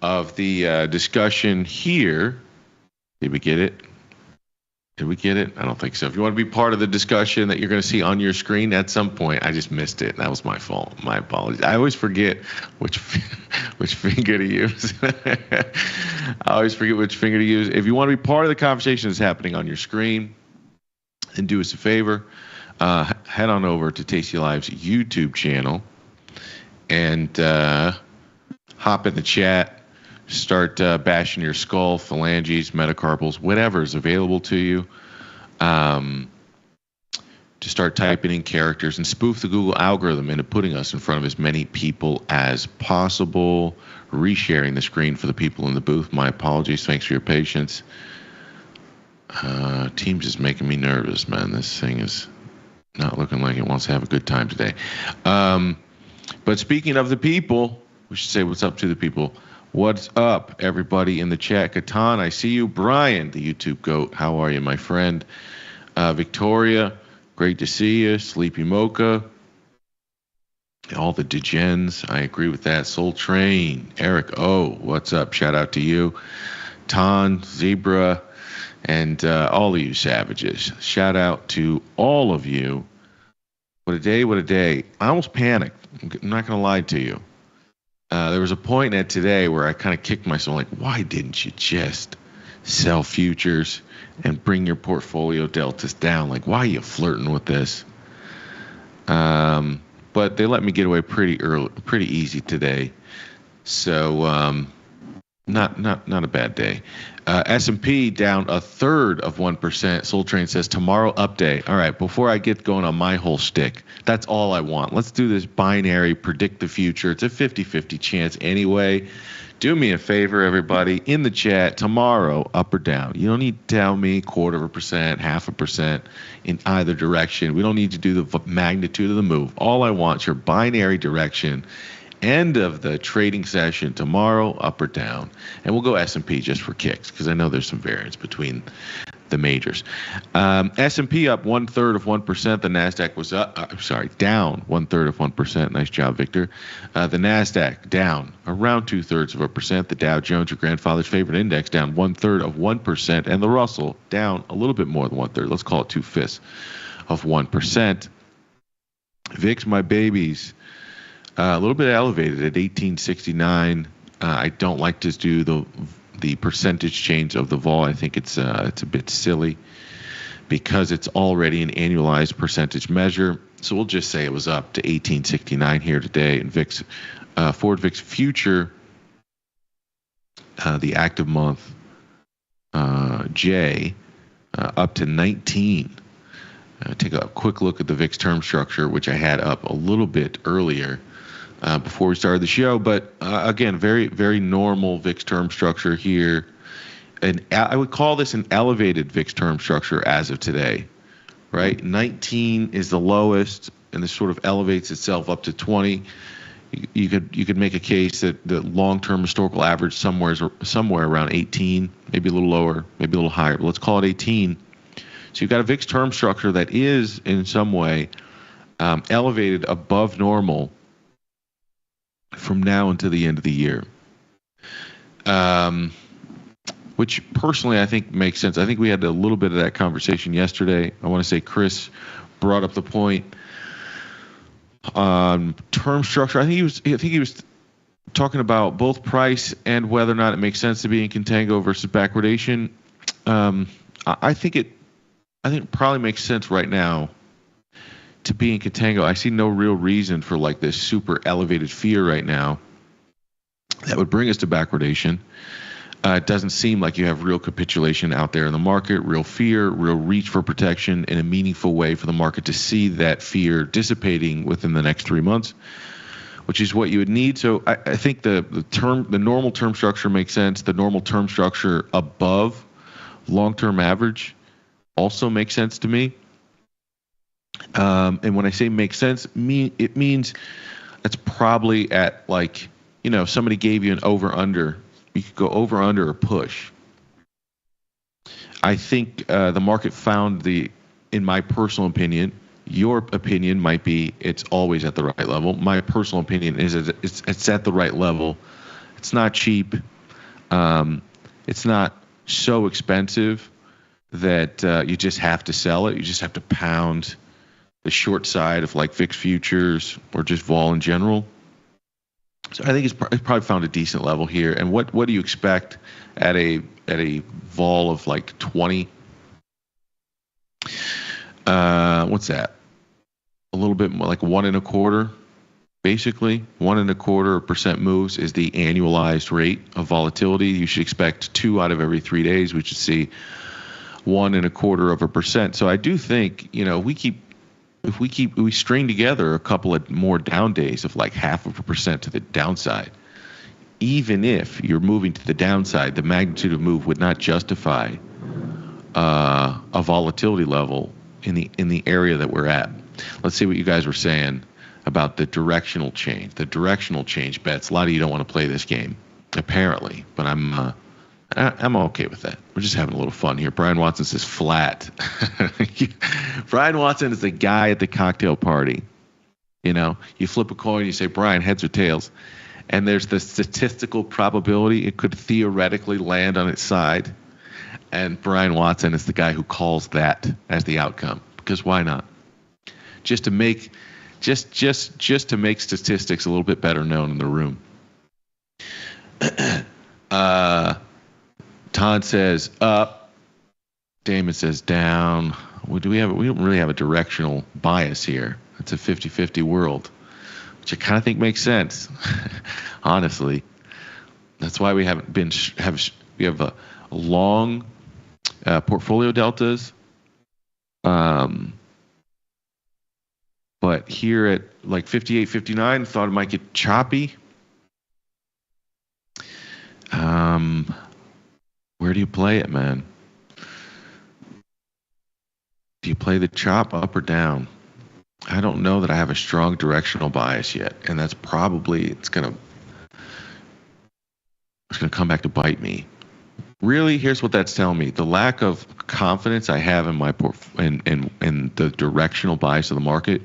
Speaker 2: of the discussion here, did we get it? Did we get it? I don't think so. If you want to be part of the discussion that you're going to see on your screen at some point, I just missed it. That was my fault. My apologies. I always forget which finger to use. I always forget which finger to use. If you want to be part of the conversation that's happening on your screen, then do us a favor. Head on over to Tasty Live's YouTube channel and hop in the chat. Start bashing your skull, phalanges, metacarpals, whatever is available to you. To start typing in characters and spoof the Google algorithm into putting us in front of as many people as possible. Resharing the screen for the people in the booth. My apologies. Thanks for your patience. Teams is making me nervous, man. This thing is not looking like it wants to have a good time today. But speaking of the people, we should say what's up to the people. What's up, everybody in the chat? Katan, I see you. Brian, the YouTube goat, how are you, my friend? Victoria, great to see you. Sleepy Mocha, all the degens, I agree with that. Soul Train, Eric O, what's up? Shout out to you. Ton, Zebra, and all of you savages. Shout out to all of you. What a day, what a day. I almost panicked. I'm not going to lie to you. There was a point at today where I kind of kicked myself, like, why didn't you just sell futures and bring your portfolio deltas down? Like, why are you flirting with this? But they let me get away pretty easy today. So
Speaker 3: Not a bad day. S&P down 1/3%. Soul Train says tomorrow up day. All right, before I get going on my whole shtick, that's all I want. Let's do this binary predict the future. It's a 50-50 chance anyway. Do me a favor, everybody, in the chat, tomorrow, up or down. You don't need to tell me 1/4%, 0.5% in either direction. We don't need to do the magnitude of the move. All I want is your binary direction. End of the trading session tomorrow, up or down. And we'll go S&P just for kicks because I know there's some variance between the majors. S&P up 1/3%. The NASDAQ was down 1/3%. Nice job, Victor. The NASDAQ down around 2/3%. The Dow Jones, your grandfather's favorite index, down 1/3%. And the Russell down a little bit more than 1/3. Let's call it 2/5%. VIX, my babies, a little bit elevated at 1869. I don't like to do the percentage change of the vol. I think it's a bit silly because it's already an annualized percentage measure. So we'll just say it was up to 1869 here today. And VIX, forward VIX future, the active month J, up to 19. Take a quick look at the VIX term structure, which I had up a little bit earlier before we started the show. But again, very, very normal VIX term structure here. And I would call this an elevated VIX term structure as of today, right? 19 is the lowest, and this sort of elevates itself up to 20. You could make a case that the long-term historical average somewhere around 18, maybe a little lower, maybe a little higher. But let's call it 18. So you've got a VIX term structure that is in some way elevated above normal from now until the end of the year, which personally I think makes sense. I think we had a little bit of that conversation yesterday. I want to say Chris brought up the point on term structure. I think he was talking about both price and whether or not it makes sense to be in contango versus backwardation. I think it probably makes sense right now to be in contango. I see no real reason for like this super elevated fear right now that would bring us to backwardation. It doesn't seem like you have real capitulation out there in the market, real fear, real reach for protection in a meaningful way for the market to see that fear dissipating within the next 3 months, which is what you would need. So I think the normal term structure makes sense. The normal term structure above long-term average also makes sense to me. And when I say make sense, it means that's probably at like, somebody gave you an over-under. You could go over-under or push. I think the market found in my personal opinion, your opinion might be it's always at the right level. My personal opinion is it's at the right level. It's not cheap. It's not so expensive that you just have to sell it. You just have to pound the short side of like VIX futures or just vol in general. So I think it's probably found a decent level here. And what do you expect at a vol of like 20? What's that? A little bit more like 1.25. Basically, 1.25% moves is the annualized rate of volatility. You should expect 2 out of every 3 days. We should see 1.25%. So I do think if we string together a couple of more down days of like 0.5% to the downside, even if you're moving to the downside, the magnitude of move would not justify a volatility level in the area that we're at. Let's see what you guys were saying about the directional change. The directional change bets. A lot of you don't want to play this game, apparently, but I'm okay with that. We're just having a little fun here. Brian Watson says flat. Brian Watson is the guy at the cocktail party. You flip a coin, you say, Brian, heads or tails, and there's the statistical probability it could theoretically land on its side, and Brian Watson is the guy who calls that as the outcome, because why not? Just to make statistics a little bit better known in the room. Todd says up. Damon says down. We don't really have a directional bias here. It's a 50-50 world, which I kind of think makes sense, honestly. That's why we haven't been we have a long portfolio deltas. But here at like 58, 59, thought it might get choppy. Where do you play it, man? Do you play the chop up or down? I don't know that I have a strong directional bias yet, and that's probably it's gonna come back to bite me. Really, here's what that's telling me: the lack of confidence I have in my in the directional bias of the market.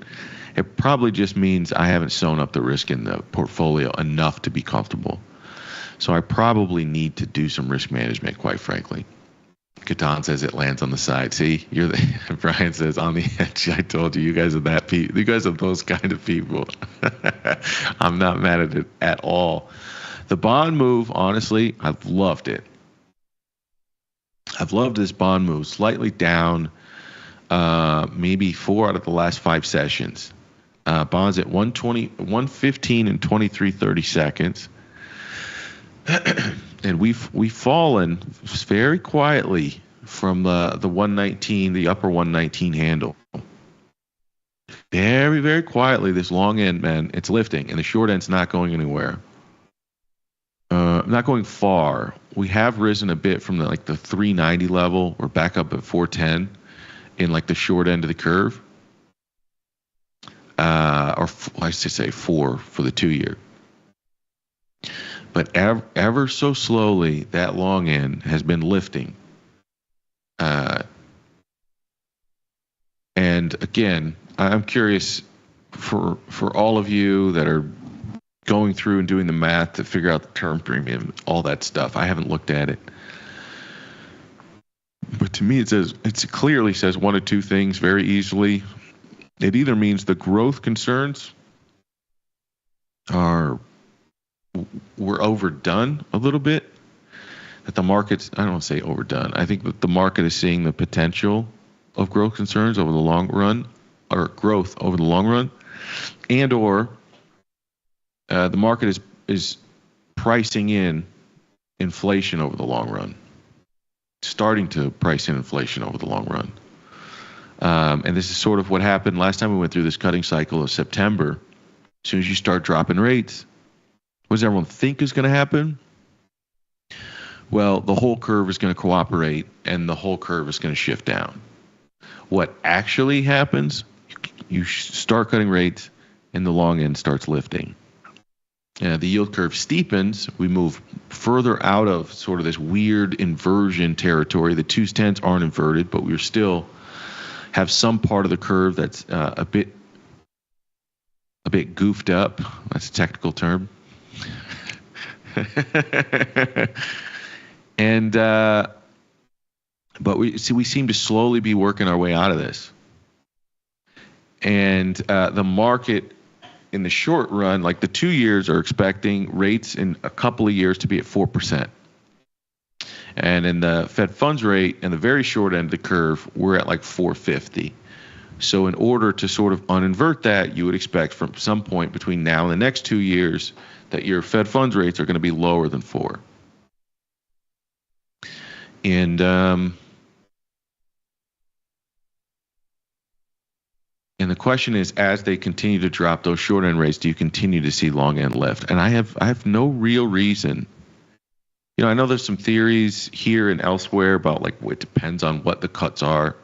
Speaker 3: It probably just means I haven't sewn up the risk in the portfolio enough to be comfortable. So I probably need to do some risk management, quite frankly. Catan says it lands on the side. See, Brian says on the edge. I told you, you guys are that people. You guys are those kind of people. I'm not mad at it at all. The bond move, honestly, I've loved it. I've loved this bond move. Slightly down, maybe 4 out of the last 5 sessions. Bonds at 115 and 23/30 seconds. And we've fallen very quietly from the 119, the upper 119 handle. Very, very quietly, this long end, man, it's lifting, and the short end's not going anywhere. Not going far. We have risen a bit from the 390 level. We're back up at 410 in like the short end of the curve. Or I should say 4 for the 2-year. But ever so slowly, that long end has been lifting. And again, I'm curious for all of you that are going through and doing the math to figure out the term premium, all that stuff. I haven't looked at it. But to me, it clearly says one of two things very easily. It either means the growth concerns were overdone a little bit, that the market's, I don't want to say overdone. I think that the market is seeing the potential of growth concerns over the long run, or growth over the long run, and or the market is pricing in inflation over the long run, starting to price in inflation over the long run. And this is sort of what happened last time we went through this cutting cycle of September. As soon as you start dropping rates, what does everyone think is going to happen? Well, the whole curve is going to cooperate, and the whole curve is going to shift down. What actually happens, you start cutting rates, and the long end starts lifting. The yield curve steepens. We move further out of sort of this weird inversion territory. The 2s10s aren't inverted, but we're still have some part of the curve that's a bit goofed up. That's a technical term. And but we seem to slowly be working our way out of this. And the market in the short run, like the 2 years, are expecting rates in a couple of years to be at 4%. And in the Fed funds rate and the very short end of the curve, we're at like 450. So in order to sort of uninvert that, you would expect from some point between now and the next 2 years that your Fed funds rates are going to be lower than 4. And the question is, as they continue to drop those short end rates, do you continue to see long end lift? And I have no real reason. You know, I know there's some theories here and elsewhere about like it depends on what the cuts are.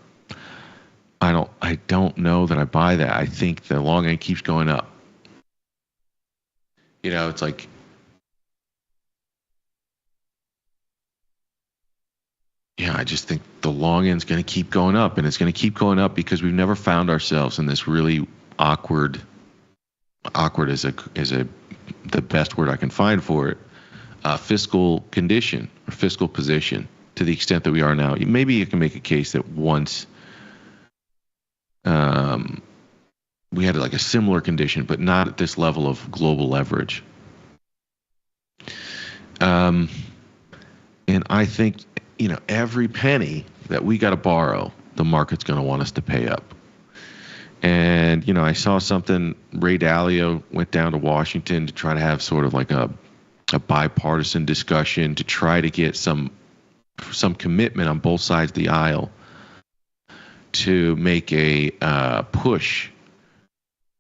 Speaker 3: I don't know that I buy that. I think the long end keeps going up. You know, it's like I just think the long end's going to keep going up, and it's going to keep going up because we've never found ourselves in this really awkward is the best word I can find for it, fiscal condition or fiscal position to the extent that we are now. Maybe you can make a case that once we had like a similar condition, but not at this level of global leverage. And I think, you know, every penny that we got to borrow, the market's going to want us to pay up. And, you know, I saw something, Ray Dalio went down to Washington to try to have sort of like a a bipartisan discussion to try to get some commitment on both sides of the aisle to make a push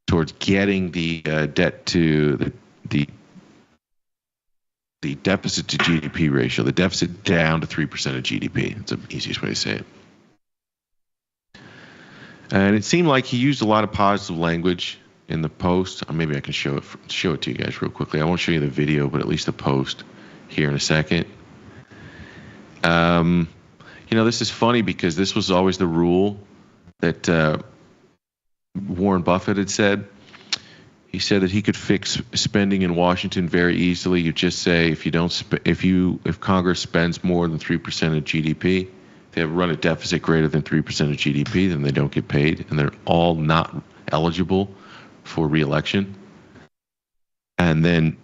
Speaker 3: towards getting the debt to the deficit to GDP ratio, the deficit down to 3% of GDP. It's the easiest way to say it. And it seemed like he used a lot of positive language in the post. Maybe I can show it to you guys real quickly. I won't show you the video, but at least the post here in a second. This is funny because this was always the rule that Warren Buffett had said. He said that he could fix spending in Washington very easily. You just say if Congress spends more than 3% of GDP, they have run a deficit greater than 3% of GDP, then they don't get paid, and they're all not eligible for re-election. And then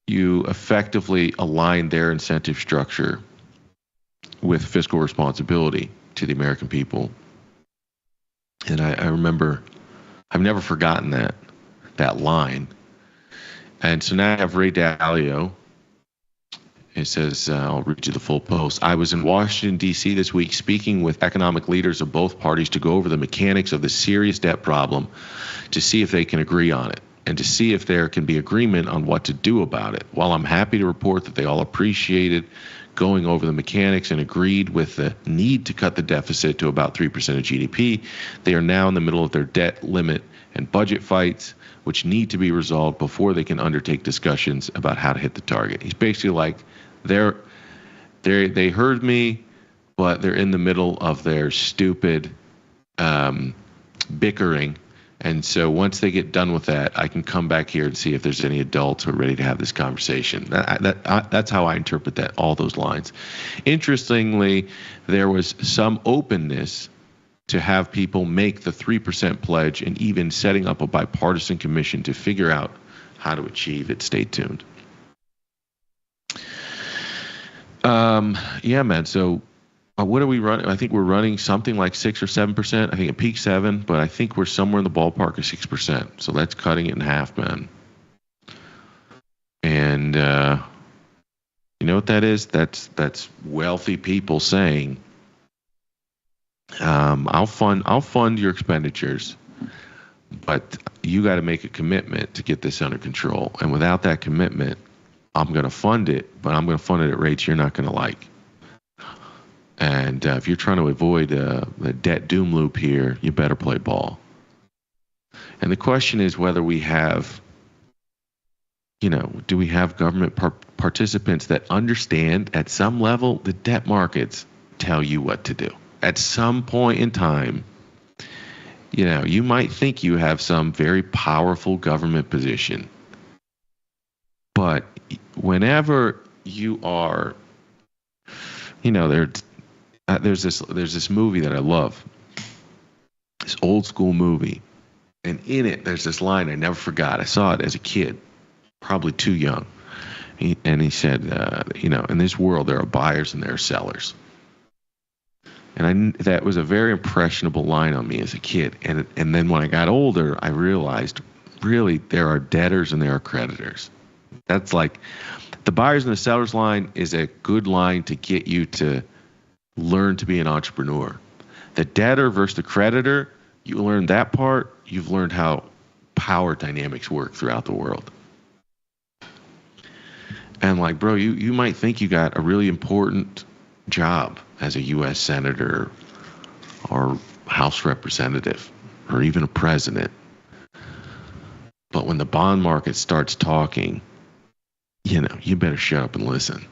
Speaker 3: you effectively align their incentive structure with fiscal responsibility to the American people. And I remember, I've never forgotten that line. And so now I have Ray Dalio. It says, I'll read you the full post. I was in Washington, D.C. this week speaking with economic leaders of both parties to go over the mechanics of the serious debt problem to see if they can agree on it and to see if there can be agreement on what to do about it. While I'm happy to report that they all appreciated going over the mechanics and agreed with the need to cut the deficit to about 3% of GDP, they are now in the middle of their debt limit and budget fights, which need to be resolved before they can undertake discussions about how to hit the target. He's basically like, they heard me, but they're in the middle of their stupid bickering. And so once they get done with that, I can come back here and see if there's any adults who are ready to have this conversation. That's how I interpret all those lines. Interestingly, there was some openness to have people make the 3% pledge and even setting up a bipartisan commission to figure out how to achieve it. Stay tuned. Yeah, man. So what are we running? I think we're running something like 6 or 7%. I think it peaked 7, but I think we're somewhere in the ballpark of 6%. So that's cutting it in half, man. And you know what that is? That's wealthy people saying, I'll fund your expenditures, but you got to make a commitment to get this under control. And without that commitment, I'm going to fund it, but I'm going to fund it at rates you're not going to like. And if you're trying to avoid the debt doom loop here, you better play ball. And the question is whether we have, do we have government participants that understand at some level the debt markets tell you what to do? At some point in time, you might think you have some very powerful government position. But whenever you are, there's this movie that I love, this old school movie, and in it there's this line I never forgot. I saw it as a kid, probably too young, and he said, in this world there are buyers and there are sellers. And that was a very impressionable line on me as a kid. And then when I got older, I realized really there are debtors and there are creditors. That's like the buyers and the sellers line is a good line to get you to learn to be an entrepreneur. The debtor versus the creditor, you learn that part, you've learned how power dynamics work throughout the world. And like, bro, you might think you got a really important job as a U.S. senator or House representative or even a president. But when the bond market starts talking, you better shut up and listen.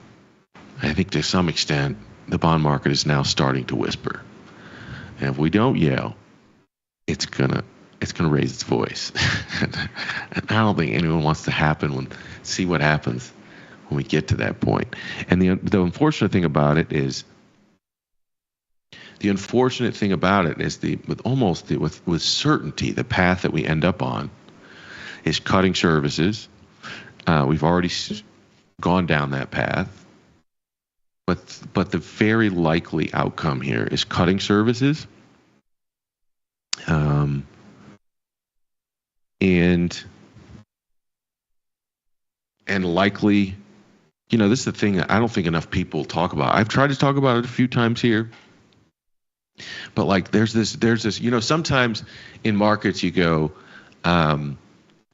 Speaker 3: I think to some extent, the bond market is now starting to whisper. And if we don't yell, it's gonna raise its voice. And I don't think anyone wants to see what happens when we get to that point. And the unfortunate thing about it is with certainty, the path that we end up on is cutting services. We've already gone down that path. But the very likely outcome here is cutting services, and and likely, you know, this is the thing that I don't think enough people talk about. I've tried to talk about it a few times here, but like there's this, you know, sometimes in markets you go, oh,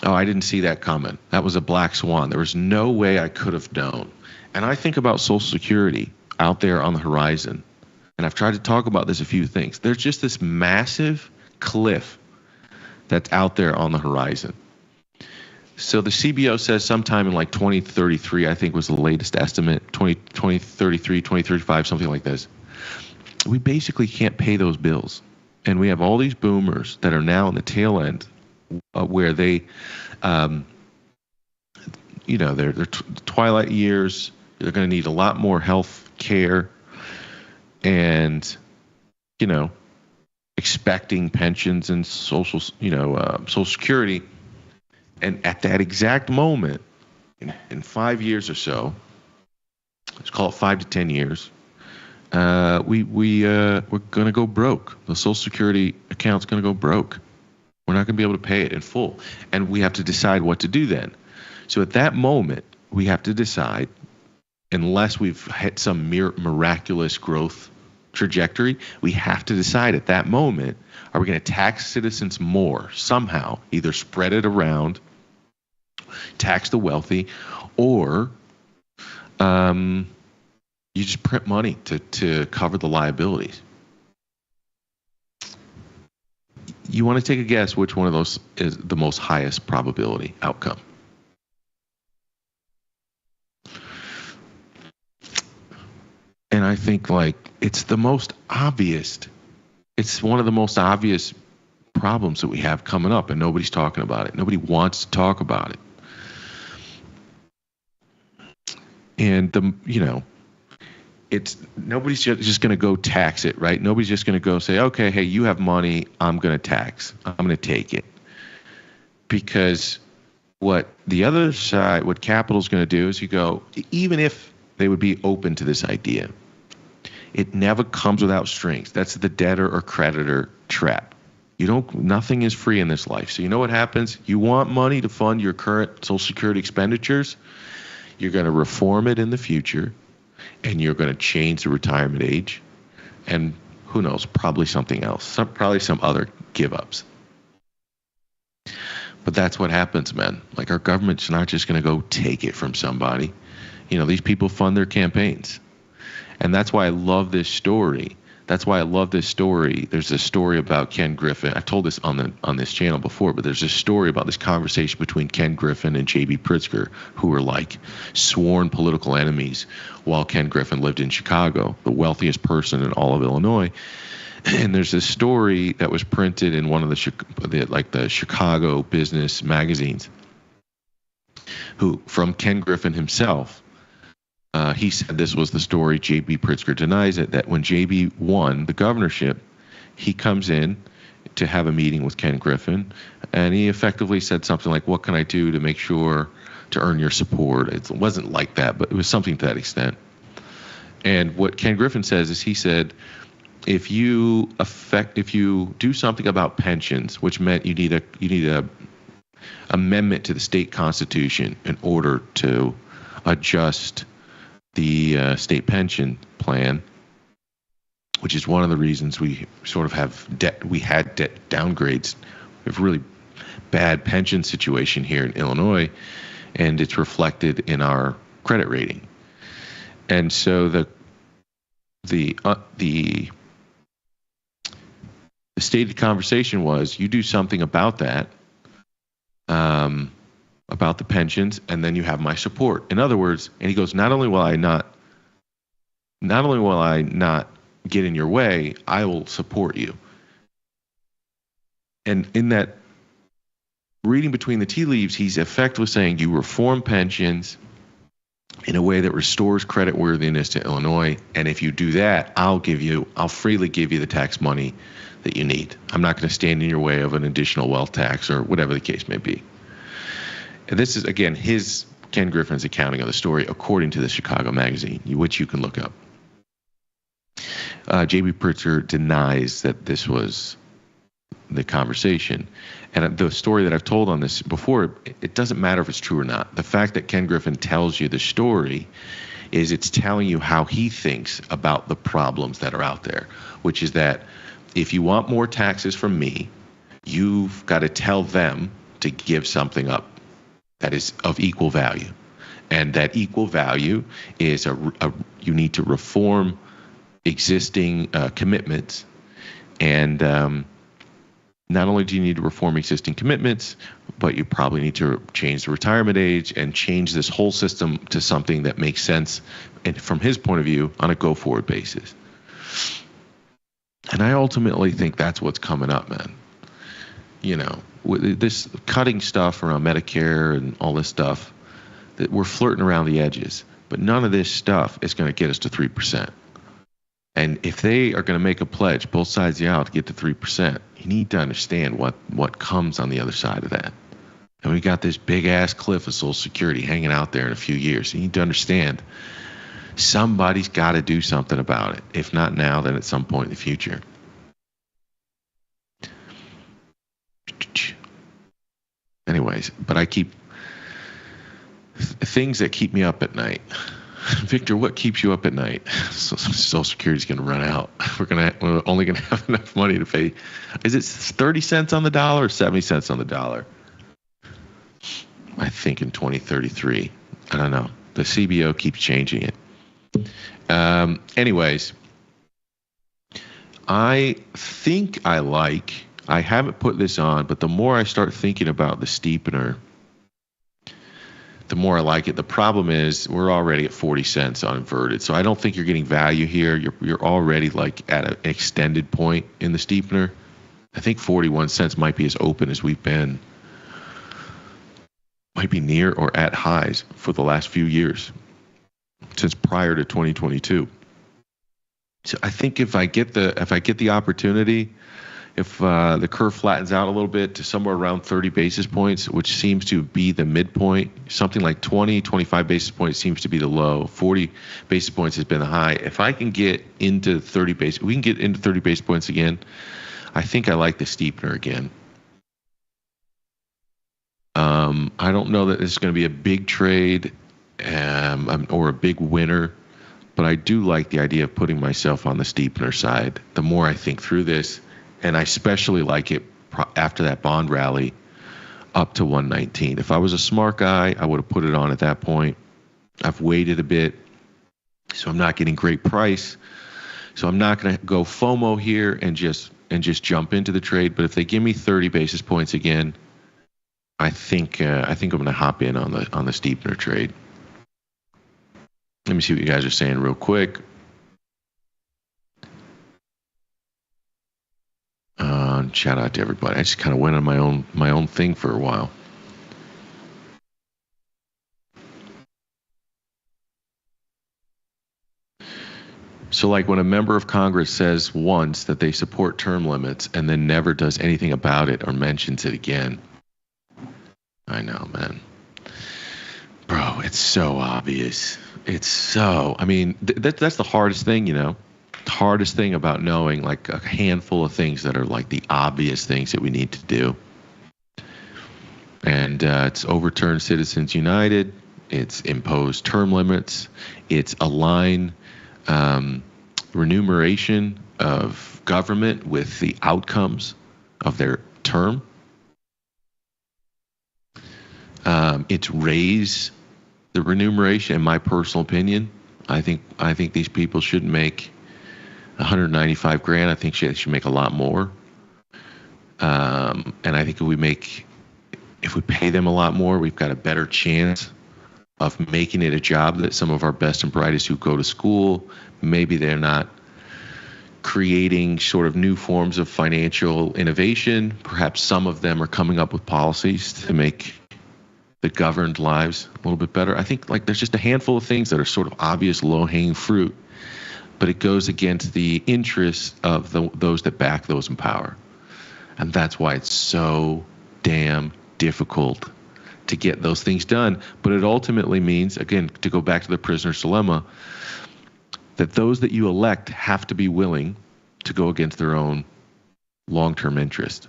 Speaker 3: I didn't see that coming. That was a black swan. There was no way I could have known. And I think about Social Security out there on the horizon. And I've tried to talk about this a few things. There's just this massive cliff that's out there on the horizon. So the CBO says sometime in like 2033, I think was the latest estimate, 2033, 2035, something like this. We basically can't pay those bills. And we have all these boomers that are now in the tail end where they, you know, they're twilight years. They're going to need a lot more health care and, you know, expecting pensions and Social Security. And at that exact moment, in 5 years or so, let's call it 5 to 10 years, we're going to go broke. The Social Security account's going to go broke. We're not going to be able to pay it in full. And we have to decide what to do then. So at that moment, we have to decide, unless we've hit some miraculous growth trajectory, we have to decide at that moment, are we going to tax citizens more somehow, either spread it around, tax the wealthy, or you just print money to cover the liabilities. You want to take a guess which one of those is the most highest probability outcome? And I think like it's the most obvious. It's one of the most obvious problems that we have coming up, and nobody's talking about it. Nobody wants to talk about it. And it's nobody's just going to go tax it, right? Nobody's just going to go say, okay, hey, you have money, I'm going to tax. I'm going to take it. Because what the other side, what capital's going to do is you go, even if they would be open to this idea, it never comes without strings. That's the debtor or creditor trap. Nothing is free in this life. So you know what happens? You want money to fund your current Social Security expenditures. You're going to reform it in the future, and you're going to change the retirement age, and who knows, probably something else, probably some other give-ups. But that's what happens, man. Like, our government's not just going to go take it from somebody. You know, these people fund their campaigns. And that's why I love this story. There's a story about Ken Griffin. I've told this on this channel before, but there's a story about this conversation between Ken Griffin and J.B. Pritzker, who were like sworn political enemies while Ken Griffin lived in Chicago, the wealthiest person in all of Illinois. And there's this story that was printed in one of the Chicago business magazines, from Ken Griffin himself. He said this was the story. J.B. Pritzker denies it, that when J.B. won the governorship, he comes in to have a meeting with Ken Griffin, and he effectively said something like, what can I do to make sure to earn your support? It wasn't like that, but it was something to that extent. And what Ken Griffin says is, he said, if you do something about pensions, which meant you need a amendment to the state constitution in order to adjust the state pension plan, which is one of the reasons we sort of have debt. We had debt downgrades. We have a really bad pension situation here in Illinois, and it's reflected in our credit rating. And so the stated conversation was, you do something about that, about the pensions, and then you have my support. In other words, and he goes, not only will I not get in your way, I will support you. And in that reading between the tea leaves, he's effectively saying, you reform pensions in a way that restores creditworthiness to Illinois, and if you do that, I'll freely give you the tax money that you need. I'm not going to stand in your way of an additional wealth tax or whatever the case may be. And this is, again, Ken Griffin's accounting of the story, according to the Chicago magazine, which you can look up. J.B. Pritzker denies that this was the conversation. And the story that I've told on this before, it doesn't matter if it's true or not. The fact that Ken Griffin tells you the story is it's telling you how he thinks about the problems that are out there, which is that if you want more taxes from me, you've got to tell them to give something up that is of equal value. And that equal value is you need to reform existing commitments. And not only do you need to reform existing commitments, but you probably need to change the retirement age and change this whole system to something that makes sense, and from his point of view, on a go-forward basis. And I ultimately think that's what's coming up, man. You know, this cutting stuff around Medicare and all this stuff, that we're flirting around the edges, but none of this stuff is going to get us to 3%. And if they are going to make a pledge, both sides of the aisle, to get to 3%, you need to understand what comes on the other side of that. And we got this big-ass cliff of Social Security hanging out there in a few years. You need to understand somebody's got to do something about it. If not now, then at some point in the future. Anyways, but I keep things that keep me up at night. Victor, what keeps you up at night? Social Security's going to run out. We're only going to have enough money to pay. Is it 30 cents on the dollar or 70 cents on the dollar? I think in 2033. I don't know. The CBO keeps changing it. Anyways, I think I haven't put this on, but the more I start thinking about the steepener, the more I like it. The problem is we're already at 40 cents on inverted, so I don't think you're getting value here. You're already like at an extended point in the steepener. I think 41 cents might be as open as we've been. Might be near or at highs for the last few years, since prior to 2022. So I think if I get the opportunity, if the curve flattens out a little bit to somewhere around 30 basis points, which seems to be the midpoint, something like 20, 25 basis points seems to be the low. 40 basis points has been the high. If I can get into we can get into 30 basis points again, I think I like the steepener again. I don't know that this is going to be a big trade or a big winner, but I do like the idea of putting myself on the steepener side. The more I think through this, and I especially like it after that bond rally up to 119. If I was a smart guy, I would have put it on at that point. I've waited a bit, so I'm not getting great price. So I'm not going to go FOMO here and just jump into the trade. But if they give me 30 basis points again, I think I'm going to hop in on the steepener trade. Let me see what you guys are saying real quick. Shout out to everybody. I just kind of went on my own thing for a while. So like when a member of Congress says once that they support term limits and then never does anything about it or mentions it again. I know, man. Bro, it's so obvious. I mean, that's the hardest thing, you know. The hardest thing about knowing like a handful of things that are like the obvious things that we need to do. And it's overturn Citizens United. It's impose term limits. It's align remuneration of government with the outcomes of their term. It's raise the remuneration. In my personal opinion, I think these people shouldn't make 195 grand. I think they should make a lot more. And I think if we pay them a lot more, we've got a better chance of making it a job that some of our best and brightest who go to school, maybe they're not creating sort of new forms of financial innovation. Perhaps some of them are coming up with policies to make the governed lives a little bit better. I think like there's just a handful of things that are sort of obvious low-hanging fruit, but it goes against the interests of those that back those in power. And that's why it's so damn difficult to get those things done. But it ultimately means, again, to go back to the prisoner's dilemma, that those that you elect have to be willing to go against their own long-term interest.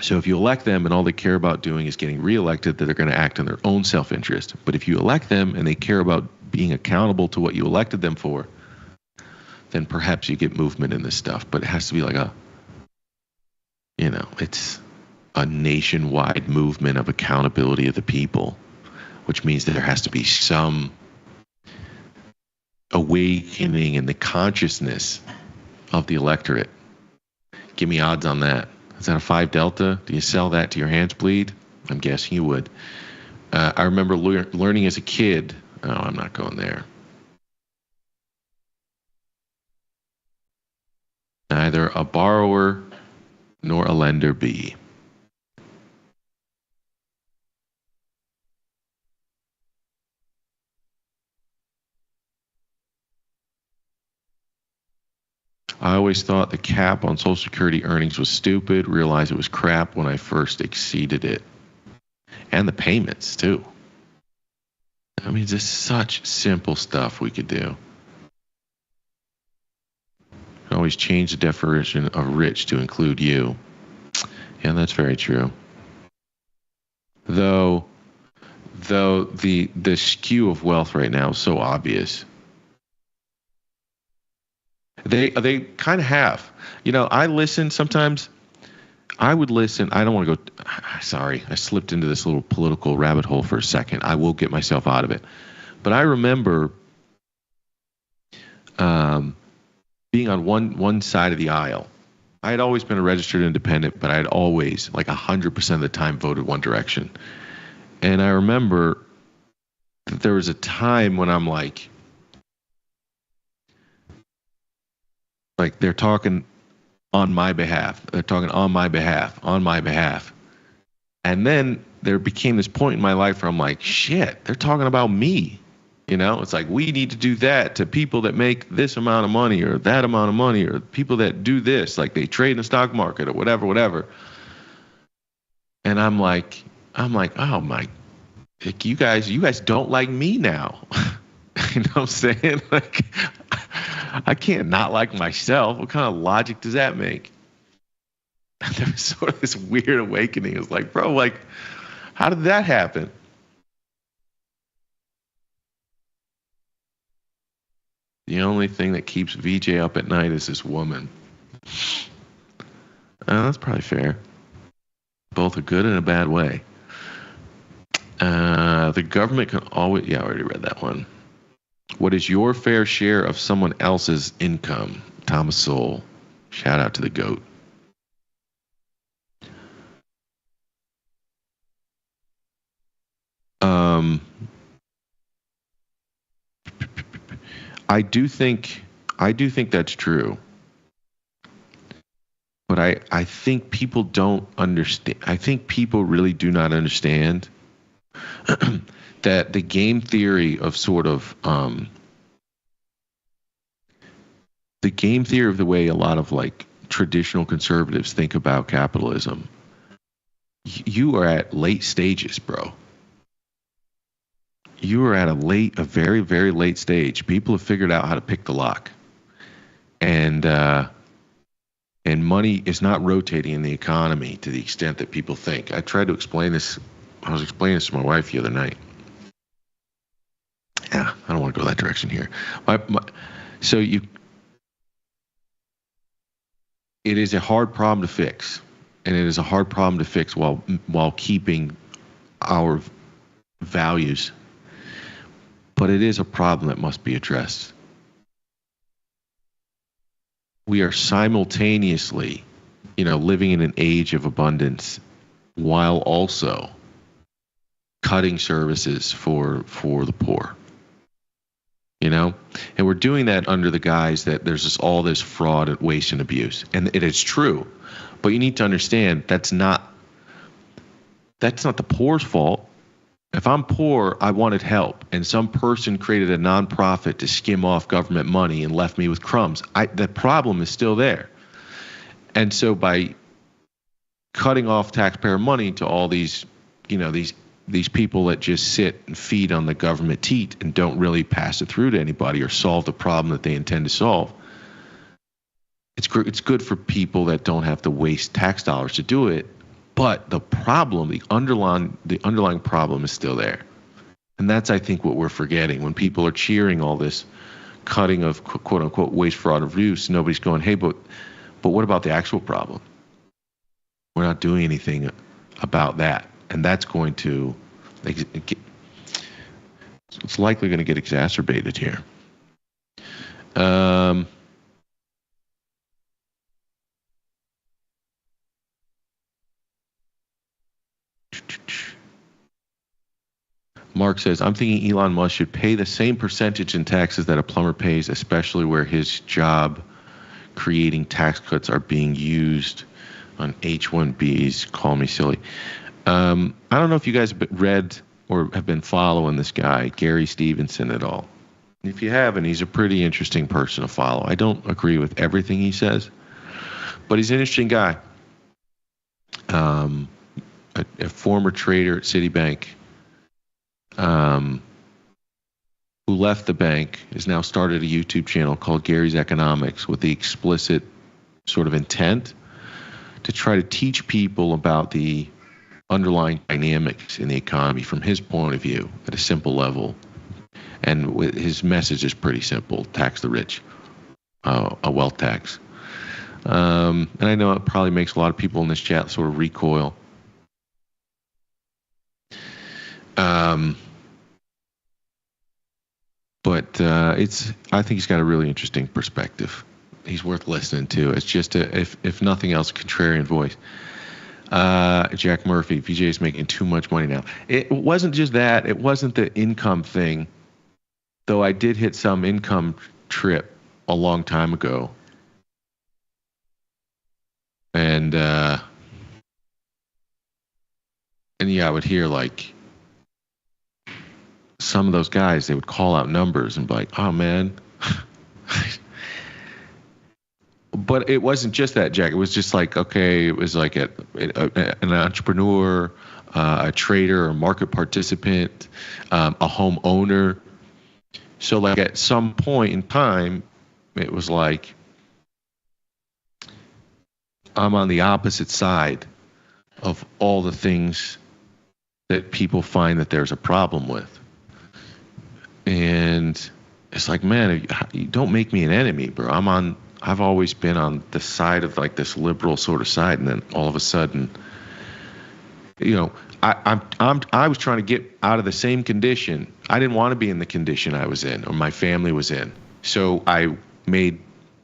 Speaker 3: So if you elect them and all they care about doing is getting reelected, that they're going to act in their own self-interest. But if you elect them and they care about being accountable to what you elected them for, then perhaps you get movement in this stuff. But it has to be like it's a nationwide movement of accountability of the people, which means that there has to be some awakening in the consciousness of the electorate. Give me odds on that. Is that a 5 delta? Do you sell that to your hands bleed? I'm guessing you would. I remember learning as a kid. Oh, I'm not going there. Neither a borrower nor a lender be. I always thought the cap on Social Security earnings was stupid, realized it was crap when I first exceeded it. And the payments, too. I mean, just such simple stuff we could do. Always change the definition of rich to include you. Yeah, that's very true. Though the skew of wealth right now is so obvious. They kind of have. I listen sometimes. I would listen. I don't want to go. Sorry, I slipped into this little political rabbit hole for a second. I will get myself out of it. But I remember being on one side of the aisle. I had always been a registered independent, but I had always, 100% of the time, voted one direction. And I remember that there was a time when I'm like they're talking on my behalf. They're talking on my behalf. And then there became this point in my life where I'm like, shit, they're talking about me. It's like, we need to do that to people that make this amount of money or that amount of money, or people that do this, like they trade in the stock market or whatever. And I'm like, oh my, you guys don't like me now. You know what I'm saying? I can't not like myself. What kind of logic does that make? And there was sort of this weird awakening. It was like, bro, how did that happen? The only thing that keeps VJ up at night is this woman. That's probably fair. Both a good and a bad way. The government can always... Yeah, I already read that one. What is your fair share of someone else's income? Thomas Sowell. Shout out to the GOAT. I do think that's true. But I think people don't understand. I think people really do not understand that the game theory of the game theory of the way a lot of traditional conservatives think about capitalism, you are at late stages, bro. You are at a very, very late stage. People have figured out how to pick the lock. And money is not rotating in the economy to the extent that people think. I tried to explain this. I was explaining this to my wife the other night. Yeah, I don't want to go that direction here. It is a hard problem to fix. And it is a hard problem to fix while keeping our values. But it is a problem that must be addressed. We are simultaneously, living in an age of abundance while also cutting services for the poor. And we're doing that under the guise that there's all this fraud and waste and abuse. And it is true. But you need to understand that's not the poor's fault. If I'm poor, I wanted help, and some person created a nonprofit to skim off government money and left me with crumbs. The problem is still there. And so by cutting off taxpayer money to all these, these people that just sit and feed on the government teat and don't really pass it through to anybody or solve the problem that they intend to solve, It's good for people that don't have to waste tax dollars to do it. But the problem, the underlying problem is still there. And that's, I think, what we're forgetting. When people are cheering all this cutting of quote unquote waste, fraud, and abuse, nobody's going, hey, but what about the actual problem? We're not doing anything about that. And that's going to, it's likely going to get exacerbated here. Mark says, I'm thinking Elon Musk should pay the same percentage in taxes that a plumber pays, especially where his job creating tax cuts are being used on H-1Bs. Call me silly. I don't know if you guys have read or have been following this guy, Gary Stevenson, at all. If you haven't, he's a pretty interesting person to follow. I don't agree with everything he says, but he's an interesting guy. A former trader at Citibank, who left the bank, has now started a YouTube channel called Gary's Economics with the explicit sort of intent to try to teach people about the underlying dynamics in the economy from his point of view at a simple level. And his message is pretty simple: tax the rich, a wealth tax. And I know it probably makes a lot of people in this chat sort of recoil. But I think he's got a really interesting perspective. He's worth listening to. It's just if nothing else, a contrarian voice. Jack Murphy, VJ is making too much money now. It wasn't just that. It wasn't the income thing, though. I did hit some income trip a long time ago. And yeah, I would hear like some of those guys, they would call out numbers and be like, oh man. But it wasn't just that, Jack. It was just like, okay, it was like an entrepreneur, a trader, a market participant, a homeowner. So like at some point in time, it was like, I'm on the opposite side of all the things that people find that there's a problem with. And it's like, man, you don't make me an enemy, bro. I've always been on the side of like this liberal sort of side, and then all of a sudden, you know, I was trying to get out of the same condition. I didn't want to be in the condition I was in or my family was in. So I made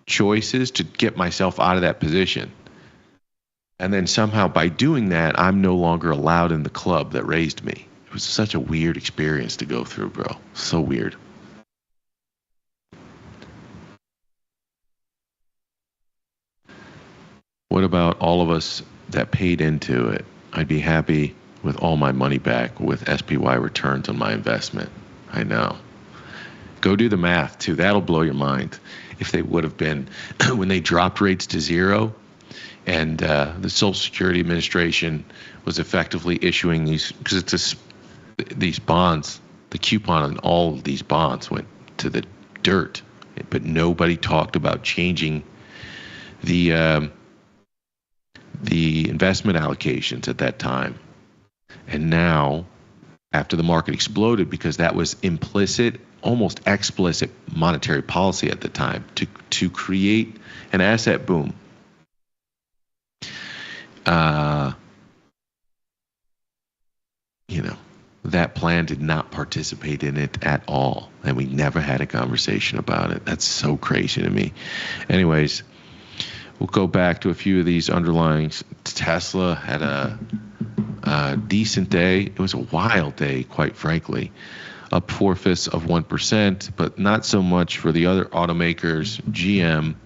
Speaker 3: choices to get myself out of that position. And then somehow by doing that, I'm no longer allowed in the club that raised me. It was such a weird experience to go through, bro. So weird. What about all of us that paid into it? I'd be happy with all my money back with SPY returns on my investment. I know. Go do the math, too. That'll blow your mind. If they would have been, when they dropped rates to zero, and the Social Security Administration was effectively issuing these, because it's just these bonds, the coupon on all of these bonds went to the dirt, but nobody talked about changing the investment allocations at that time. And now, after the market exploded, because that was implicit, almost explicit monetary policy at the time to create an asset boom. You know, that plan did not participate in it at all. And we never had a conversation about it. That's so crazy to me. Anyways, we'll go back to a few of these underlyings. Tesla had a decent day. It was a wild day, quite frankly. Up 0.4%, but not so much for the other automakers. GM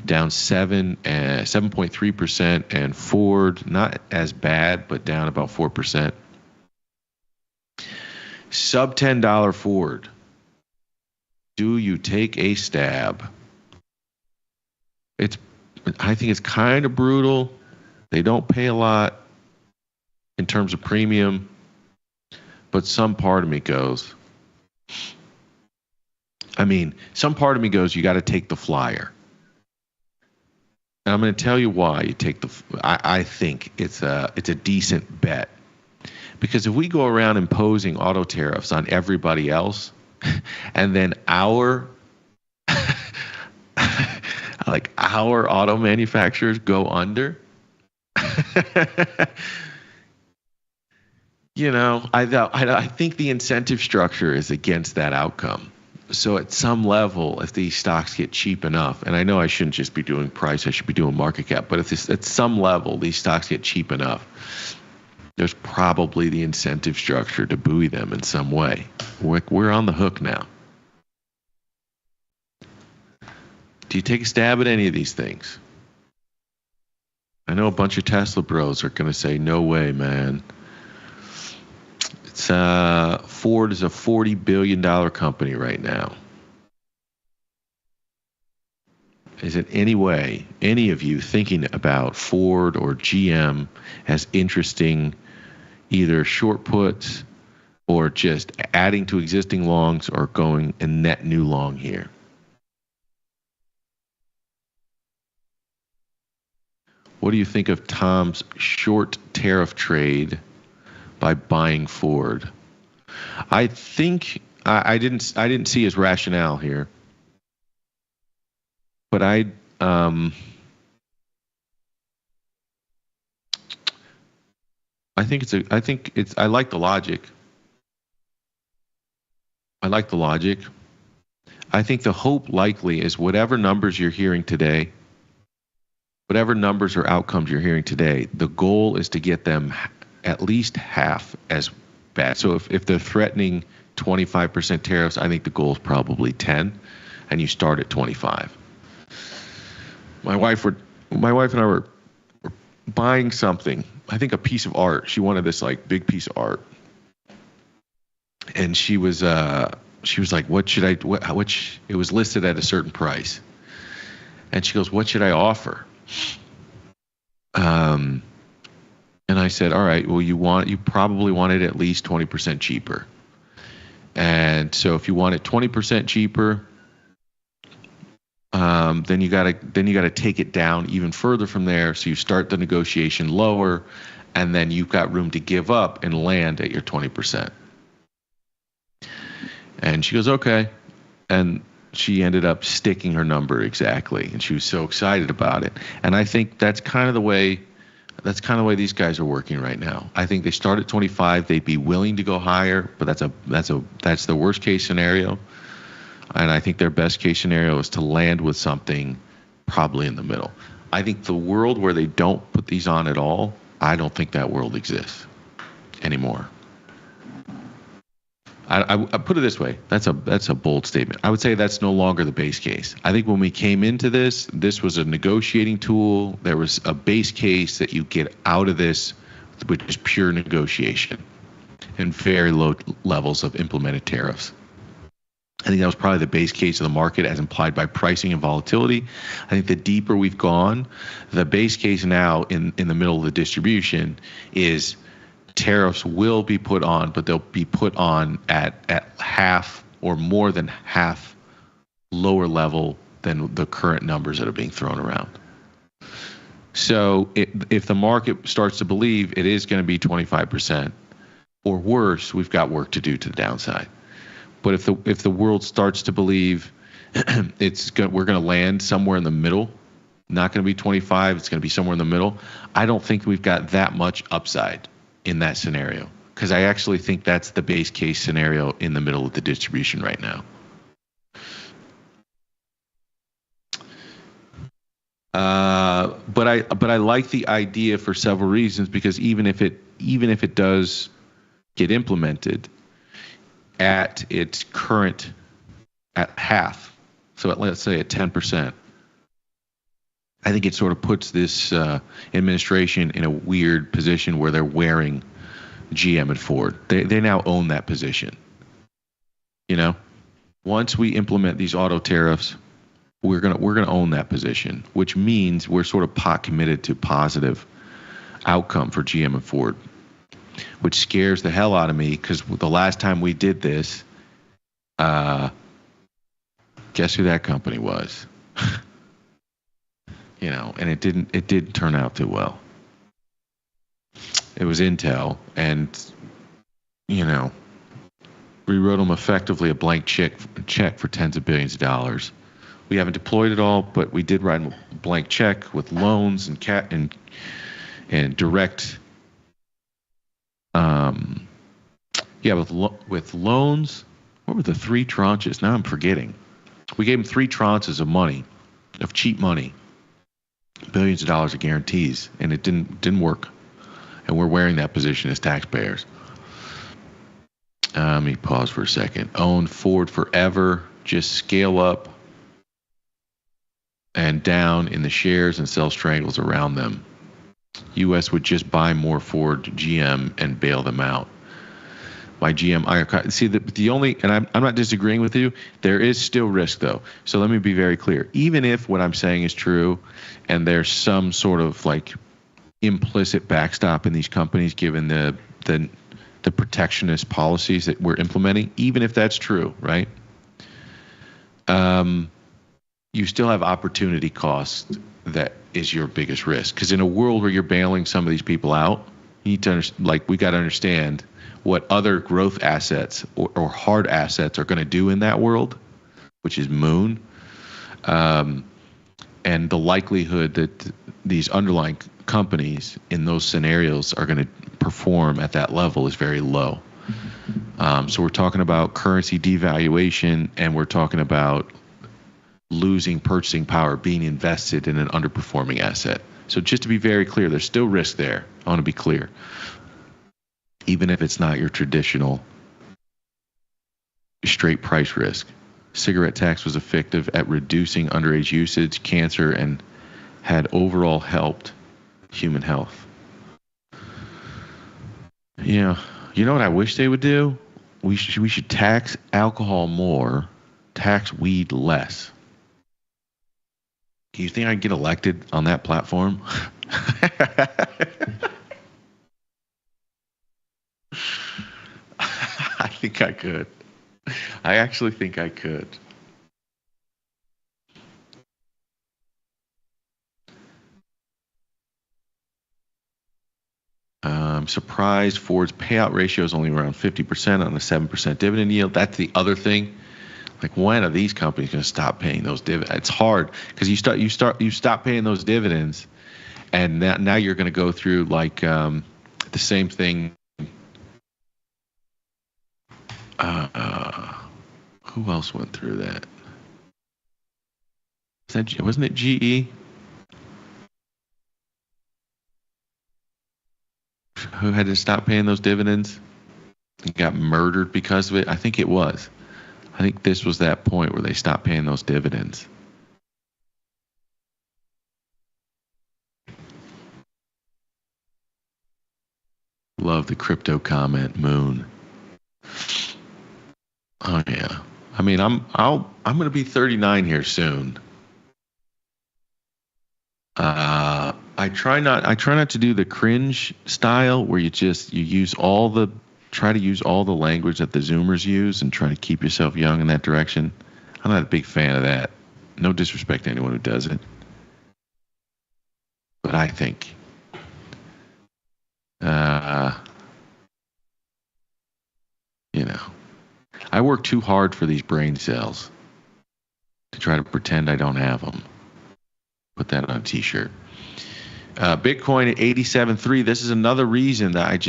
Speaker 3: down 7.3%, and Ford not as bad, but down about 4%. Sub $10 Ford. Do you take a stab? I think it's kind of brutal. They don't pay a lot in terms of premium, but some part of me goes, you got to take the flyer. And I'm going to tell you why you take the. I think it's a decent bet, because if we go around imposing auto tariffs on everybody else, and then our auto manufacturers go under, I think the incentive structure is against that outcome. So at some level, if these stocks get cheap enough, and I know I shouldn't just be doing price, I should be doing market cap, but if at some level these stocks get cheap enough, there's probably the incentive structure to buoy them in some way. We're on the hook now. Do you take a stab at any of these things? I know a bunch of Tesla bros are going to say, no way, man. Ford is a $40 billion company right now. Is it any way any of you thinking about Ford or GM as interesting either short puts or just adding to existing longs or going a net new long here? What do you think of Tom's short tariff trade by buying Ford? I think I didn't see his rationale here, but I like the logic. I think the hope likely is whatever numbers you're hearing today, whatever numbers or outcomes you're hearing today, the goal is to get them at least half as bad. So if they're threatening 25% tariffs, I think the goal is probably 10, and you start at 25. My wife and I were buying something, I think a piece of art. She wanted this like big piece of art, and she was like, "What should I? It was listed at a certain price," and she goes, "What should I offer?" And I said, all right, well, you probably want it at least 20% cheaper. And so if you want it 20% cheaper, then you gotta take it down even further from there. So you start the negotiation lower, and then you've got room to give up and land at your 20%. And she goes, okay. And she ended up sticking her number exactly, and she was so excited about it. And I think that's kind of the way these guys are working right now. I think they start at 25. They'd be willing to go higher, but that's the worst case scenario. And I think their best case scenario is to land with something probably in the middle. I think the world where they don't put these on at all, I don't think that world exists anymore. I put it this way. That's a bold statement. I would say that's no longer the base case. I think when we came into this was a negotiating tool. There was a base case that you get out of this, which is pure negotiation and very low levels of implemented tariffs. I think that was probably the base case of the market as implied by pricing and volatility. I think the deeper we've gone, the base case now in the middle of the distribution is tariffs will be put on, but they'll be put on at half or more than half lower level than the current numbers that are being thrown around. So if the market starts to believe it is going to be 25% or worse, we've got work to do to the downside. But if the world starts to believe we're going to land somewhere in the middle, not going to be 25, it's going to be somewhere in the middle, I don't think we've got that much upside in that scenario, because I actually think that's the base case scenario in the middle of the distribution right now. But I like the idea for several reasons, because even if it does get implemented at its current at half, so let's say at 10%, I think it sort of puts this administration in a weird position where they're wearing GM and Ford. They now own that position. You know, once we implement these auto tariffs, we're gonna own that position, which means we're sort of pot committed to positive outcome for GM and Ford, which scares the hell out of me, because the last time we did this, guess who that company was? and it didn't turn out too well. It was Intel, and we wrote them effectively a blank check for tens of billions of dollars. We haven't deployed it all, but we did write a blank check with loans and direct. With loans. What were the 3 tranches? Now I'm forgetting. We gave them 3 tranches of money, of cheap money, billions of dollars of guarantees, and it didn't work. And we're wearing that position as taxpayers. Let me pause for a second. Own Ford forever. Just scale up and down in the shares and sell strangles around them. U.S. would just buy more Ford GM and bail them out. My GM, see the only, and I'm not disagreeing with you. There is still risk though. So let me be very clear. Even if what I'm saying is true, and there's some sort of like implicit backstop in these companies, given the protectionist policies that we're implementing, even if that's true, right? You still have opportunity costs that is your biggest risk. Because in a world where you're bailing some of these people out, you need to we got to understand what other growth assets or hard assets are going to do in that world, which is Moon, and the likelihood that these underlying companies in those scenarios are going to perform at that level is very low. So we're talking about currency devaluation, and we're talking about losing purchasing power, being invested in an underperforming asset. So just to be very clear, there's still risk there. I want to be clear. Even if it's not your traditional straight price risk. Cigarette tax was effective at reducing underage usage, cancer, and had overall helped human health. Yeah. You know what I wish they would do? We should tax alcohol more, tax weed less. Do you think I'd get elected on that platform? I think I could. I actually think I could. I'm surprised Ford's payout ratio is only around 50% on a 7% dividend yield. That's the other thing. Like, when are these companies going to stop paying those dividends? It's hard because you stop paying those dividends, and now you're going to go through like the same thing. Who else went through that? Wasn't it GE? Who had to stop paying those dividends and got murdered because of it? I think it was. I think this was that point where they stopped paying those dividends. Love the crypto comment, Moon. Oh yeah. I mean, I'm going to be 39 here soon. I try not to do the cringe style where you try to use all the language that the Zoomers use and try to keep yourself young in that direction. I'm not a big fan of that. No disrespect to anyone who does it. But I think I work too hard for these brain cells to try to pretend I don't have them. Put that on a t-shirt. Bitcoin at 87.3. This is another reason that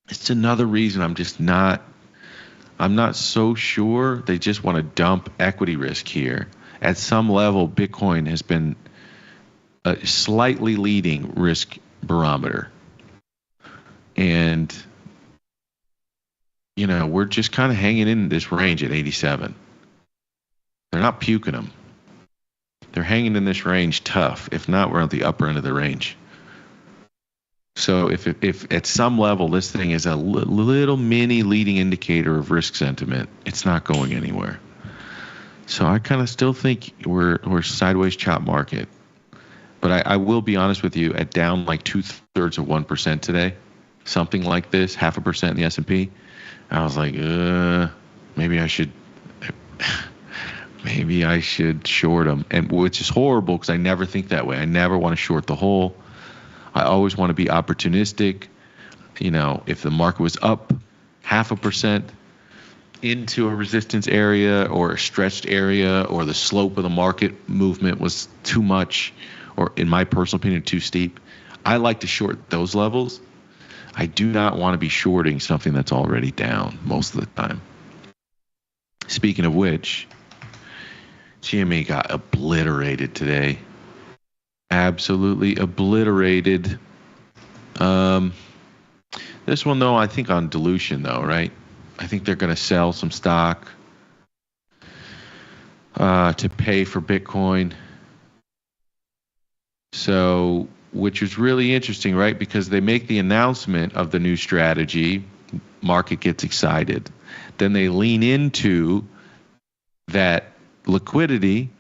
Speaker 3: it's another reason I'm not so sure. They just want to dump equity risk here. At some level, Bitcoin has been a slightly leading risk barometer. And we're just kind of hanging in this range at 87. They're not puking them. They're hanging in this range tough. If not, we're at the upper end of the range. So if at some level this thing is a little mini leading indicator of risk sentiment, it's not going anywhere. So I kind of still think we're sideways chop market. But I will be honest with you, at down like 2/3 of 1% today, something like this, 0.5% in the S&P, I was like, maybe I should maybe I should short them, and which is horrible because I never think that way. I never want to short the whole. I always want to be opportunistic. You know, if the market was up 0.5% into a resistance area or a stretched area, or the slope of the market movement was too much, or in my personal opinion, too steep, I like to short those levels. I do not want to be shorting something that's already down most of the time. Speaking of which, GME got obliterated today. Absolutely obliterated. This one, though, I think on dilution, though, right? I think they're going to sell some stock to pay for Bitcoin. So, which is really interesting, right? Because they make the announcement of the new strategy, market gets excited. Then they lean into that liquidity,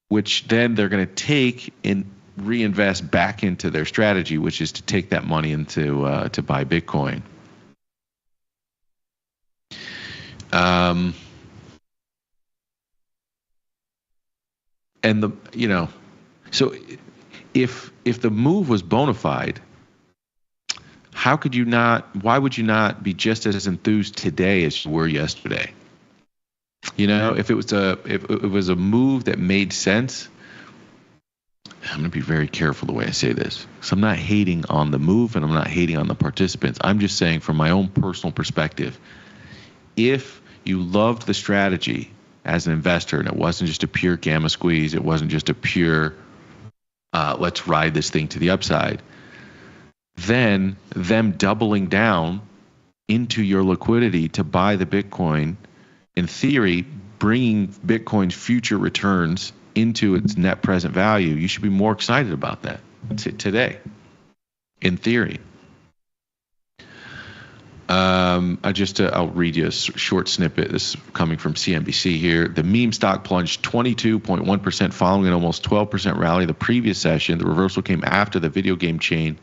Speaker 3: which then they're going to take and reinvest back into their strategy, which is to take that money into to buy Bitcoin. And the, you know, so if the move was bona fide, how could you not? Why would you not be just as enthused today as you were yesterday? You know, if it was a move that made sense. I'm going to be very careful the way I say this, because I'm not hating on the move and I'm not hating on the participants. I'm just saying from my own personal perspective, if you loved the strategy as an investor and it wasn't just a pure gamma squeeze, it wasn't just a pure let's ride this thing to the upside, then them doubling down into your liquidity to buy the Bitcoin, in theory, bringing Bitcoin's future returns into its net present value, you should be more excited about that today, in theory. I'll read you a short snippet. This is coming from CNBC here. The meme stock plunged 22.1% following an almost 12% rally the previous session. The reversal came after the video game chain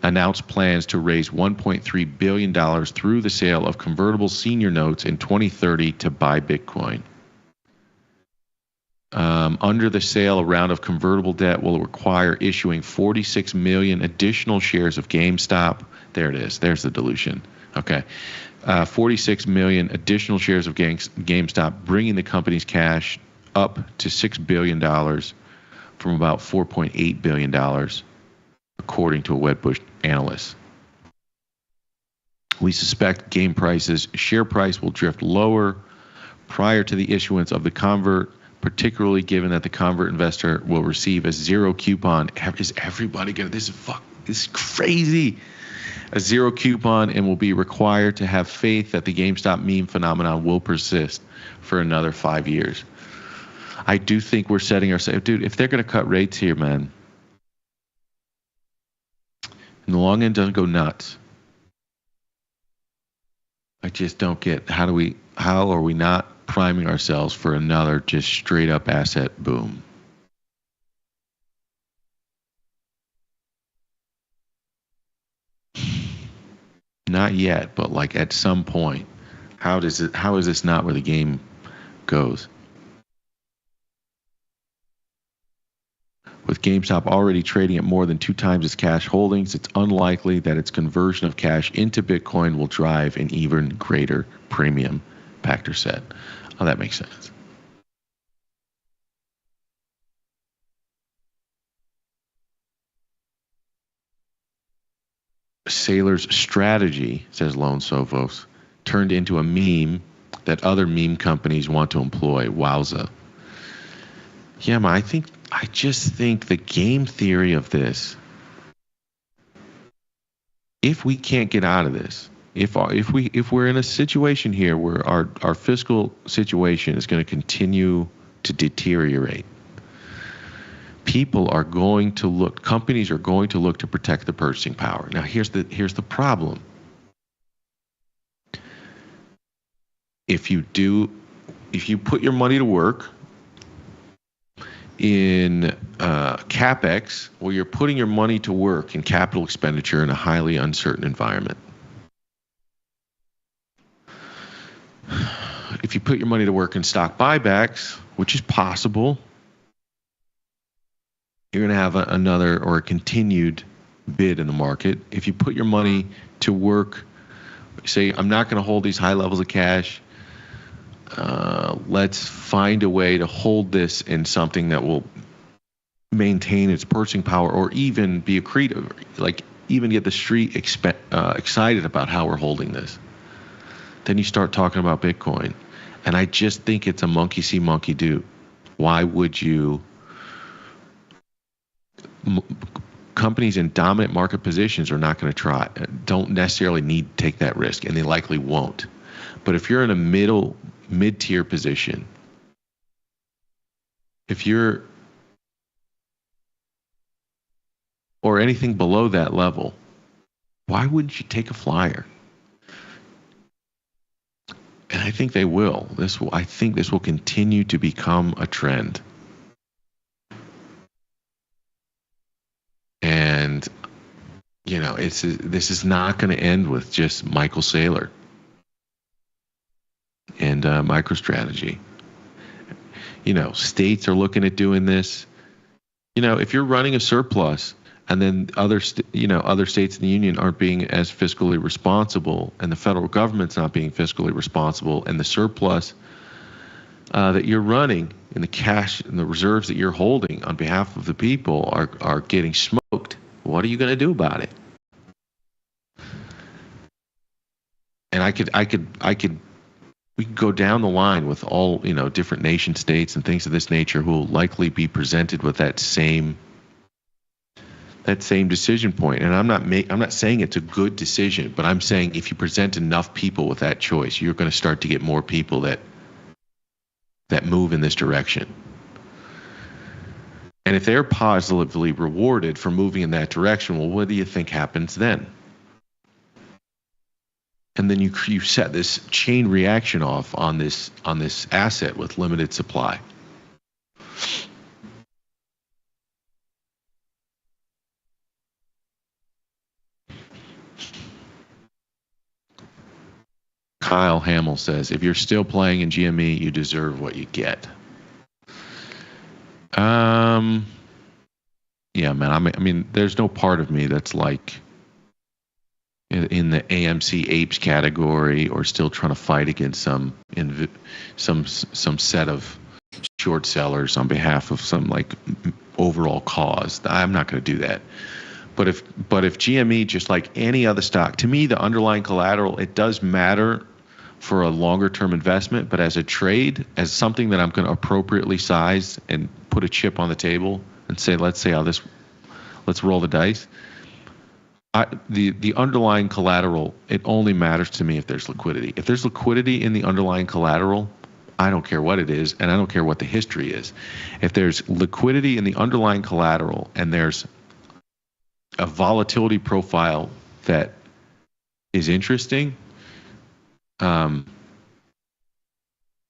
Speaker 3: announced plans to raise $1.3 billion through the sale of convertible senior notes in 2030 to buy Bitcoin. Under the sale, a round of convertible debt will require issuing 46 million additional shares of GameStop. There it is. There's the dilution. Okay. 46 million additional shares of GameStop, bringing the company's cash up to $6 billion from about $4.8 billion, according to a Wedbush analyst. We suspect share price will drift lower prior to the issuance of the convert, particularly given that the convert investor will receive a zero coupon. Is everybody going to, this is crazy. A zero coupon, and will be required to have faith that the GameStop meme phenomenon will persist for another 5 years. I do think we're setting ourselves, dude, if they're going to cut rates here, man, and the long end doesn't go nuts, I just don't get, how are we not priming ourselves for another just straight up asset boom? Not yet, but like at some point, how is this not where the game goes? With GameStop already trading at more than 2 times its cash holdings, it's unlikely that its conversion of cash into Bitcoin will drive an even greater premium, Pachter said. Oh, that makes sense. Saylor's strategy, says Lone Sofos, turned into a meme that other meme companies want to employ. Wowza. Yeah, man, I just think the game theory of this, if we can't get out of this, if we're in a situation here where our fiscal situation is going to continue to deteriorate, companies are going to look to protect the purchasing power. Now, here's the problem. If you put your money to work in CapEx, or you're putting your money to work in capital expenditure in a highly uncertain environment, if you put your money to work in stock buybacks, which is possible, you're going to have another or a continued bid in the market. If you put your money to work, say, I'm not going to hold these high levels of cash. Let's find a way to hold this in something that will maintain its purchasing power or even be accretive, like even get the street excited about how we're holding this. Then you start talking about Bitcoin. And I just think it's a monkey see, monkey do. Why would you? Companies in dominant market positions are not going to try, don't necessarily need to take that risk, and they likely won't. But if you're in a mid-tier position, if you're, or anything below that level, why wouldn't you take a flyer? And I think they will. I think this will continue to become a trend. And, you know, this is not going to end with just Michael Saylor and MicroStrategy. You know, states are looking at doing this. You know, if you're running a surplus and then other states in the union aren't being as fiscally responsible, and the federal government's not being fiscally responsible, and the surplus that you're running and the cash and the reserves that you're holding on behalf of the people are getting smoked, what are you going to do about it? And we could go down the line with all, you know, different nation states and things of this nature who will likely be presented with that same decision point. And I'm not saying it's a good decision, but I'm saying if you present enough people with that choice, you're going to start to get more people that move in this direction. And if they're positively rewarded for moving in that direction, well, what do you think happens then? And then you set this chain reaction off on this asset with limited supply. Kyle Hamill says, if you're still playing in GME, you deserve what you get. Yeah, man. I mean, there's no part of me that's like in the AMC apes category or still trying to fight against some set of short sellers on behalf of some like overall cause. I'm not going to do that. But if GME, just like any other stock, to me, the underlying collateral, it does matter for a longer term investment, but as a trade, as something that I'm going to appropriately size and put a chip on the table and say, let's roll the dice. The underlying collateral, it only matters to me if there's liquidity. If there's liquidity in the underlying collateral, I don't care what it is, and I don't care what the history is. If there's liquidity in the underlying collateral and there's a volatility profile that is interesting, and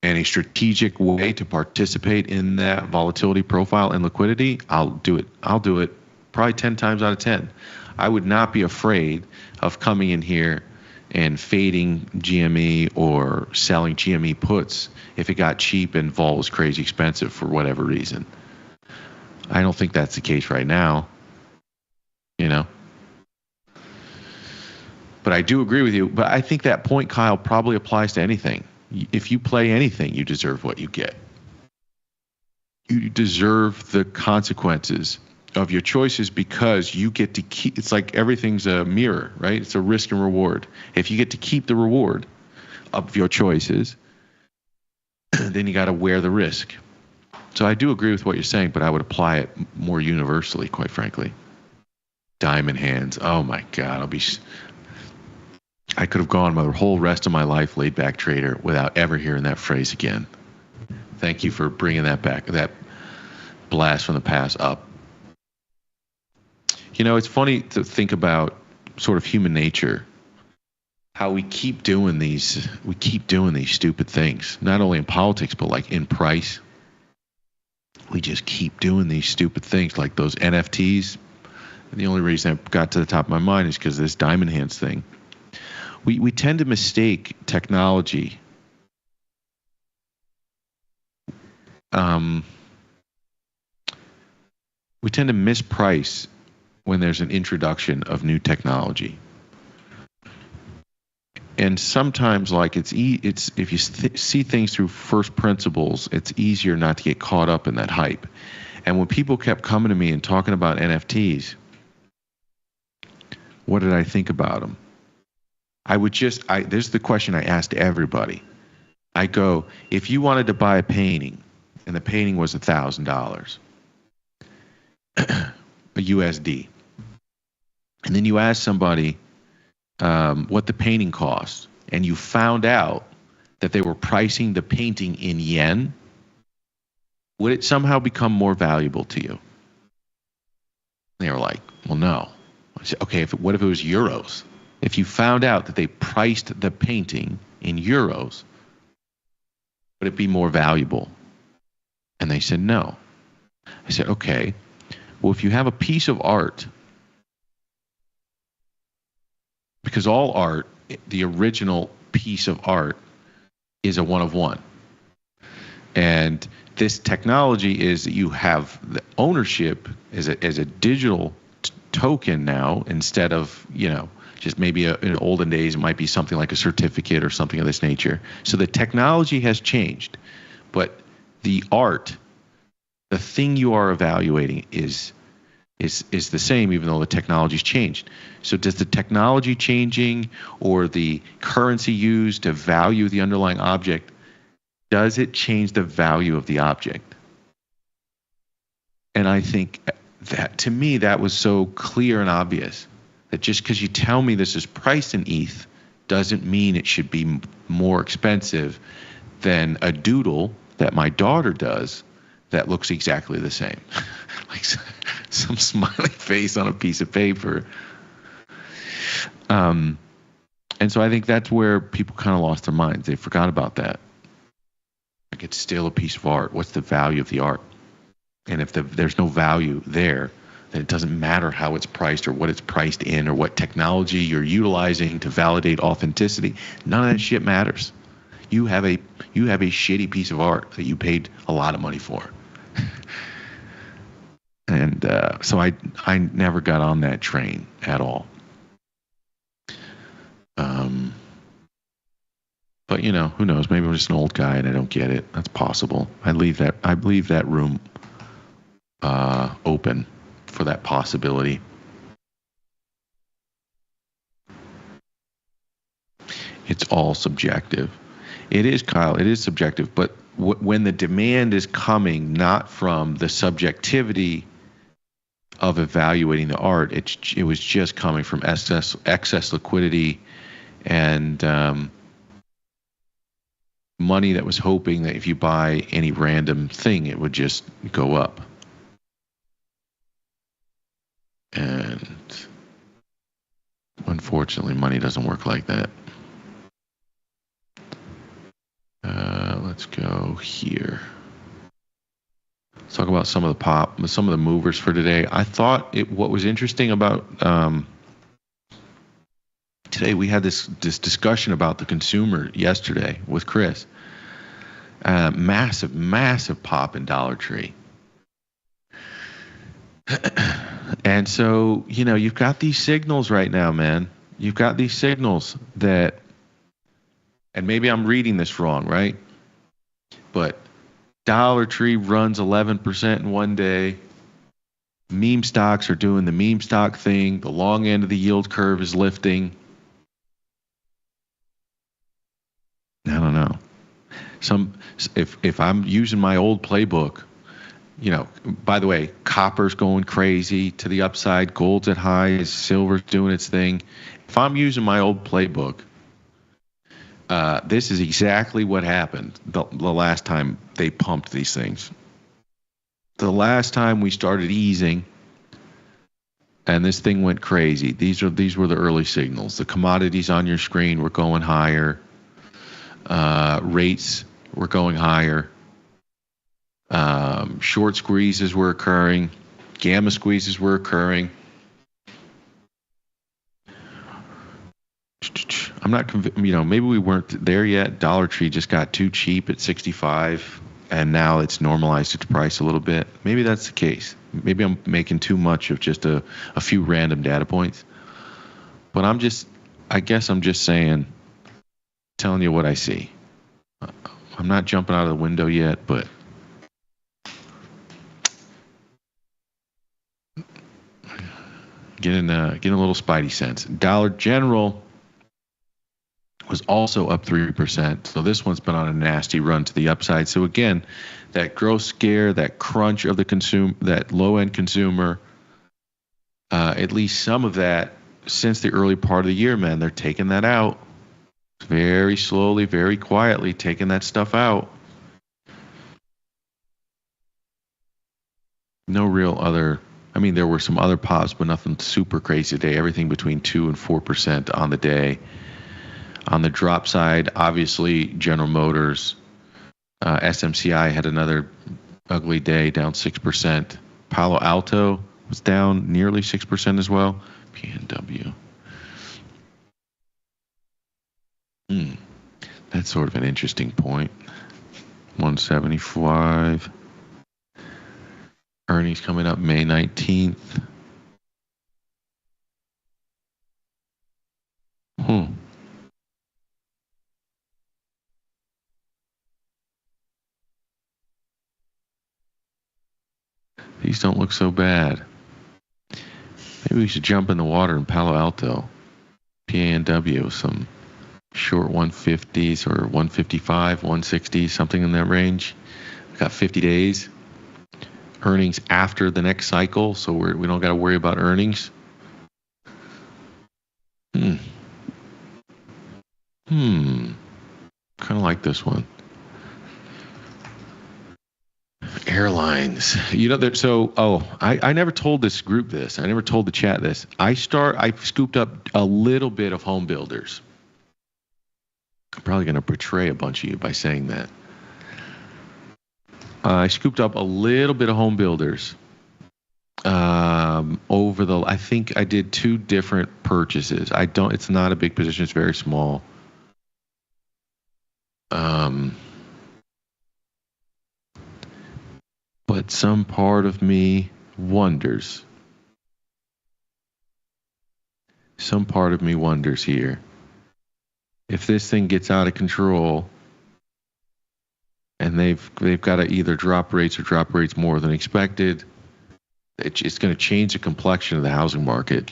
Speaker 3: a strategic way to participate in that volatility profile and liquidity, I'll do it. I'll do it probably 10 times out of 10. I would not be afraid of coming in here and fading GME or selling GME puts if it got cheap and vol was crazy expensive for whatever reason. I don't think that's the case right now, you know. But I do agree with you. But I think that point, Kyle, probably applies to anything. If you play anything, you deserve what you get. You deserve the consequences of your choices because you get to keep. It's like everything's a mirror, right? It's a risk and reward. If you get to keep the reward of your choices, then you got to wear the risk. So I do agree with what you're saying, but I would apply it more universally, quite frankly. Diamond hands. Oh my God, I could have gone the whole rest of my life laid back trader without ever hearing that phrase again. Thank you for bringing that back, that blast from the past up. You know, it's funny to think about sort of human nature, how we keep doing these stupid things, not only in politics, but like in price. We just keep doing these stupid things like those NFTs. And the only reason I got to the top of my mind is because of this diamond hands thing. We tend to mistake technology we tend to misprice when there's an introduction of new technology. And sometimes, like it's if you see things through first principles, it's easier not to get caught up in that hype. And when people kept coming to me and talking about NFTs, what did I think about them? This is the question I asked everybody. I go, if you wanted to buy a painting, and the painting was $1,000, a USD, and then you ask somebody what the painting cost, and you found out that they were pricing the painting in yen, would it somehow become more valuable to you? They were like, well, no. I said, okay, what if it was euros? If you found out that they priced the painting in euros, would it be more valuable? And they said no. I said, okay, well, if you have a piece of art, because all art, the original piece of art is a one of one. And this technology is that you have the ownership as a digital token now, instead of, just maybe in olden days, it might be something like a certificate or something of this nature. So the technology has changed, but the art, the thing you are evaluating is the same, even though the technology's changed. So does the technology changing or the currency used to value the underlying object, does it change the value of the object? And I think that, to me, that was so clear and obvious, that just because you tell me this is priced in ETH doesn't mean it should be more expensive than a doodle that my daughter does that looks exactly the same. Like some smiley face on a piece of paper. And so I think that's where people kind of lost their minds. They forgot about that. Like, it's still a piece of art. What's the value of the art? And if there's no value there, then it doesn't matter how it's priced or what it's priced in or what technology you're utilizing to validate authenticity. None of that shit matters. You have a shitty piece of art that you paid a lot of money for. And so I never got on that train at all. But who knows? Maybe I'm just an old guy and I don't get it. That's possible. I leave that room open for that possibility. It's all subjective. It is, Kyle. It is subjective. But when the demand is coming not from the subjectivity of evaluating the art, it was just coming from excess liquidity and money that was hoping that if you buy any random thing, it would just go up. And unfortunately, money doesn't work like that. Let's go here. Let's talk about some of the movers for today. I thought what was interesting about today, we had this discussion about the consumer yesterday with Chris. Massive pop in Dollar Tree. And so, you've got these signals right now, man. You've got these signals that, and maybe I'm reading this wrong, right? But Dollar Tree runs 11% in one day. Meme stocks are doing the meme stock thing. The long end of the yield curve is lifting. I don't know. If I'm using my old playbook, by the way, copper's going crazy to the upside, gold's at highs, silver's doing its thing. If I'm using my old playbook, this is exactly what happened the last time they pumped these things. The last time we started easing and this thing went crazy, these were the early signals. The commodities on your screen were going higher. Rates were going higher. Short squeezes were occurring. Gamma squeezes were occurring. I'm not convinced, maybe we weren't there yet. Dollar Tree just got too cheap at 65. and now it's normalized its price a little bit. Maybe that's the case. Maybe I'm making too much of just a few random data points. But I guess I'm just telling you what I see. I'm not jumping out of the window yet, but getting a little spidey sense. Dollar General was also up 3%. So this one's been on a nasty run to the upside. So again, that growth scare, that crunch of the that low-end consumer, at least some of that since the early part of the year, man, they're taking that out very slowly, very quietly, taking that stuff out. No real other. I mean, there were some other pops, but nothing super crazy today. Everything between 2 and 4% on the day. On the drop side, obviously, General Motors, SMCI had another ugly day, down 6%. Palo Alto was down nearly 6% as well. PNW. That's sort of an interesting point. 175. Earnings coming up May 19th. These don't look so bad. Maybe we should jump in the water in Palo Alto. PANW, some short 150s or 155, 160, something in that range. We've got 50 days. Earnings after the next cycle, so we don't got to worry about earnings. Kind of like this one. Airlines. I never told this group this. I never told the chat this. I scooped up a little bit of home builders. I'm probably going to betray a bunch of you by saying that. I scooped up a little bit of home builders I think I did 2 different purchases. It's not a big position. It's very small. But some part of me wonders. Here. If this thing gets out of control and they've got to either drop rates more than expected, it's going to change the complexion of the housing market.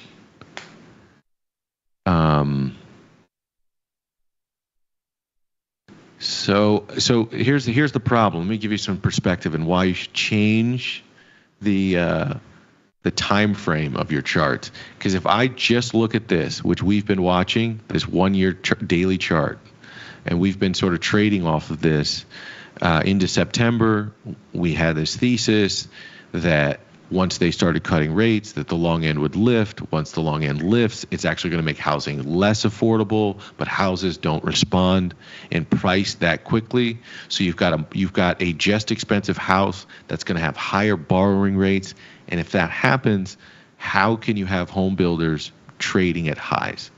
Speaker 3: So here's the problem. Let me give you some perspective on why you should change the time frame of your chart. Because if I just look at this, which we've been watching, this 1-year daily chart, and we've been sort of trading off of this into September, we had this thesis that once they started cutting rates, that the long end would lift. Once the long end lifts, it's actually going to make housing less affordable, but houses don't respond in price that quickly. So you've got a just expensive house that's going to have higher borrowing rates. And if that happens, how can you have home builders trading at highs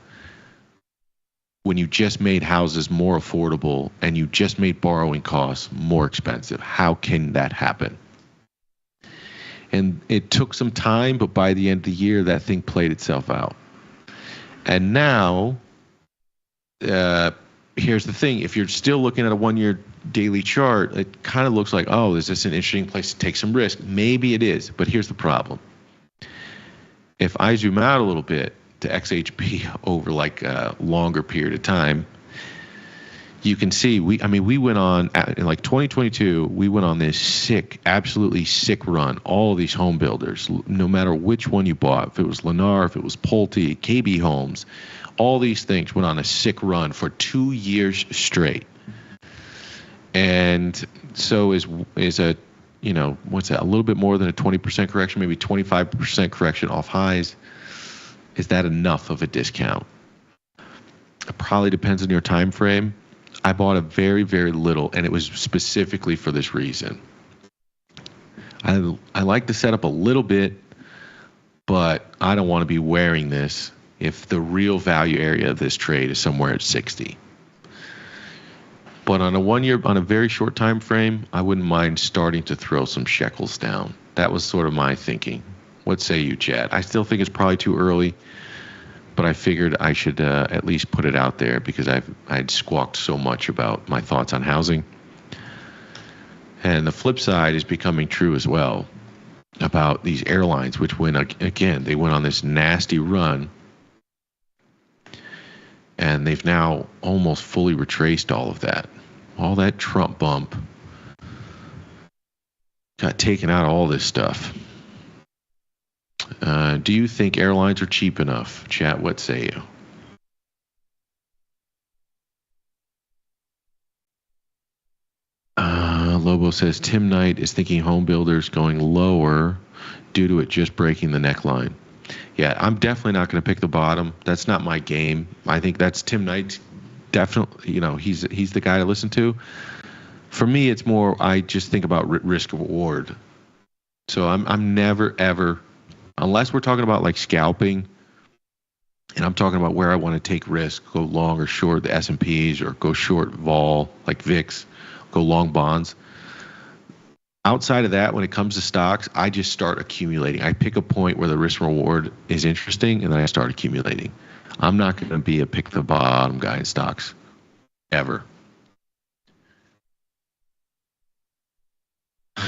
Speaker 3: when you just made houses more affordable and you just made borrowing costs more expensive? How can that happen? And it took some time, but by the end of the year, that thing played itself out. And now, here's the thing. If you're still looking at a 1-year daily chart, it kind of looks like, oh, is this an interesting place to take some risk? Maybe it is, but here's the problem. If I zoom out a little bit to XHP over like a longer period of time, you can see we went on in like 2022, we went on this absolutely sick run. All of these home builders, no matter which one you bought, if it was Lennar, if it was Pulte, KB Homes, all these things went on a sick run for 2 years straight. And so is a, what's that? A little bit more than a 20% correction, maybe 25% correction off highs. Is that enough of a discount? It probably depends on your time frame. I bought a very, very little, and it was specifically for this reason. I like to set up a little bit, but I don't want to be wearing this if the real value area of this trade is somewhere at 60. But on a very short time frame, I wouldn't mind starting to throw some shekels down. That was sort of my thinking. What say you, Chad? I still think it's probably too early, but I figured I should at least put it out there because I'd squawked so much about my thoughts on housing. And the flip side is becoming true as well about these airlines, which they went on this nasty run, and they've now almost fully retraced all of that. All that Trump bump got taken out of all this stuff. Do you think airlines are cheap enough? Chat, what say you? Lobo says Tim Knight is thinking home builders going lower due to it just breaking the neckline. Yeah, I'm definitely not going to pick the bottom. That's not my game. I think that's Tim Knight. Definitely, he's the guy to listen to. For me, it's more I just think about risk reward. So I'm never ever, unless we're talking about like scalping, and I'm talking about where I want to take risk, go long or short the S&Ps or go short vol like VIX, go long bonds. Outside of that, when it comes to stocks, I just start accumulating. I pick a point where the risk reward is interesting, and then I start accumulating. I'm not going to be a pick the bottom guy in stocks, ever.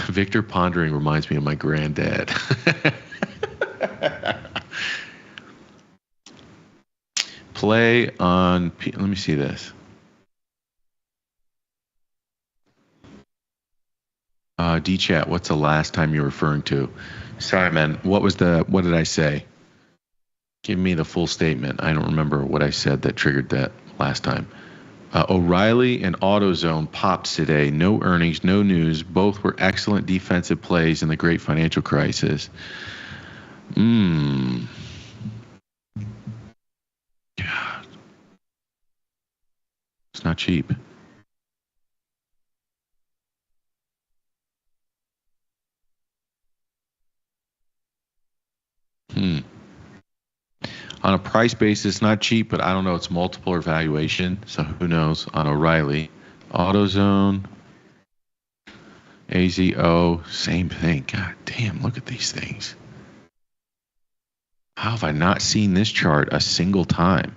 Speaker 3: Victor pondering reminds me of my granddad. Play on. Let me see this. D-chat, what's the last time you're referring to? Sorry, man. What did I say? Give me the full statement. I don't remember what I said that triggered that last time. O'Reilly and AutoZone popped today. No earnings, no news. Both were excellent defensive plays in the great financial crisis. God. It's not cheap. On a price basis, not cheap, but I don't know. It's multiple or valuation, so who knows? On O'Reilly, AutoZone, AZO, same thing. God damn, look at these things. How have I not seen this chart a single time?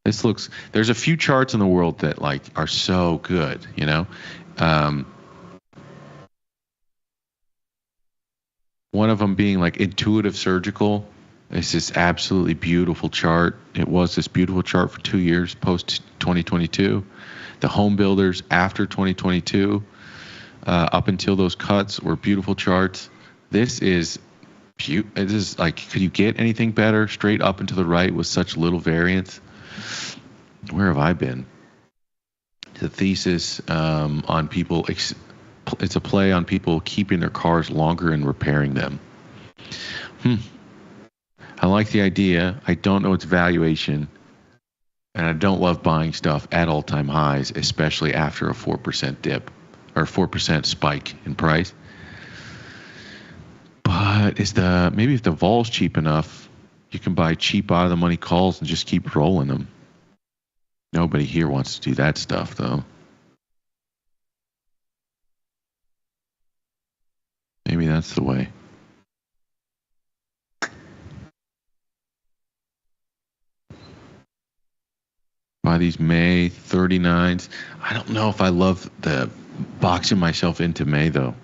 Speaker 3: There's a few charts in the world that like are so good, one of them being like Intuitive Surgical. It's this absolutely beautiful chart. It was this beautiful chart for 2 years post 2022. The home builders after 2022, up until those cuts, were beautiful charts. This is like, could you get anything better? Straight up and to the right with such little variance. Where have I been? The thesis on people. It's a play on people keeping their cars longer and repairing them. I like the idea. I don't know its valuation. And I don't love buying stuff at all-time highs, especially after a 4% dip or 4% spike in price. But maybe if the vol's cheap enough, you can buy cheap out-of-the-money calls and just keep rolling them. Nobody here wants to do that stuff, though. Maybe that's the way. By these May 39s. I don't know if I love the boxing myself into May, though.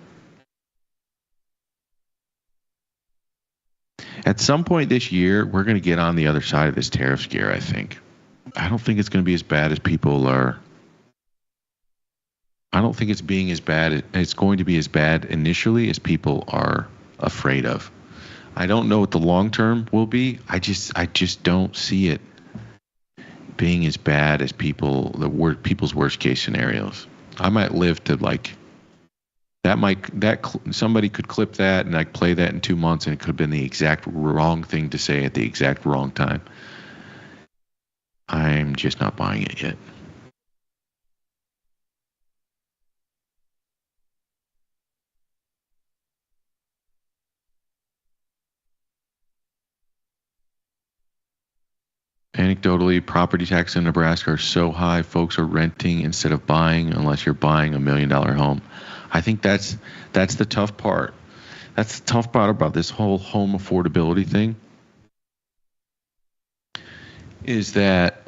Speaker 3: At some point this year, we're going to get on the other side of this tariff scare, I think. I don't think it's going to be as bad as people are. I don't think it's being as bad. It's going to be as bad initially as people are afraid of. I don't know what the long term will be. I just don't see it being as bad as people's worst case scenarios. I might live to like somebody could clip that and like play that in 2 months, and it could have been the exact wrong thing to say at the exact wrong time. I'm just not buying it yet. Any anecdotally, property taxes in Nebraska are so high, folks are renting instead of buying unless you're buying $1 million home. I think that's the tough part. That's the tough part about this whole home affordability thing, is that,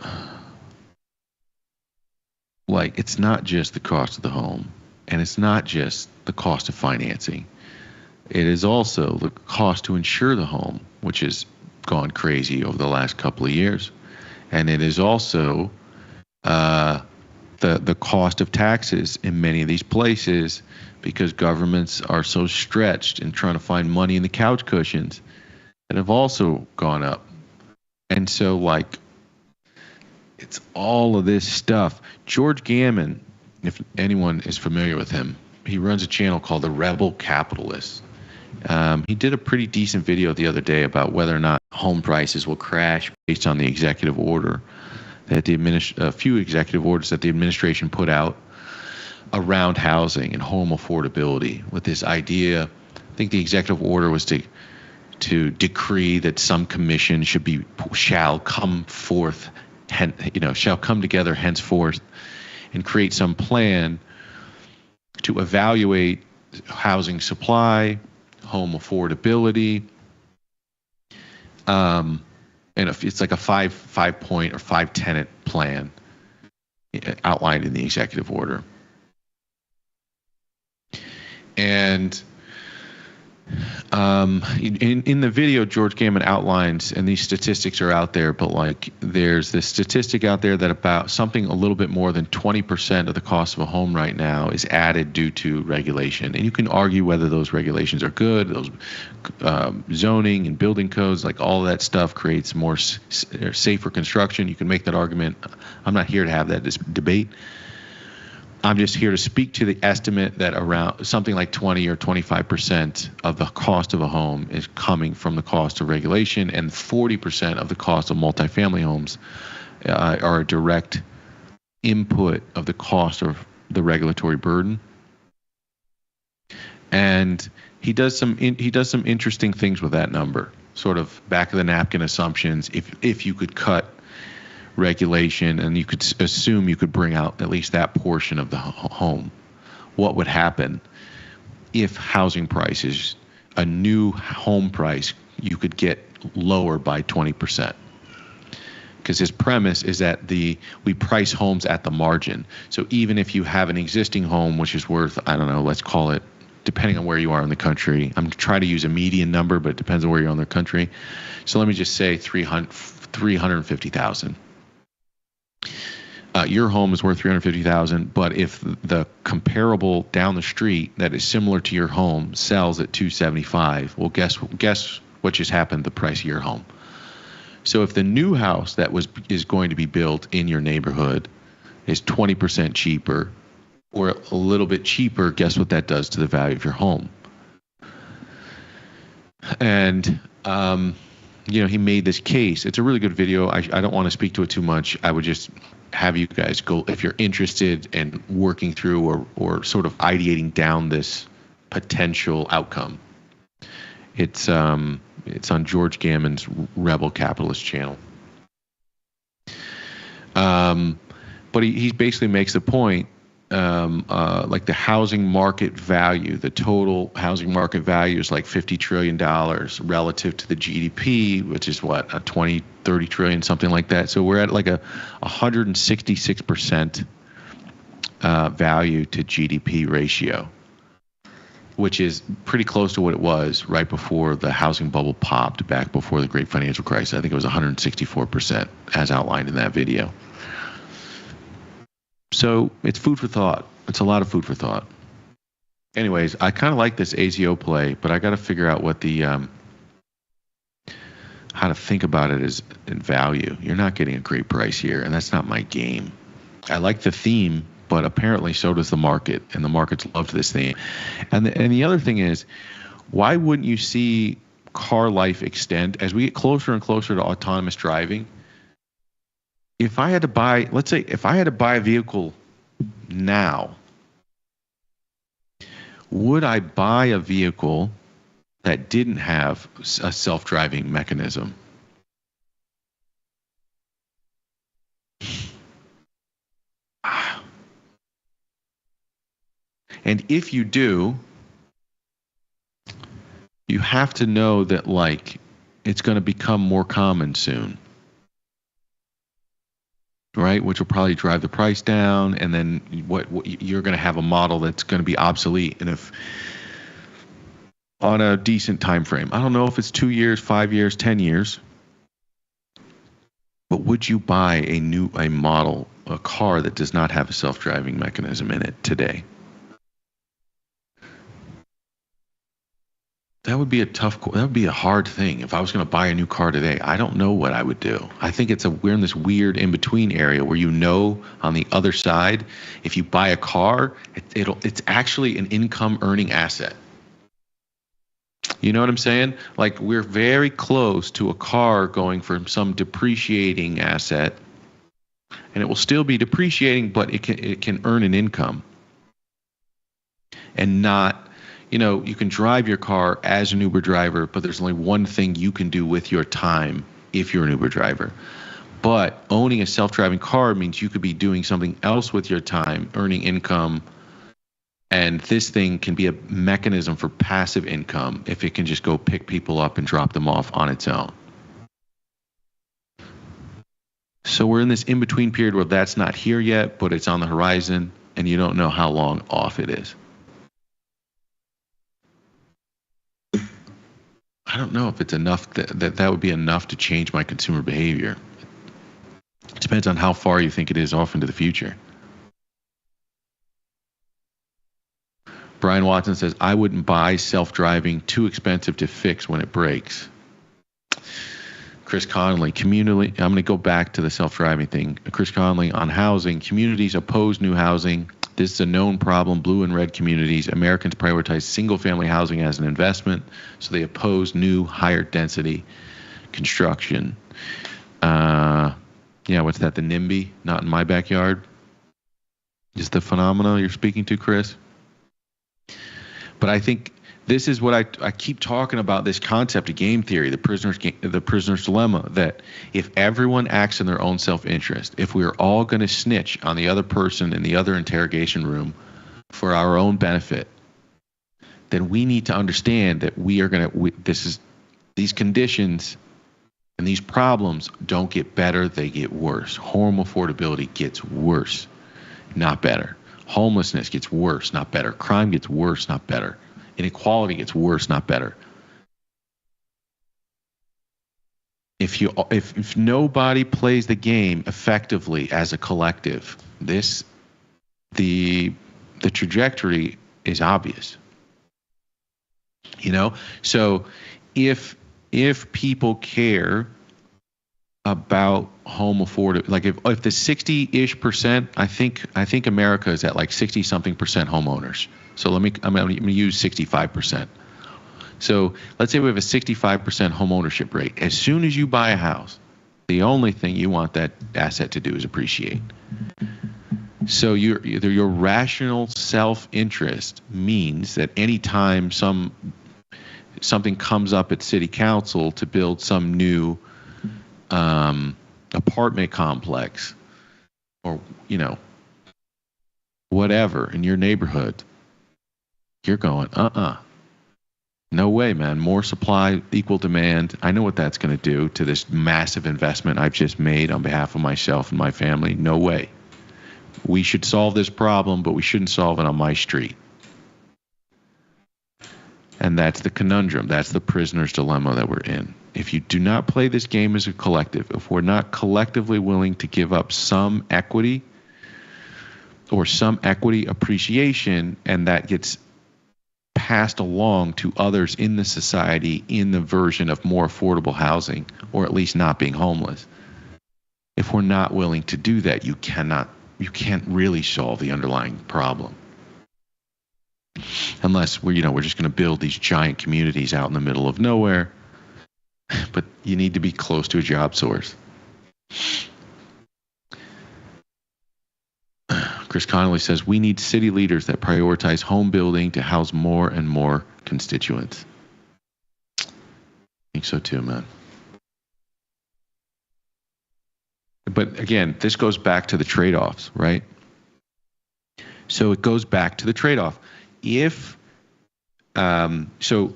Speaker 3: like, it's not just the cost of the home, and it's not just the cost of financing. It is also the cost to insure the home, which has gone crazy over the last couple of years. And it is also the cost of taxes in many of these places, because governments are so stretched in trying to find money in the couch cushions that have also gone up. And so, like, it's all of this stuff. George Gammon, if anyone is familiar with him, he runs a channel called The Rebel Capitalist. He did a pretty decent video the other day about whether or not home prices will crash based on the executive order that a few executive orders that the administration put out around housing and home affordability, with this idea. I think the executive order was to decree that some commission shall come together henceforth and create some plan to evaluate housing supply, home affordability, and it's like a five point or 5 tenant plan outlined in the executive order. And in the video, George Gammon outlines, and these statistics are out there, but like there's this statistic out there that about something a little bit more than 20% of the cost of a home right now is added due to regulation. And you can argue whether those regulations are good, those zoning and building codes, like all of that stuff creates more safer construction. You can make that argument. I'm not here to have that debate. I'm just here to speak to the estimate that around something like 20 or 25% of the cost of a home is coming from the cost of regulation, and 40% of the cost of multifamily homes are a direct input of the cost of the regulatory burden. And he does some interesting things with that number, sort of back of the napkin assumptions. If you could cut regulation and you could assume you could bring out at least that portion of the home, what would happen if housing prices, a new home price, you could get lower by 20%? Because his premise is that we price homes at the margin. So even if you have an existing home which is worth, I don't know, let's call it, depending on where you are in the country, I'm trying to use a median number, but it depends on where you are in the country. So let me just say $350,000. Your home is worth $350,000, but if the comparable down the street that is similar to your home sells at $275,000, well, guess what just happened to the price of your home? So if the new house that is going to be built in your neighborhood is 20% cheaper or a little bit cheaper, guess what that does to the value of your home? And he made this case. It's a really good video. I don't want to speak to it too much. I would just have you guys go, if you're interested in working through or sort of ideating down this potential outcome. It's on George Gammon's Rebel Capitalist channel. But he basically makes the point, like the housing market value, the total housing market value is like $50 trillion relative to the GDP, which is what, a 20, 30 trillion, something like that. So we're at like a 166% value to GDP ratio, which is pretty close to what it was right before the housing bubble popped back before the great financial crisis. I think it was 164% as outlined in that video. So it's food for thought. It's a lot of food for thought. Anyways, I kind of like this AZO play, but I got to figure out what the how to think about it as in value. You're not getting a great price here, and that's not my game. I like the theme, but apparently so does the market, and the market's loved this theme. And the other thing is, why wouldn't you see car life extend as we get closer and closer to autonomous driving? If I had to buy, let's say, if I had to buy a vehicle now, would I buy a vehicle that didn't have a self-driving mechanism? And if you do, you have to know that, like, it's going to become more common soon, right? Which will probably drive the price down, and then what you're going to have a model that's going to be obsolete, and if on a decent time frame. I don't know if it's 2 years, 5 years, 10 years, but would you buy a model, a car that does not have a self-driving mechanism in it today? That would be that would be a hard thing. If I was going to buy a new car today, I don't know what I would do. I think we're in this weird in-between area where, on the other side, if you buy a car, it's actually an income earning asset. You know what I'm saying? Like, we're very close to a car going from some depreciating asset, and it will still be depreciating, but it can earn an income. And not, you can drive your car as an Uber driver, but there's only one thing you can do with your time if you're an Uber driver. But owning a self-driving car means you could be doing something else with your time, earning income, and this thing can be a mechanism for passive income if it can just go pick people up and drop them off on its own. So we're in this in-between period where that's not here yet, but it's on the horizon, and you don't know how long off it is. I don't know if it's enough that would be enough to change my consumer behavior. It depends on how far you think it is off into the future. Brian Watson says, I wouldn't buy self-driving, too expensive to fix when it breaks. Chris Conley, I'm going to go back to the self-driving thing. Chris Conley on housing. Communities oppose new housing. This is a known problem. Blue and red communities. Americans prioritize single-family housing as an investment, so they oppose new, higher density construction. What's that? The NIMBY? Not in my backyard? Is the phenomena you're speaking to, Chris? But I think this is what I keep talking about, this concept of game theory, the prisoner's dilemma, that if everyone acts in their own self-interest, if we're all going to snitch on the other person in the other interrogation room for our own benefit, then we need to understand that these conditions and these problems don't get better, they get worse. Home affordability gets worse, not better. Homelessness gets worse, not better. Crime gets worse, not better. Inequality gets worse, not better. If nobody plays the game effectively as a collective, the trajectory is obvious. So if people care about home affordability, like if the 60-ish%, I think America is at like 60-something% homeowners. So I'm going to use 65%. So let's say we have a 65% home ownership rate. As soon as you buy a house, the only thing you want that asset to do is appreciate. So your rational self-interest means that anytime something comes up at city council to build some new apartment complex or whatever in your neighborhood, you're going no way, man. More supply, equal demand. I know what that's going to do to this massive investment I've just made on behalf of myself and my family. No way. We should solve this problem, but we shouldn't solve it on my street. And that's the conundrum. That's the prisoner's dilemma that we're in. If you do not play this game as a collective, if we're not collectively willing to give up some equity or some equity appreciation, and that gets passed along to others in the society in the version of more affordable housing, or at least not being homeless. If we're not willing to do that, you can't really solve the underlying problem. Unless we're just going to build these giant communities out in the middle of nowhere. But you need to be close to a job source. Chris Connolly says, we need city leaders that prioritize home building to house more and more constituents. I think so too, man. But again, this goes back to the trade-offs, right? So it goes back to the trade-off. if so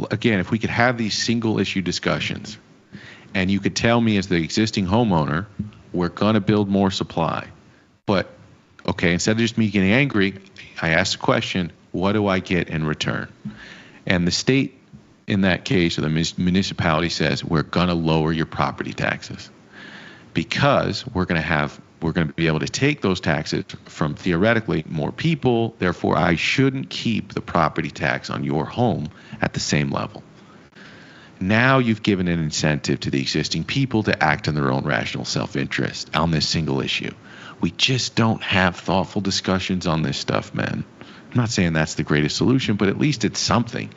Speaker 3: again, if we could have these single issue discussions, and you could tell me as the existing homeowner, we're going to build more supply, but okay, instead of just me getting angry, I ask the question, what do I get in return? And the state in that case, or the municipality, says we're going to lower your property taxes because we're going to be able to take those taxes from theoretically more people. Therefore, I shouldn't keep the property tax on your home at the same level. Now you've given an incentive to the existing people to act in their own rational self-interest on this single issue. We just don't have thoughtful discussions on this stuff, man. I'm not saying that's the greatest solution, but at least it's something.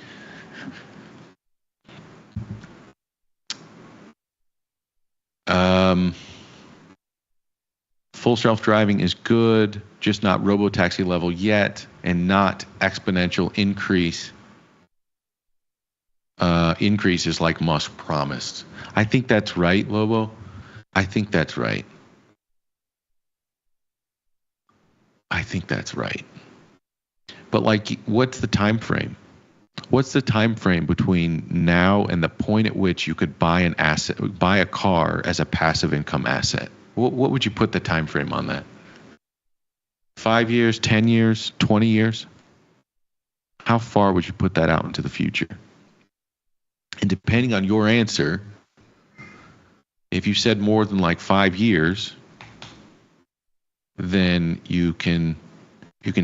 Speaker 3: Full self-driving is good, just not robo-taxi level yet, and not exponential increases like Musk promised. I think that's right, Lobo. I think that's right. But like, what's the time frame? What's the time frame between now and the point at which you could buy a car as a passive income asset? What would you put the time frame on that? 5 years, 10 years, 20 years? How far would you put that out into the future? And depending on your answer, if you said more than like 5 years, then you can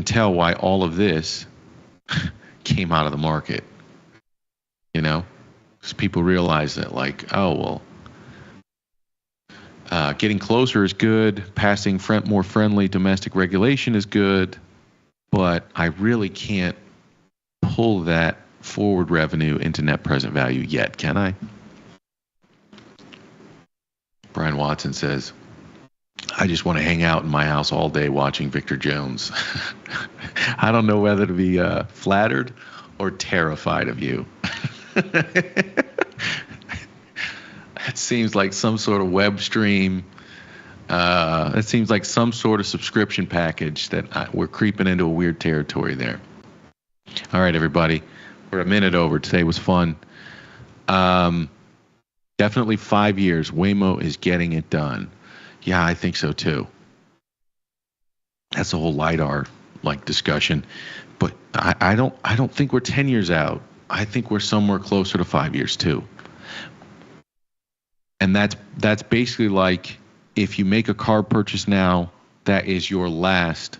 Speaker 3: tell why all of this came out of the market. You know, because people realize that, like, oh, well, getting closer is good, passing more friendly domestic regulation is good, but I really can't pull that forward revenue into net present value yet, can I? Brian Watson says, I just want to hang out in my house all day watching Victor Jones. I don't know whether to be flattered or terrified of you. It seems like some sort of web stream. It seems like some sort of subscription package that we're creeping into a weird territory there. All right, everybody. We're a minute over. Today was fun. Definitely 5 years. Waymo is getting it done. Yeah, I think so too. That's the whole LiDAR discussion. But I don't think we're 10 years out. I think we're somewhere closer to 5 years too. And that's basically like, if you make a car purchase now, that is your last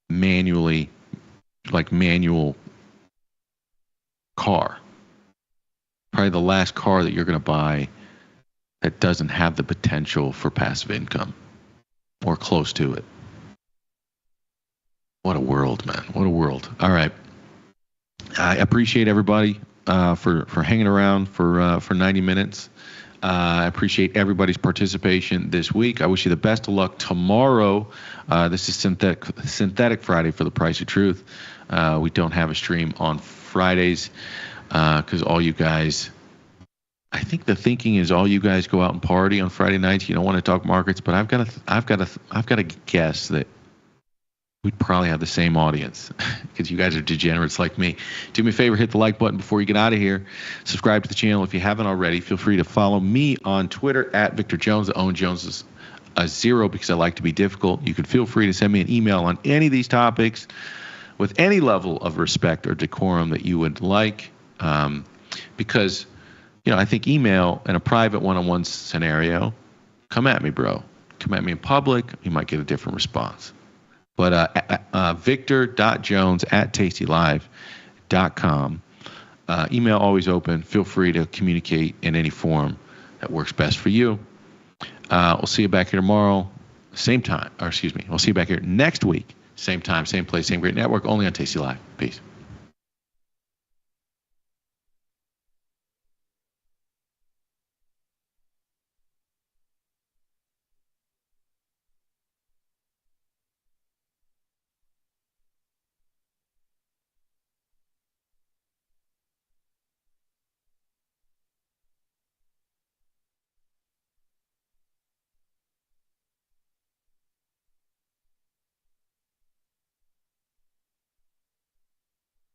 Speaker 3: manual car. Probably the last car that you're going to buy that doesn't have the potential for passive income or close to it. What a world, man. What a world. All right. I appreciate everybody for hanging around for 90 minutes. I appreciate everybody's participation this week. I wish you the best of luck tomorrow. This is Synthetic Friday for the Price of Truth. We don't have a stream on Fridays because all you guys, I think the thinking is all you guys go out and party on Friday nights. You don't want to talk markets, but I've got to guess that we'd probably have the same audience because you guys are degenerates like me. Do me a favor, hit the like button before you get out of here. Subscribe to the channel if you haven't already. Feel free to follow me on Twitter at Victor Jones. The Owen Jones is a 0 because I like to be difficult. You can feel free to send me an email on any of these topics with any level of respect or decorum that you would like, because I think email in a private one-on-one scenario, come at me, bro. Come at me in public, you might get a different response. But victor.jones@tastylive.com. Email always open. Feel free to communicate in any form that works best for you. We'll see you back here tomorrow, same time. We'll see you back here next week, same time, same place, same great network, only on Tasty Live. Peace.